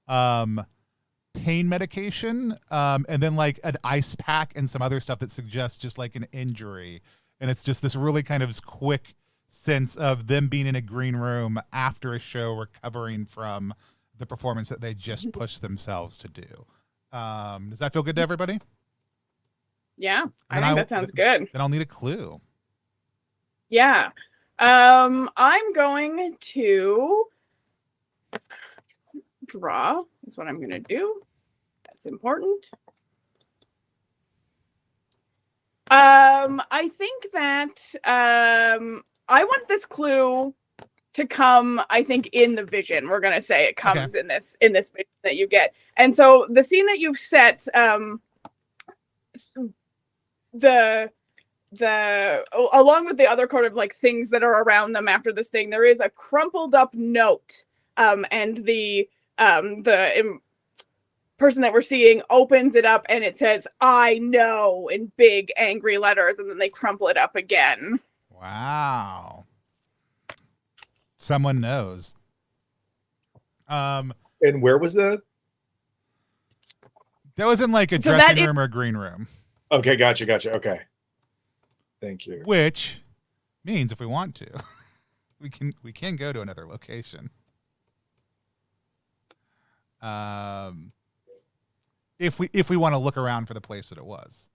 pain medication, and then like an ice pack and some other stuff that suggests just like an injury. And it's just this really kind of quick sense of them being in a green room after a show, recovering from the performance that they just pushed themselves to do. Does that feel good to everybody? Yeah, I think that sounds good. Then I'll need a clue. Yeah. I'm going to draw is what I'm going to do. That's important. I think that I want this clue to come, I think, in the vision. We're gonna say it comes in this vision that you get. And so the scene that you've set, the along with the other kind of like things that are around them after this thing, there is a crumpled up note, and the person that we're seeing opens it up and it says "I know" in big angry letters, and then they crumple it up again. Wow. Someone knows. And where was that? That was in like a dressing room or a green room. Okay, gotcha. Okay. Thank you. Which means if we want to, we can go to another location. If we want to look around for the place that it was.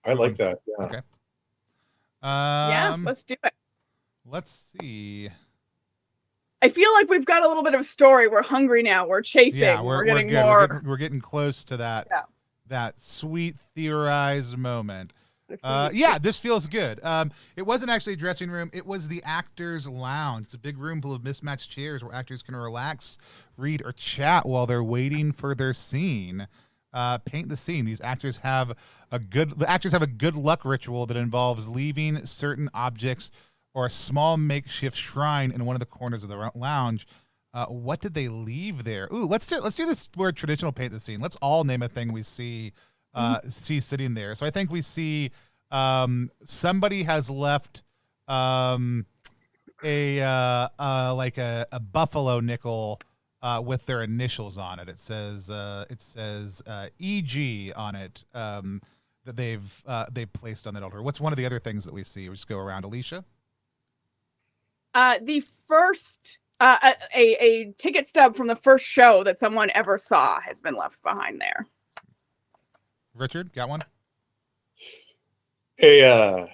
I like that. Yeah. Okay. Yeah, let's do it. Let's see. I feel like we've got a little bit of story. We're hungry now. We're chasing. Yeah, we're getting more. We're getting close to that. Yeah. That sweet theorized moment. Yeah, this feels good. It wasn't actually a dressing room. It was the actors' lounge. It's a big room full of mismatched chairs where actors can relax, read, or chat while they're waiting for their scene. Paint the scene. These actors have a good luck ritual that involves leaving certain objects or a small makeshift shrine in one of the corners of the lounge. What did they leave there? Ooh, let's do this word traditional paint the scene. Let's all name a thing we see sitting there. So I think we see somebody has left a buffalo nickel with their initials on it. It says EG on it that they've placed on that altar. What's one of the other things that we see? We just go around. Alicia? The first a ticket stub from the first show that someone ever saw has been left behind there. Richard, got one? A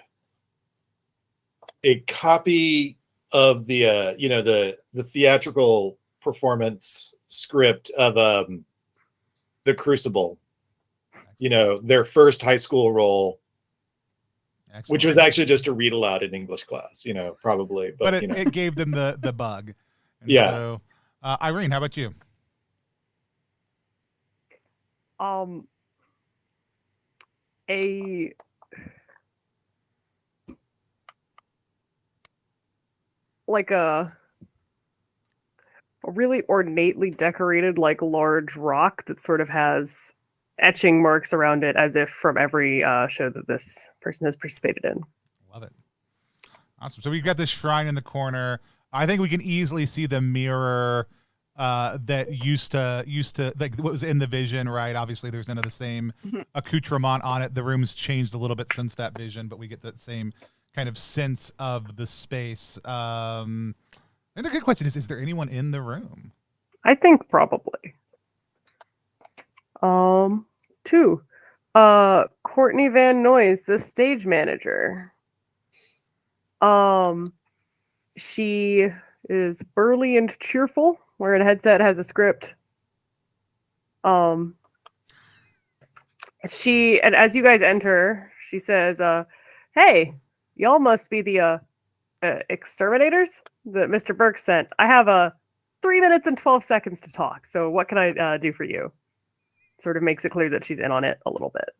copy of the theatrical performance script of The Crucible. Their first high school role. Excellent. Which was actually just a read aloud in English class, probably. But it gave them the bug. And yeah. So, Irene, how about you? A really ornately decorated, like, large rock that sort of has etching marks around it, as if from every show that this person has participated in. Love it. Awesome. So we've got this shrine in the corner. I think we can easily see the mirror that used to like what was in the vision, right? Obviously, there's none of the same accoutrement on it. The room's changed a little bit since that vision, but we get that same kind of sense of the space. And the good question is there anyone in the room? I think probably. 2. Courtney Van Noyes, the stage manager. She is burly and cheerful, wearing a headset, has a script. And as you guys enter, she says, hey, y'all must be the exterminators that Mr. Burke sent. I have 3 minutes and 12 seconds to talk. So what can I do for you? Sort of makes it clear that she's in on it a little bit.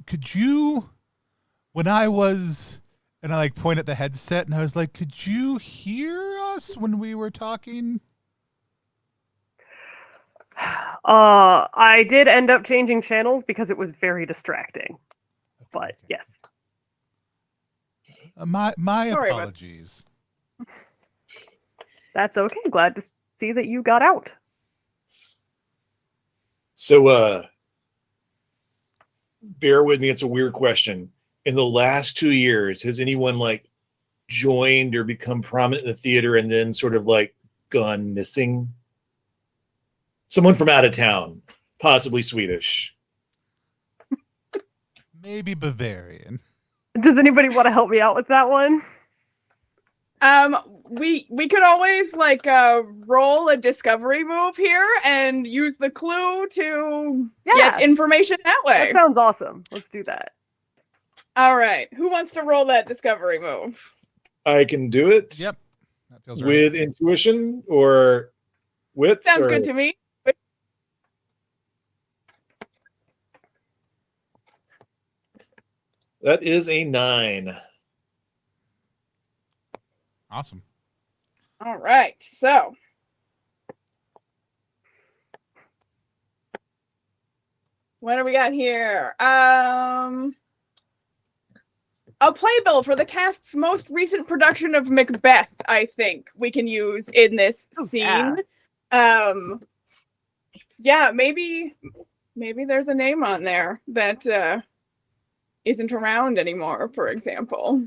Could you, when I was, and I like point at the headset and I was like, could you hear us when we were talking? I did end up changing channels because it was very distracting. But yes. My Sorry about- apologies. That's okay. Glad to see that you got out. So, bear with me. It's a weird question. In the last 2 years, has anyone like joined or become prominent in the theater and then sort of like gone missing? Someone from out of town, possibly Swedish. Maybe Bavarian. Does anybody want to help me out with that one? We could always like roll a discovery move here and use the clue to get information that way. That sounds awesome. Let's do that. All right. Who wants to roll that discovery move? I can do it. Yep. That feels right. With intuition or wits. Sounds or... good to me. That is a 9. Awesome. All right. So what do we got here? A playbill for the cast's most recent production of Macbeth, I think we can use in this scene. Yeah, maybe there's a name on there that isn't around anymore, for example.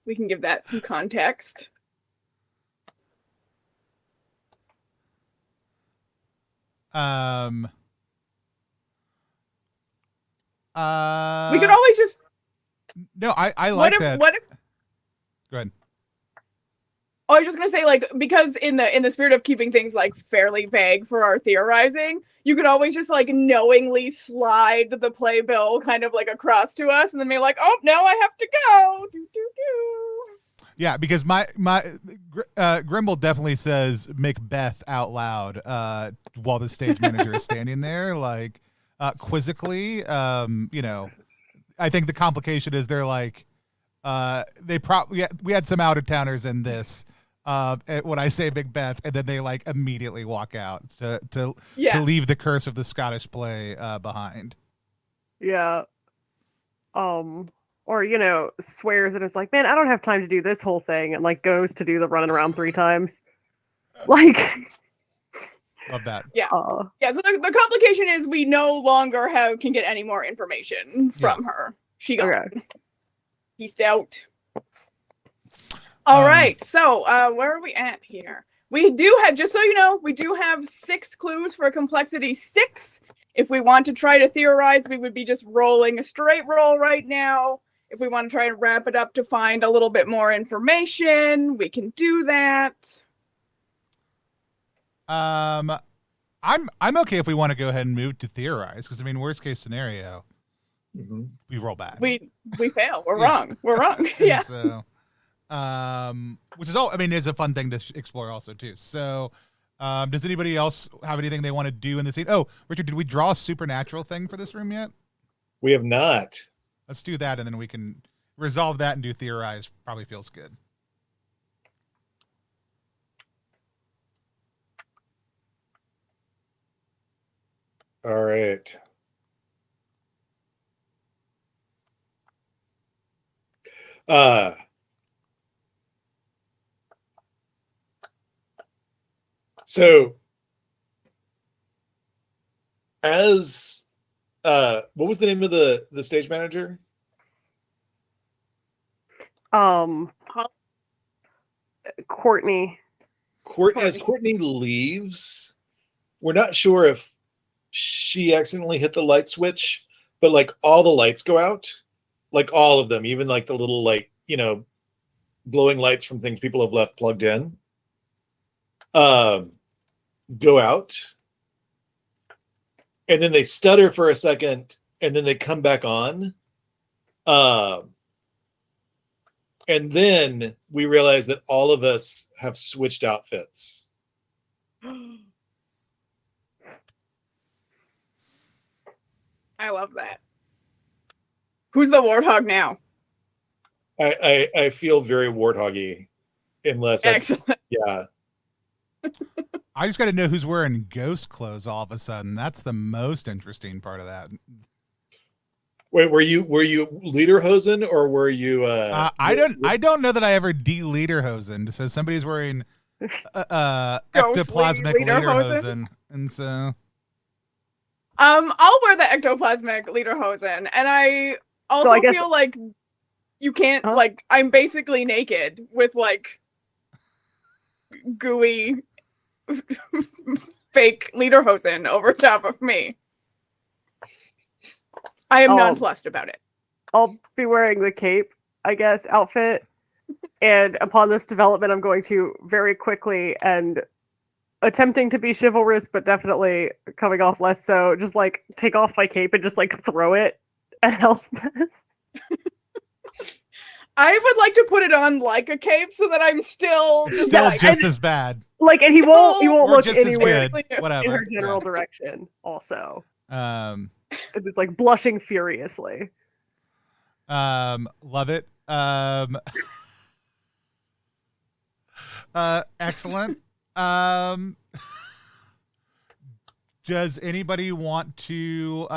We can give that some context. We could always just... No, I like that. What if... Go ahead. Oh, I was just gonna say, like, because in the spirit of keeping things like fairly vague for our theorizing, you could always just like knowingly slide the playbill kind of like across to us, and then be like, "Oh, now I have to go." Do, do, do. Yeah, because my Grimble definitely says Macbeth out loud while the stage manager is standing there, like quizzically. You know, I think the complication is they're like we had some out of towners in this. When I say Macbeth, and then they like immediately walk out to leave the curse of the Scottish play behind. Yeah. Or, you know, swears and is like, man, I don't have time to do this whole thing, and like goes to do the running around 3 times. Like, love that. Yeah. Yeah. So the complication is we no longer can get any more information from her. She got pieced out. All right. So where are we at here? We do have, just so you know, we do have 6 clues for complexity 6. If we want to try to theorize, we would be just rolling a straight roll right now. If we want to try and wrap it up to find a little bit more information, we can do that. I'm okay if we want to go ahead and move to theorize, because I mean, worst case scenario, we roll back. We fail. We're wrong. We're wrong. Yeah. So, which is all, I mean, is a fun thing to explore also too. So, does anybody else have anything they want to do in the scene? Oh, Richard, did we draw a supernatural thing for this room yet? We have not. Let's do that, and then we can resolve that and do theorize. Probably feels good. All right. So as what was the name of the stage manager? Courtney. As Courtney leaves, we're not sure if she accidentally hit the light switch, but like all the lights go out, like all of them, even like the little like, glowing lights from things people have left plugged in, go out. And then they stutter for a second and then they come back on. And then we realize that all of us have switched outfits. I love that. Who's the warthog now? I feel very warthoggy, unless Excellent. Yeah. I just got to know who's wearing ghost clothes all of a sudden. That's the most interesting part of that. Wait, were you lederhosen or were you? I don't know that I ever de-lederhosen. So somebody's wearing ectoplasmic lederhosen, and so. I'll wear the ectoplasmic lederhosen, and I also feel like you can't like I'm basically naked with like gooey fake lederhosen over top of me. I am nonplussed about it. I'll be wearing the cape, I guess, outfit. And upon this development, I'm going to very quickly and attempting to be chivalrous, but definitely coming off less so, just like take off my cape and just like throw it at Elspeth. I would like to put it on like a cape so that I'm still just as bad. Like, and he won't look just anywhere as good. Whatever. in her general direction. Also, it's like blushing furiously. Love it. Excellent. Does anybody want to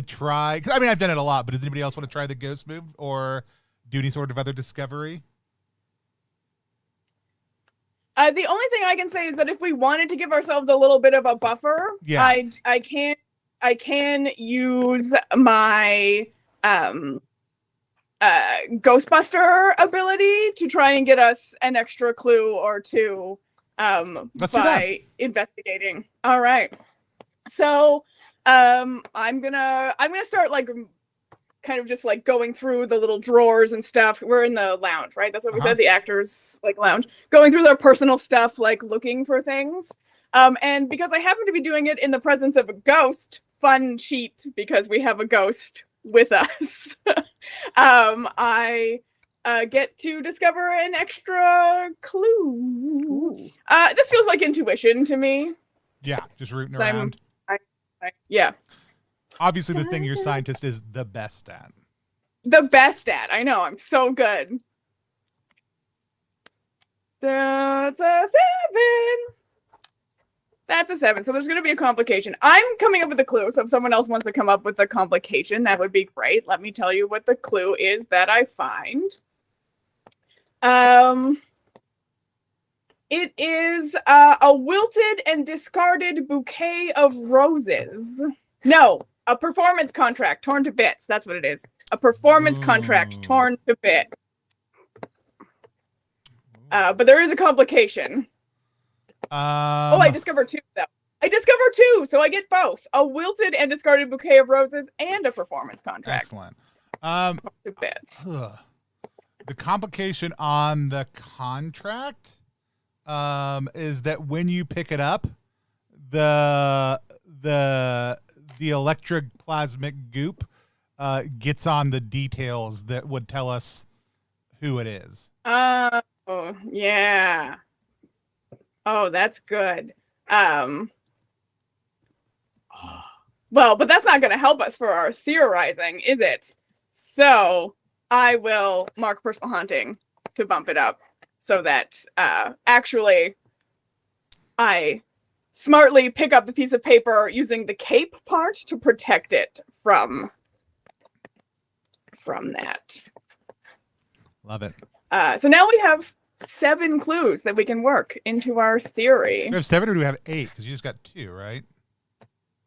try? I mean, I've done it a lot, but does anybody else want to try the ghost move or do any sort of other discovery? The only thing I can say is that if we wanted to give ourselves a little bit of a buffer, I can use my Ghostbuster ability to try and get us an extra clue or two by investigating. All right. So I'm gonna start like kind of just like going through the little drawers and stuff. We're in the lounge, right? That's what we said, the actors like lounge. Going through their personal stuff, like looking for things. And because I happen to be doing it in the presence of a ghost, fun cheat because we have a ghost with us. I get to discover an extra clue. This feels like intuition to me. Yeah, just rooting around. Yeah. Obviously, the thing your scientist is the best at. The best at. I know. I'm so good. That's a 7. That's a 7. So there's going to be a complication. I'm coming up with a clue. So if someone else wants to come up with a complication, that would be great. Let me tell you what the clue is that I find. It is a wilted and discarded bouquet of roses. No, a performance contract torn to bits. That's what it is. A performance contract torn to bits. But there is a complication. I discovered 2 though. I discovered 2, so I get both. A wilted and discarded bouquet of roses and a performance contract. Excellent. To bits. The complication on the contract is that when you pick it up, the electric plasmic goop gets on the details that would tell us who it is. Oh, yeah. Oh, that's good. Well, but that's not going to help us for our theorizing, is it? So I will mark personal haunting to bump it up so that actually I smartly pick up the piece of paper using the cape part to protect it from that. Love it. So now we have 7 clues that we can work into our theory. We have 7 or do we have 8? Because you just got 2, right?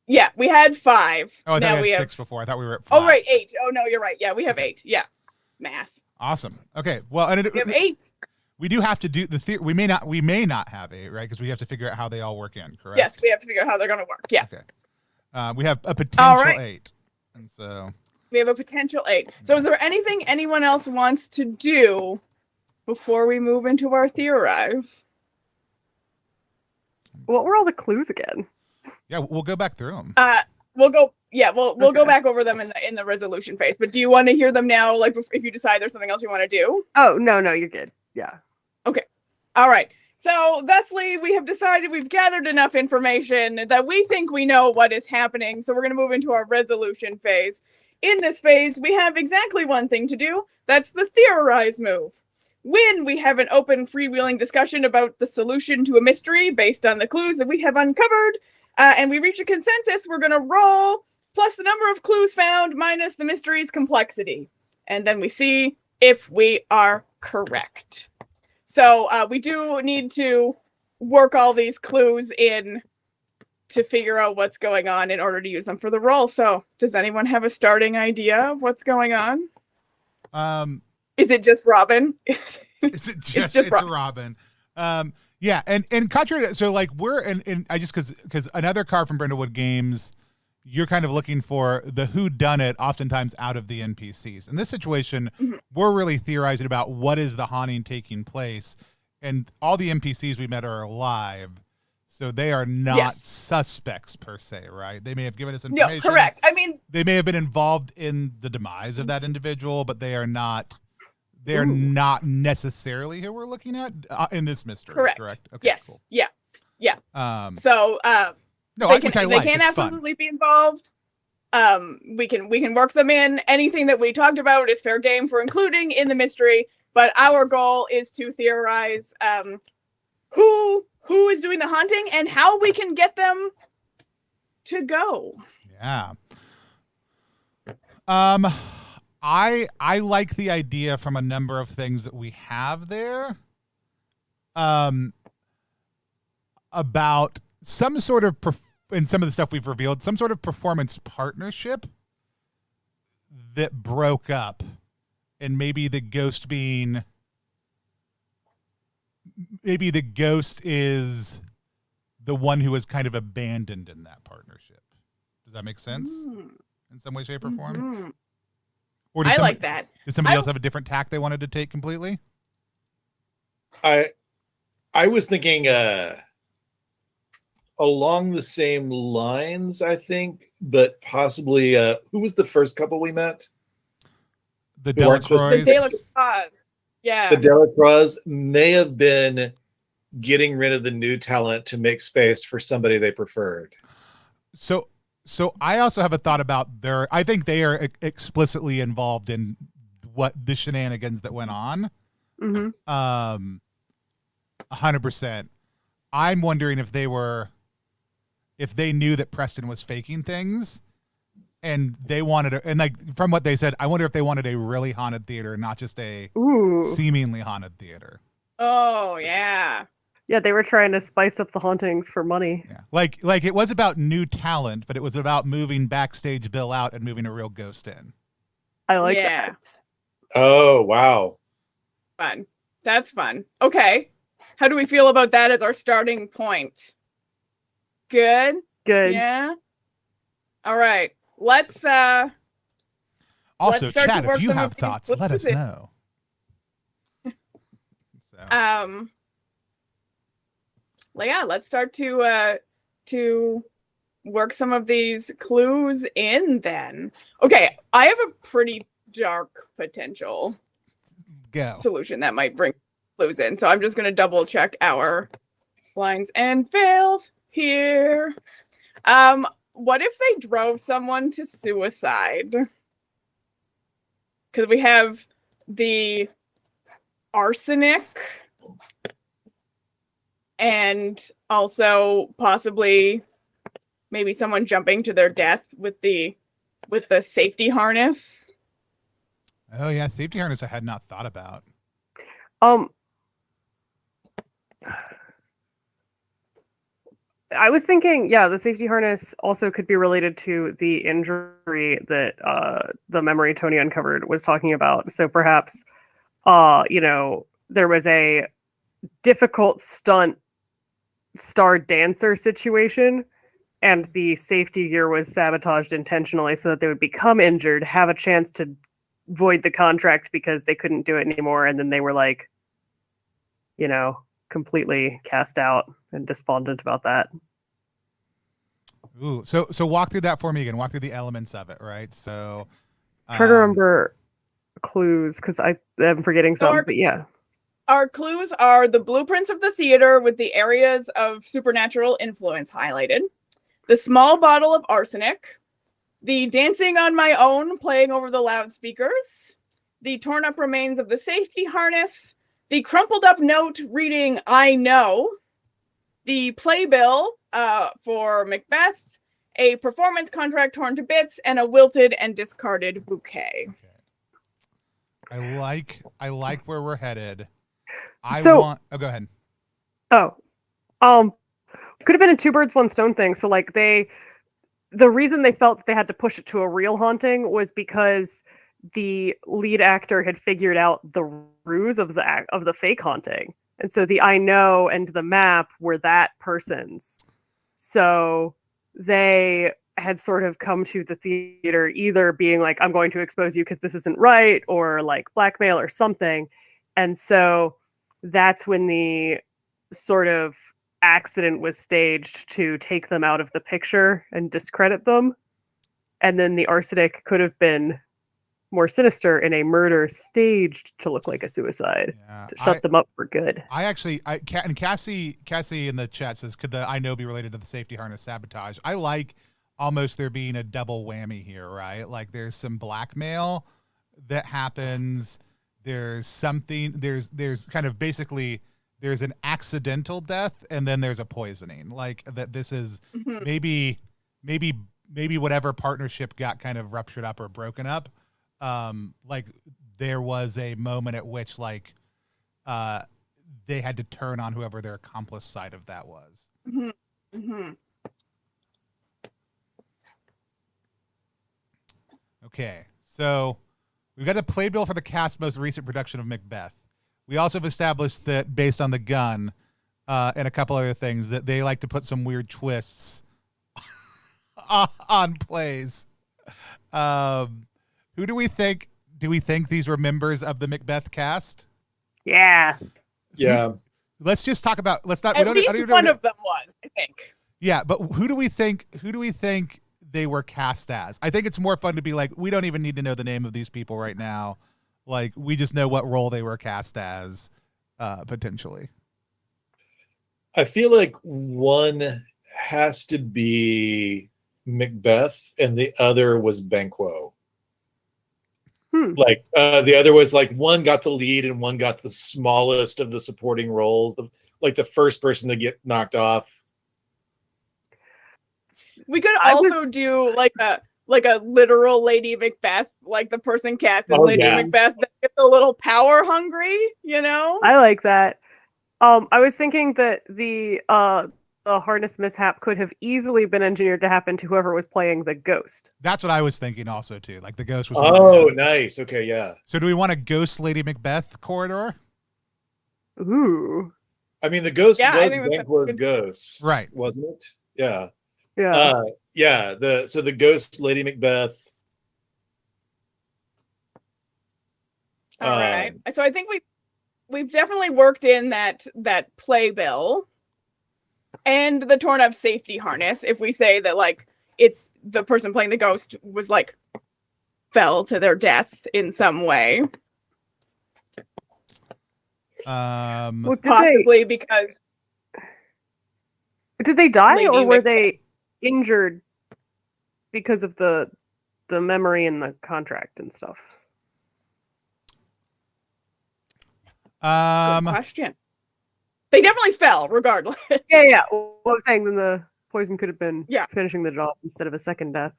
Yeah, we had 5. Oh, I thought now we had 6 before. I thought we were at 5. Oh, right, 8. Oh, no, you're right. Yeah, we have 8. Yeah, math. Awesome. Okay, well, and we have 8. we do have to do the theory. We may not have 8, right? Because we have to figure out how they all work in. Correct. Yes, we have to figure out how they're going to work. Yeah. Okay. We have a potential right. 8, and so We have a potential 8. So is there anything anyone else wants to do before we move into our theorize? What were all the clues again? yeah, we'll go back through them. We'll go go Okay. back over them in the resolution phase. But do you want to hear them now, like if you decide there's something else you want to do? Oh, no, you're good. Yeah. All right. So thusly, we have decided we've gathered enough information that we think we know what is happening. So we're going to move into our resolution phase. In this phase, we have exactly one thing to do. That's the theorize move. When we have an open, freewheeling discussion about the solution to a mystery based on the clues that we have uncovered, and we reach a consensus, we're going to roll plus the number of clues found minus the mystery's complexity. And then we see if we are correct. So we do need to work all these clues in to figure out what's going on in order to use them for the roll. So does anyone have a starting idea of what's going on? Is it just Robin? Is it just it's Robin? Yeah, and contrary to, so like we're in I just because another card from Brindlewood Games, you're kind of looking for the who done it oftentimes out of the NPCs. In this situation, we're really theorizing about what is the haunting taking place, and all the NPCs we met are alive, so they are not suspects per se, right? They may have given us information. No, correct. I mean, they may have been involved in the demise of that individual, but they are not. They're not necessarily who we're looking at in this mystery. Correct. Okay, yes. Cool. Yeah. So no, they which I like. They can it's absolutely be involved. We can work them in. Anything that we talked about is fair game for including in the mystery. But our goal is to theorize who is doing the haunting and how we can get them to go. Yeah. I like the idea from a number of things that we have there. About some sort of in some of the stuff we've revealed, some sort of performance partnership that broke up, and maybe the ghost is the one who was kind of abandoned in that partnership. Does that make sense? In some way, shape, or form? Or I like that. Did somebody else have a different tack they wanted to take completely? I was thinking along the same lines, I think, but possibly who was the first couple we met? The Delacroix. The Delacroix. Yeah. The Delacroix may have been getting rid of the new talent to make space for somebody they preferred. So I also have a thought about I think they are explicitly involved in what the shenanigans that went on. 100%. I'm wondering if they knew that Preston was faking things, and they wanted and like from what they said, I wonder if they wanted a really haunted theater, not just a seemingly haunted theater. Oh yeah. Yeah, they were trying to spice up the hauntings for money. Yeah. Like it was about new talent, but it was about moving backstage Bill out and moving a real ghost in. I like that. Oh, wow. Fun. That's fun. Okay. How do we feel about that as our starting point? Good? Good. Yeah. All right. Let's also start to chat work if you some have of these thoughts, let us clues in. know. Let's start to work some of these clues in then. Okay, I have a pretty dark potential solution that might bring clues in. So I'm just going to double check our lines and fails here. What if they drove someone to suicide? Because we have the arsenic and also possibly maybe someone jumping to their death with the safety harness. Oh yeah, safety harness I had not thought about. I was thinking, the safety harness also could be related to the injury that the memory Tony uncovered was talking about. So perhaps, there was a difficult stunt star dancer situation, and the safety gear was sabotaged intentionally so that they would become injured, have a chance to void the contract because they couldn't do it anymore, and then they were like, completely cast out and despondent about that. Ooh, so walk through that for me again. Walk through the elements of it, right? So Try to remember clues because I am forgetting some, but yeah. Our clues are the blueprints of the theater with the areas of supernatural influence highlighted, the small bottle of arsenic, the dancing on my own playing over the loudspeakers, the torn up remains of the safety harness, the crumpled up note reading "I know," the playbill for Macbeth, a performance contract torn to bits, and a wilted and discarded bouquet. Okay. I like where we're headed. Go ahead. Oh, could have been a two birds, one stone thing. So like the reason they felt that they had to push it to a real haunting was because the lead actor had figured out the ruse of the fake haunting. And so the "I know" and the map were that person's. So they had sort of come to the theater either being like, I'm going to expose you because this isn't right, or like blackmail or something. And so that's when the sort of accident was staged to take them out of the picture and discredit them. And then the arsenic could have been more sinister in a murder staged to look like a suicide to shut them up for good. And Cassie in the chat says, could the "I know" be related to the safety harness sabotage? I like almost there being a double whammy here, right? Like there's some blackmail that happens. There's something, there's kind of basically, there's an accidental death and then there's a poisoning. Like that this is maybe whatever partnership got kind of ruptured up or broken up. Like there was a moment at which like they had to turn on whoever their accomplice side of that was. Okay, so we've got the playbill for the cast's most recent production of Macbeth. We also have established that based on the gun and a couple other things that they like to put some weird twists on plays. Who do we think? Do we think these were members of the Macbeth cast? Yeah. Let's just talk about. Let's not. At least one of them was, I think. Yeah, but who do we think they were cast as? I think it's more fun to be like, we don't even need to know the name of these people right now. Like, we just know what role they were cast as, potentially. I feel like one has to be Macbeth and the other was Banquo. Like the other was like one got the lead and one got the smallest of the supporting roles, like the first person to get knocked off. We could also do like a literal Lady Macbeth, like the person cast as Lady Macbeth that gets a little power hungry, I like that. I was thinking that the harness mishap could have easily been engineered to happen to whoever was playing the ghost. That's what I was thinking also too. Like the ghost was. Oh, nice. Okay, yeah. So do we want a ghost Lady Macbeth corridor? Ooh. I mean, the ghost was Banquo's ghost, right? Wasn't it? Yeah. Yeah. So the ghost Lady Macbeth. All right. So I think we've definitely worked in that playbill and the torn up safety harness. If we say that like it's the person playing the ghost was like fell to their death in some way. Possibly because did they die or were they injured because of the memory and the contract and stuff? Good question. They definitely fell, regardless. Yeah. Well, I was saying then the poison could have been finishing the job instead of a second death.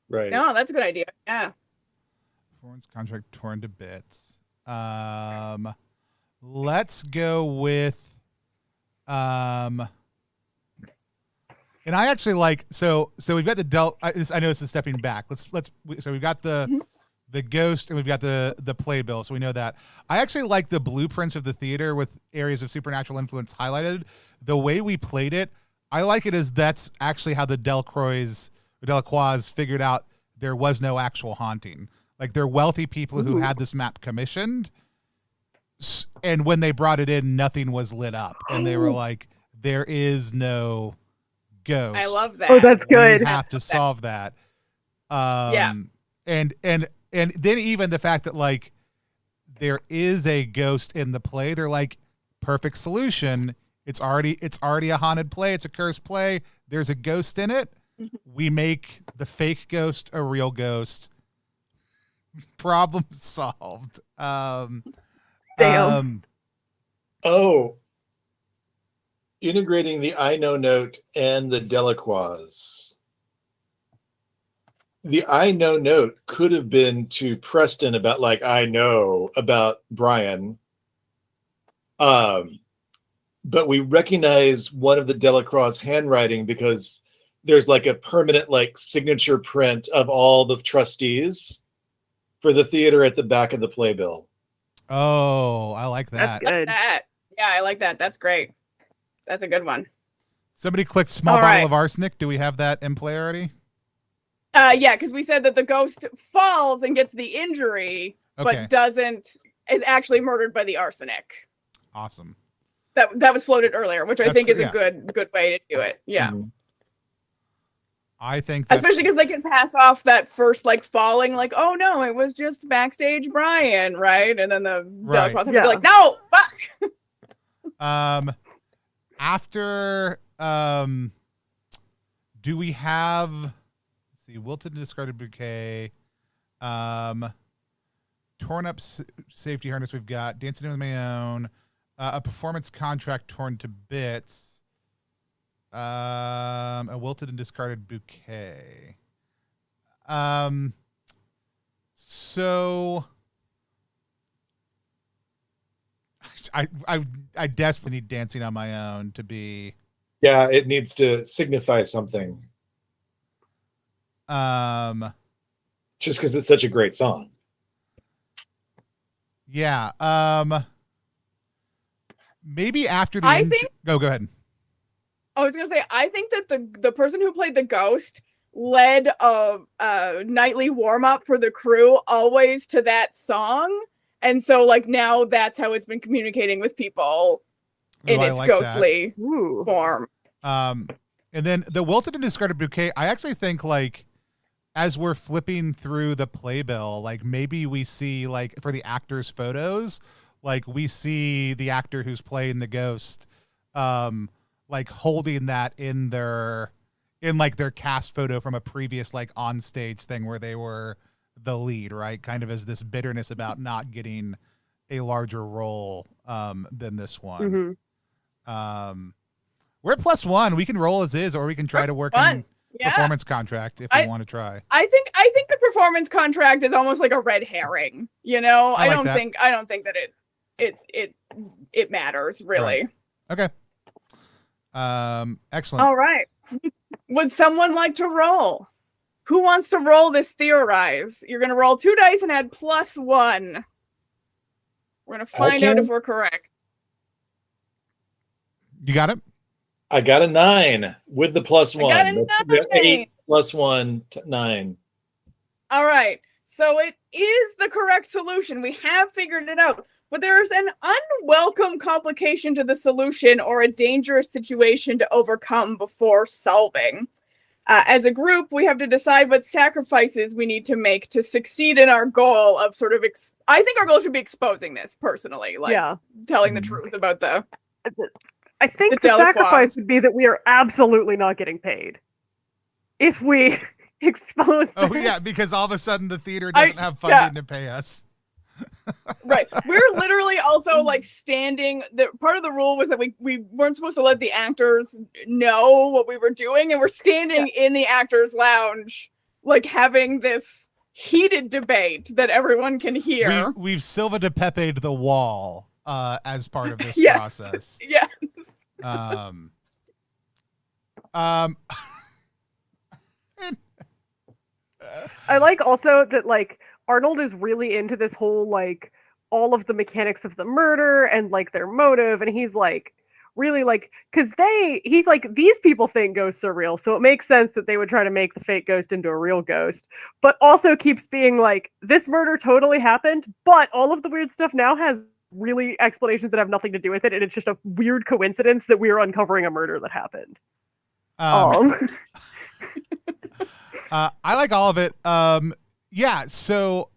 Right. No, that's a good idea. Yeah. Performance contract torn to bits. Let's go with and I actually like so we've got the I know this is stepping back. So we've got the the ghost, and we've got the playbill, so we know that. I actually like the blueprints of the theater with areas of supernatural influence highlighted. The way we played it, I like it as that's actually how the Delacroix figured out there was no actual haunting. Like, they're wealthy people who had this map commissioned, and when they brought it in, nothing was lit up, and they were like, there is no ghost. I love that. Oh, that's good. We have to solve that. And then even the fact that, like, there is a ghost in the play, they're like, perfect solution. It's already a haunted play. It's a cursed play. There's a ghost in it. We make the fake ghost a real ghost. Problem solved. Damn. Integrating the I know note and the Delacroix. The I know note could have been to Preston about, like, I know about Brian. But we recognize one of the Delacroix handwriting because there's like a permanent, like, signature print of all the trustees for the theater at the back of the playbill. Oh, I like that. That's good. Yeah, I like that. That's great. That's a good one. Somebody clicked small All bottle right. of arsenic. Do we have that in play already? Yeah, because we said that the ghost falls and gets the injury, Okay. but is actually murdered by the arsenic. Awesome. That was floated earlier, which I That's think is good, a good way to do it. Yeah. Mhm. I think that's, Especially because they can pass off that first, like, falling, like, oh no, it was just backstage Brian, right? And then the Right. Delacroix will Yeah. be like, no, fuck. after do we have, let's see, wilted and discarded bouquet, torn up safety harness, we've got dancing with my own, a performance contract torn to bits, a wilted and discarded bouquet. So I desperately need dancing on my own to be Yeah, it needs to signify something just because it's such a great song. yeah. Maybe after the I think- go ahead. I was gonna say, I think that the person who played the ghost led a nightly warm up for the crew always to that song, and so, like, now that's how it's been communicating with people in Ooh, I its like that. ghostly Ooh. form. And then the wilted and discarded bouquet, I actually think, like, as we're flipping through the playbill, like, maybe we see, like, for the actors' photos, like, we see the actor who's playing the ghost, like, holding that in their cast photo from a previous, like, on stage thing where they were the lead, right? Kind of as this bitterness about not getting a larger role than this one. Mhm. We're at +1. We can roll as is, or we can try to work Fun. in Yeah. performance contract if we want to try. I think the performance contract is almost like a red herring. You know, I I like don't that. think that it matters really. Right. Okay. Excellent. All right. Would someone like to roll? Who wants to roll this theorize? You're gonna roll 2 dice and add +1. We're gonna find out can. if we're correct. You got it? I got a 9 with the +1. got a The 8 9. +1 9. All right. So it is the correct solution. We have figured it out. But there's an unwelcome complication to the solution or a dangerous situation to overcome before solving. As a group, we have to decide what sacrifices we need to make to succeed in our goal of sort of, I think our goal should be exposing this personally, like Yeah. telling the truth about the, I think The the Delacroix. sacrifice would be that we are absolutely not getting paid. If we expose Oh, this. yeah, because all of a sudden the theater I- doesn't have yeah. funding to pay us. right. We're literally also like standing, the part of the rule was that we weren't supposed to let the actors know what we were doing, and we're standing in the actors lounge, like having this heated debate that everyone can hear. We've Silva de Pepe'd the wall as part of this Yes. process. Yes. I like also that, like, Arnold is really into this whole like all of the mechanics of the murder and like their motive, and he's like really like because he's like these people think ghosts are real, so it makes sense that they would try to make the fake ghost into a real ghost, but also keeps being like this murder totally happened, but all of the weird stuff now has really explanations that have nothing to do with it, and it's just a weird coincidence that we're uncovering a murder that happened. I like all of it. Yeah, so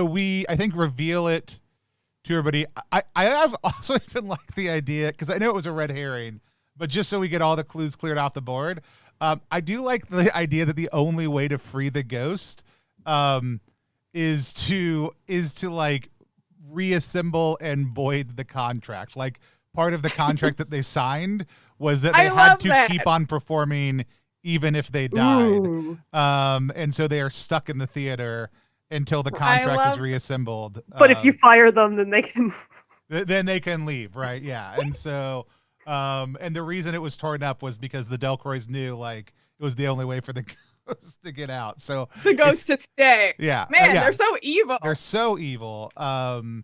we I think reveal it to everybody. I have also even liked the idea because I know it was a red herring, but just so we get all the clues cleared off the board, I do like the idea that the only way to free the ghost is to like reassemble and void the contract. Like part of the contract that they signed was that they had to keep on performing even if they died. Ooh. And so they are stuck in the theater until the contract is reassembled. But if you fire them, then they can leave, right? Yeah. And so and the reason it was torn up was because the Delcroix knew like it was the only way for the ghost to get out. So the ghost to stay. Yeah. Man, yeah. they're so evil. They're so evil. Can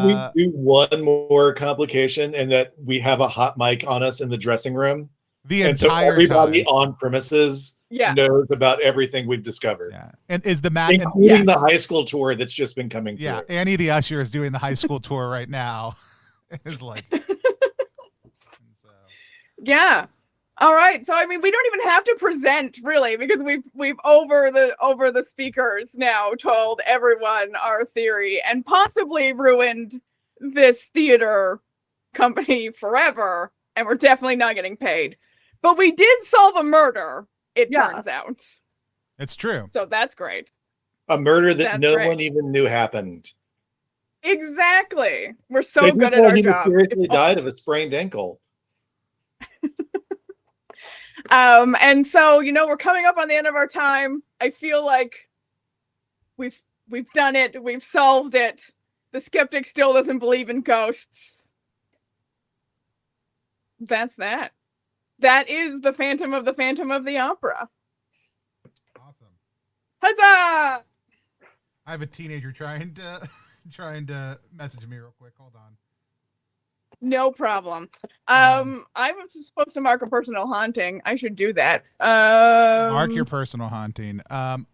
we do one more complication, and that we have a hot mic on us in the dressing room? The and so entire everybody time. on premises knows about everything we've discovered. Yeah. And is the Mac including the high school tour that's just been coming through. Yeah, Annie the usher is doing the high school tour right now. It's like Yeah. All right. So I mean we don't even have to present really because we've over the speakers now told everyone our theory and possibly ruined this theater company forever, and we're definitely not getting paid. But we did solve a murder, it turns out. It's true. So that's great. A murder that no one even knew happened. Exactly. We're so good at our jobs. He mysteriously died of a sprained ankle. And so, we're coming up on the end of our time. I feel like we've done it. We've solved it. The skeptic still doesn't believe in ghosts. That's that. That is the Phantom of the Opera. Awesome. Huzzah! I have a teenager trying to message me real quick. Hold on. No problem. I was supposed to mark a personal haunting. I should do that. Mark your personal haunting.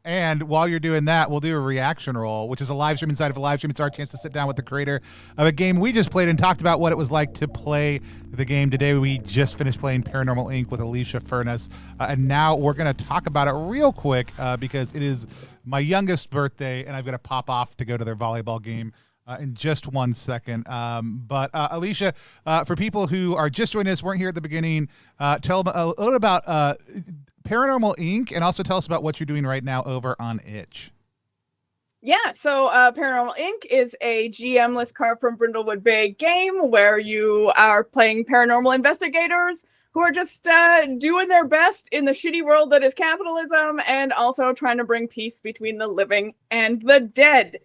And while you're doing that, we'll do a reaction roll, which is a live stream inside of a live stream. It's our chance to sit down with the creator of a game we just played and talked about what it was like to play the game. Today, we just finished playing Paranormal Inc. with Alicia Furness. And now we're going to talk about it real quick because it is my youngest birthday, and I've got to pop off to go to their volleyball game in just 1 second. But Alicia, for people who are just joining us, weren't here at the beginning, tell them a little about Paranormal Inc. and also tell us about what you're doing right now over on Itch. Yeah, so Paranormal Inc. is a GM-less card from Brindlewood Bay game where you are playing paranormal investigators who are just doing their best in the shitty world that is capitalism and also trying to bring peace between the living and the dead.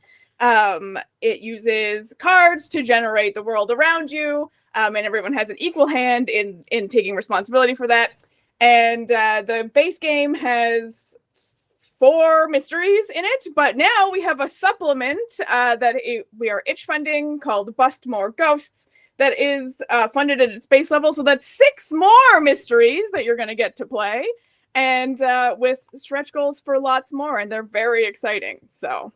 It uses cards to generate the world around you, and everyone has an equal hand in taking responsibility for that. And the base game has 4 mysteries in it, but now we have a supplement we are itch funding called BustMore Ghosts that is funded at its base level. So that's 6 more mysteries that you're going to get to play, and with stretch goals for lots more, and they're very exciting. So.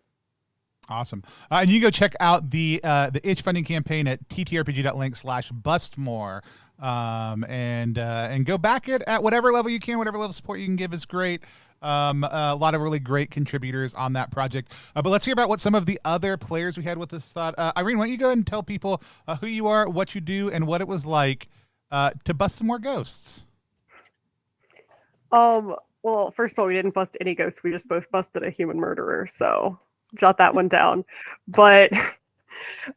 Awesome. And you go check out the itch funding campaign at TTRPG.link/BustMore. And go back it at whatever level you can, whatever level of support you can give is great. A lot of really great contributors on that project. But let's hear about what some of the other players we had with this thought. Irene, why don't you go ahead and tell people who you are, what you do, and what it was like to bust some more ghosts. Well, first of all, we didn't bust any ghosts. We just both busted a human murderer, so jot that one down. But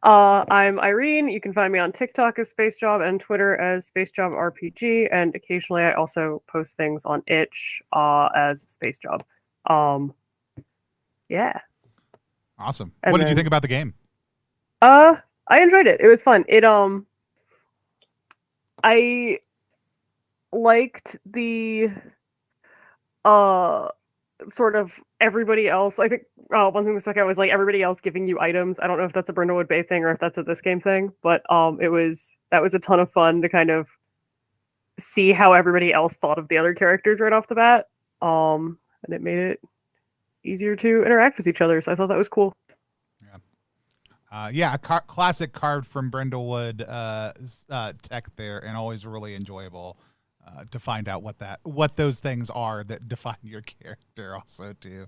I'm Irene. You can find me on TikTok as Space Job and Twitter as Space Job RPG, and occasionally I also post things on Itch as Space Job. Yeah. Awesome. What did you think about the game? I enjoyed it. It was fun. I liked the sort of everybody else. I think one thing that stuck out was like everybody else giving you items. I don't know if that's a Brindlewood Bay thing or if that's a this game thing, but that was a ton of fun to kind of see how everybody else thought of the other characters right off the bat. And it made it easier to interact with each other. So I thought that was cool. Classic carved from Brindlewood tech there, and always really enjoyable to find out what those things are that define your character also too.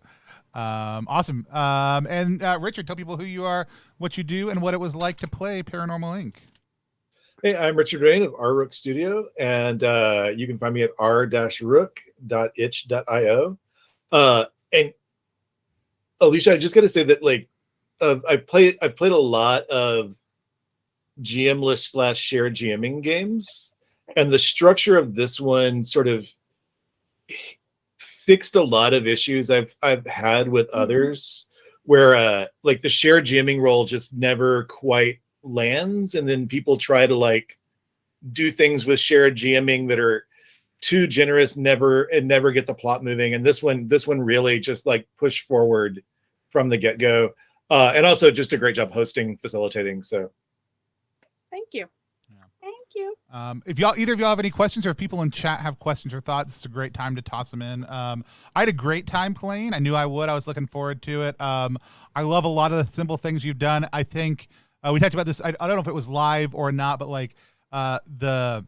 Awesome. And Richard, tell people who you are, what you do, and what it was like to play Paranormal Inc. Hey, I'm Richard Rain of R-Rook Studio, and you can find me at r-rook.itch.io. And Alicia, I just got to say that like I've played a lot of GM-less / shared GMing games, and the structure of this one sort of fixed a lot of issues I've had with others, where like the shared GMing role just never quite lands, and then people try to like do things with shared GMing that are too generous, never get the plot moving. And this one really just like pushed forward from the get-go. And also just a great job hosting, facilitating. So thank you. Thank you. If either of y'all have any questions, or if people in chat have questions or thoughts, it's a great time to toss them in. I had a great time playing. I knew I would. I was looking forward to it. I love a lot of the simple things you've done. I think we talked about this. I don't know if it was live or not, but like the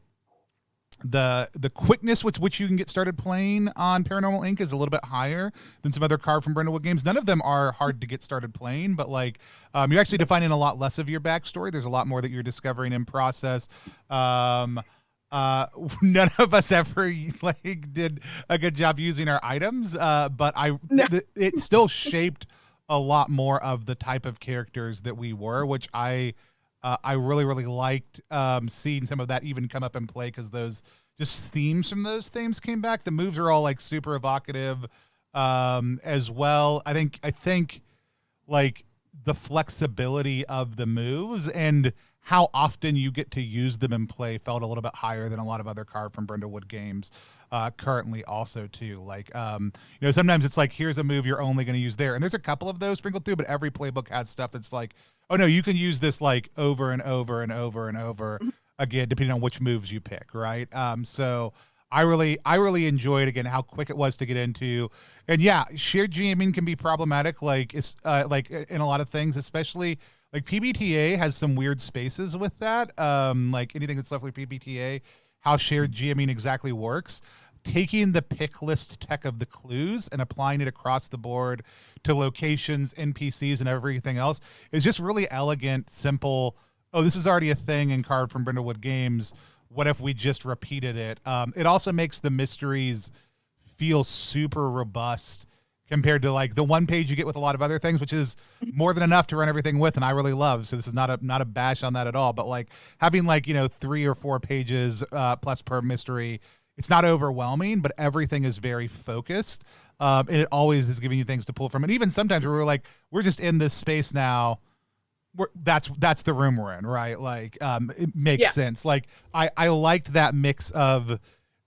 quickness with which you can get started playing on Paranormal Inc. is a little bit higher than some other Carved from Brindlewood games. None of them are hard to get started playing, but like you're actually defining a lot less of your backstory. There's a lot more that you're discovering in process. None of us ever like did a good job using our items, but it still shaped a lot more of the type of characters that we were, which I really, really liked seeing some of that even come up in play, because those just themes from those themes came back. The moves are all like super evocative as well. I think like the flexibility of the moves and how often you get to use them in play felt a little bit higher than a lot of other Carved from Brindlewood games currently also too. Like, sometimes it's like, here's a move you're only going to use there. And there's a couple of those sprinkled through, but every playbook has stuff that's like, oh no, you can use this like over and over and over and over again, depending on which moves you pick. Right. So I really enjoyed, again, how quick it was to get into. And yeah, shared GMing can be problematic. Like it's like in a lot of things, especially like PBTA has some weird spaces with that. Like anything that's left with PBTA, how shared GMing exactly works. Taking the pick list tech of the clues and applying it across the board to locations, NPCs, and everything else is just really elegant, simple. Oh, this is already a thing in Carved from Brindlewood games. What if we just repeated it? It also makes the mysteries feel super robust compared to like the one page you get with a lot of other things, which is more than enough to run everything with, and I really love. So this is not a bash on that at all. But like having like 3 or 4 pages plus per mystery, it's not overwhelming, but everything is very focused. And it always is giving you things to pull from. And even sometimes where we're like, we're just in this space now. That's the room we're in, right? Like, it makes sense. Like, I liked that mix of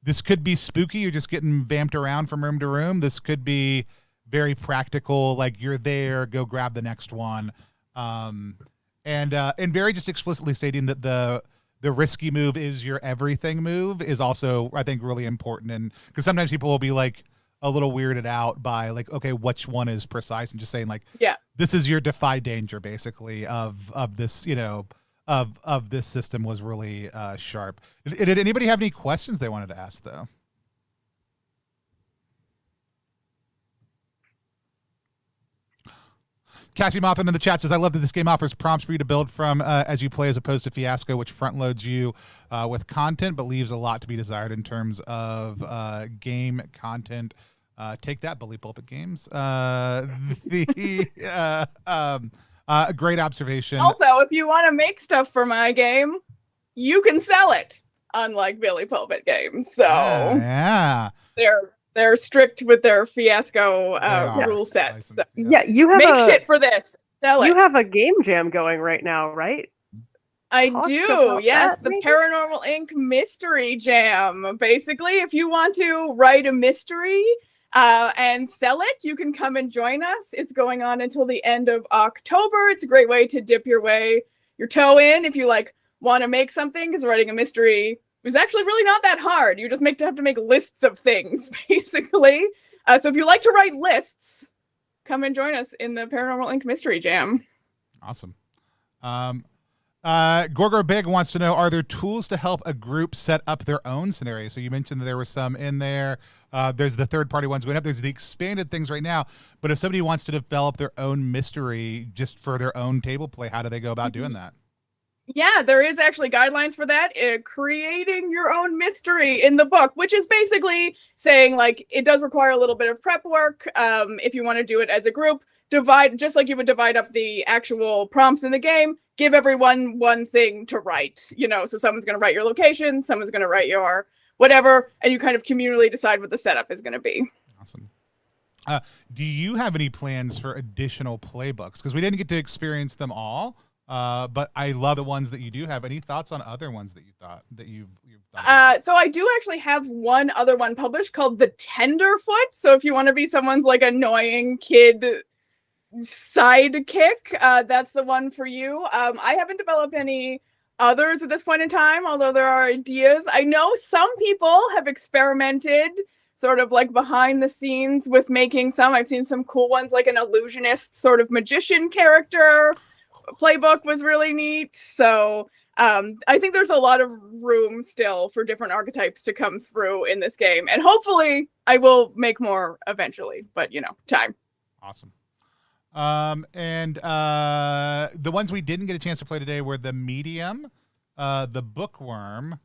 this could be spooky, you're just getting vamped around from room to room. This could be very practical, like you're there, go grab the next one. And very just explicitly stating that the risky move is your everything move is also, I think, really important. And because sometimes people will be like a little weirded out by like, okay, which one is precise, and just saying like, this is your defy danger basically of this, of this system was really sharp. Did anybody have any questions they wanted to ask though? Cassie Mothman in the chat says, I love that this game offers prompts for you to build from as you play, as opposed to Fiasco, which front loads you with content, but leaves a lot to be desired in terms of game content. Take that, Bully Pulpit Games. Great observation. Also, if you want to make stuff for my game, you can sell it, unlike Billy Pulpit Games. So yeah. They're strict with their Fiasco rule sets. So. Yeah, you have make shit for this. Sell it. You have a game jam going right now, right? I do. Yes, the Paranormal Inc. Mystery Jam. Basically, if you want to write a mystery and sell it. You can come and join us. It's going on until the end of October. It's a great way to dip your toe in if you like want to make something, because writing a mystery was actually really not that hard. You just have to make lists of things, basically. So if you like to write lists, come and join us in the Paranormal Inc. Mystery Jam. Awesome. Gorgo Big wants to know, are there tools to help a group set up their own scenario? So you mentioned that there were some in there. There's the third-party ones going up. There's the expanded things right now. But if somebody wants to develop their own mystery just for their own table play, how do they go about doing that? Yeah, there is actually guidelines for that. Creating your own mystery in the book, which is basically saying, like, it does require a little bit of prep work. If you want to do it as a group, just like you would divide up the actual prompts in the game, give everyone one thing to write. So someone's going to write your location, someone's going to write your whatever, and you kind of communally decide what the setup is going to be. Awesome. Do you have any plans for additional playbooks? Because we didn't get to experience them all. But I love the ones that you do have. Any thoughts on other ones that you've thought? So I do actually have one other one published called The Tenderfoot. So if you want to be someone's like annoying kid sidekick, that's the one for you. I haven't developed any others at this point in time, although there are ideas. I know some people have experimented sort of like behind the scenes with making some. I've seen some cool ones, like an illusionist sort of magician character. Playbook was really neat. So I think there's a lot of room still for different archetypes to come through in this game. And hopefully I will make more eventually, but time. Awesome. And the ones we didn't get a chance to play today were the Medium, the Bookworm,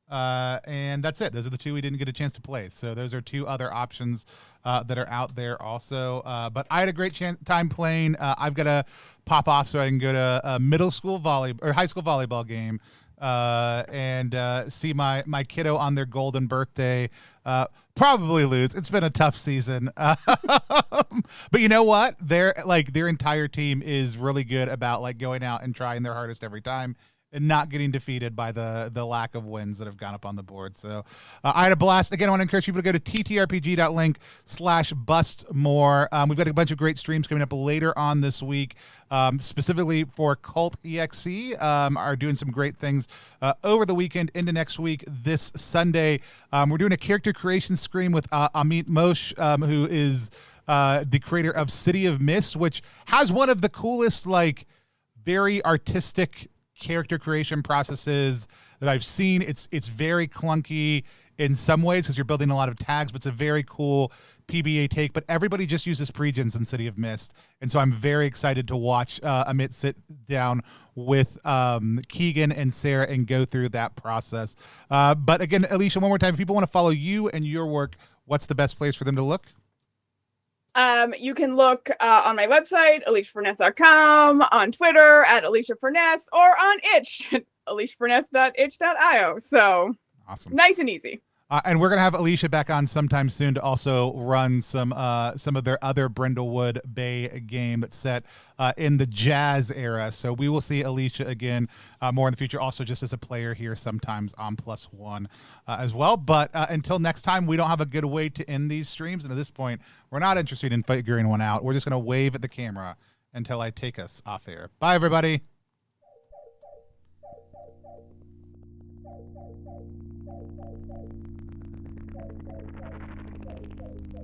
and that's it. Those are the two we didn't get a chance to play. So those are two other options that are out there also. But I had a great time playing. I've got to pop off so I can go to a high school volleyball game and see my kiddo on their golden birthday. Probably lose. It's been a tough season. But you know what? Their entire team is really good about like going out and trying their hardest every time and not getting defeated by the lack of wins that have gone up on the board. So I had a blast. Again, I want to encourage people to go to TTRPG.link/BustMore. We've got a bunch of great streams coming up later on this week, specifically for Cult EXE. Are doing some great things over the weekend into next week. This Sunday, we're doing a character creation stream with Amit Moshe, who is the creator of City of Mist, which has one of the coolest, like, very artistic character creation processes that I've seen. It's very clunky in some ways because you're building a lot of tags, but it's a very cool PBA take. But everybody just uses pregens in City of Mist, and so I'm very excited to watch Amit sit down with Keegan and Sarah and go through that process. But again, Alicia, one more time, if people want to follow you and your work, what's the best place for them to look? You can look on my website, AliciaFurness.com, on Twitter at Alicia Furness, or on itch, AliciaFurness.itch.io. So awesome. Nice and easy. And we're going to have Alicia back on sometime soon to also run some of their other Brindlewood Bay game that's set in the jazz era. So we will see Alicia again more in the future, also just as a player here sometimes on +1 as well. But until next time, we don't have a good way to end these streams. And at this point, we're not interested in figuring one out. We're just going to wave at the camera until I take us off air. Bye, everybody.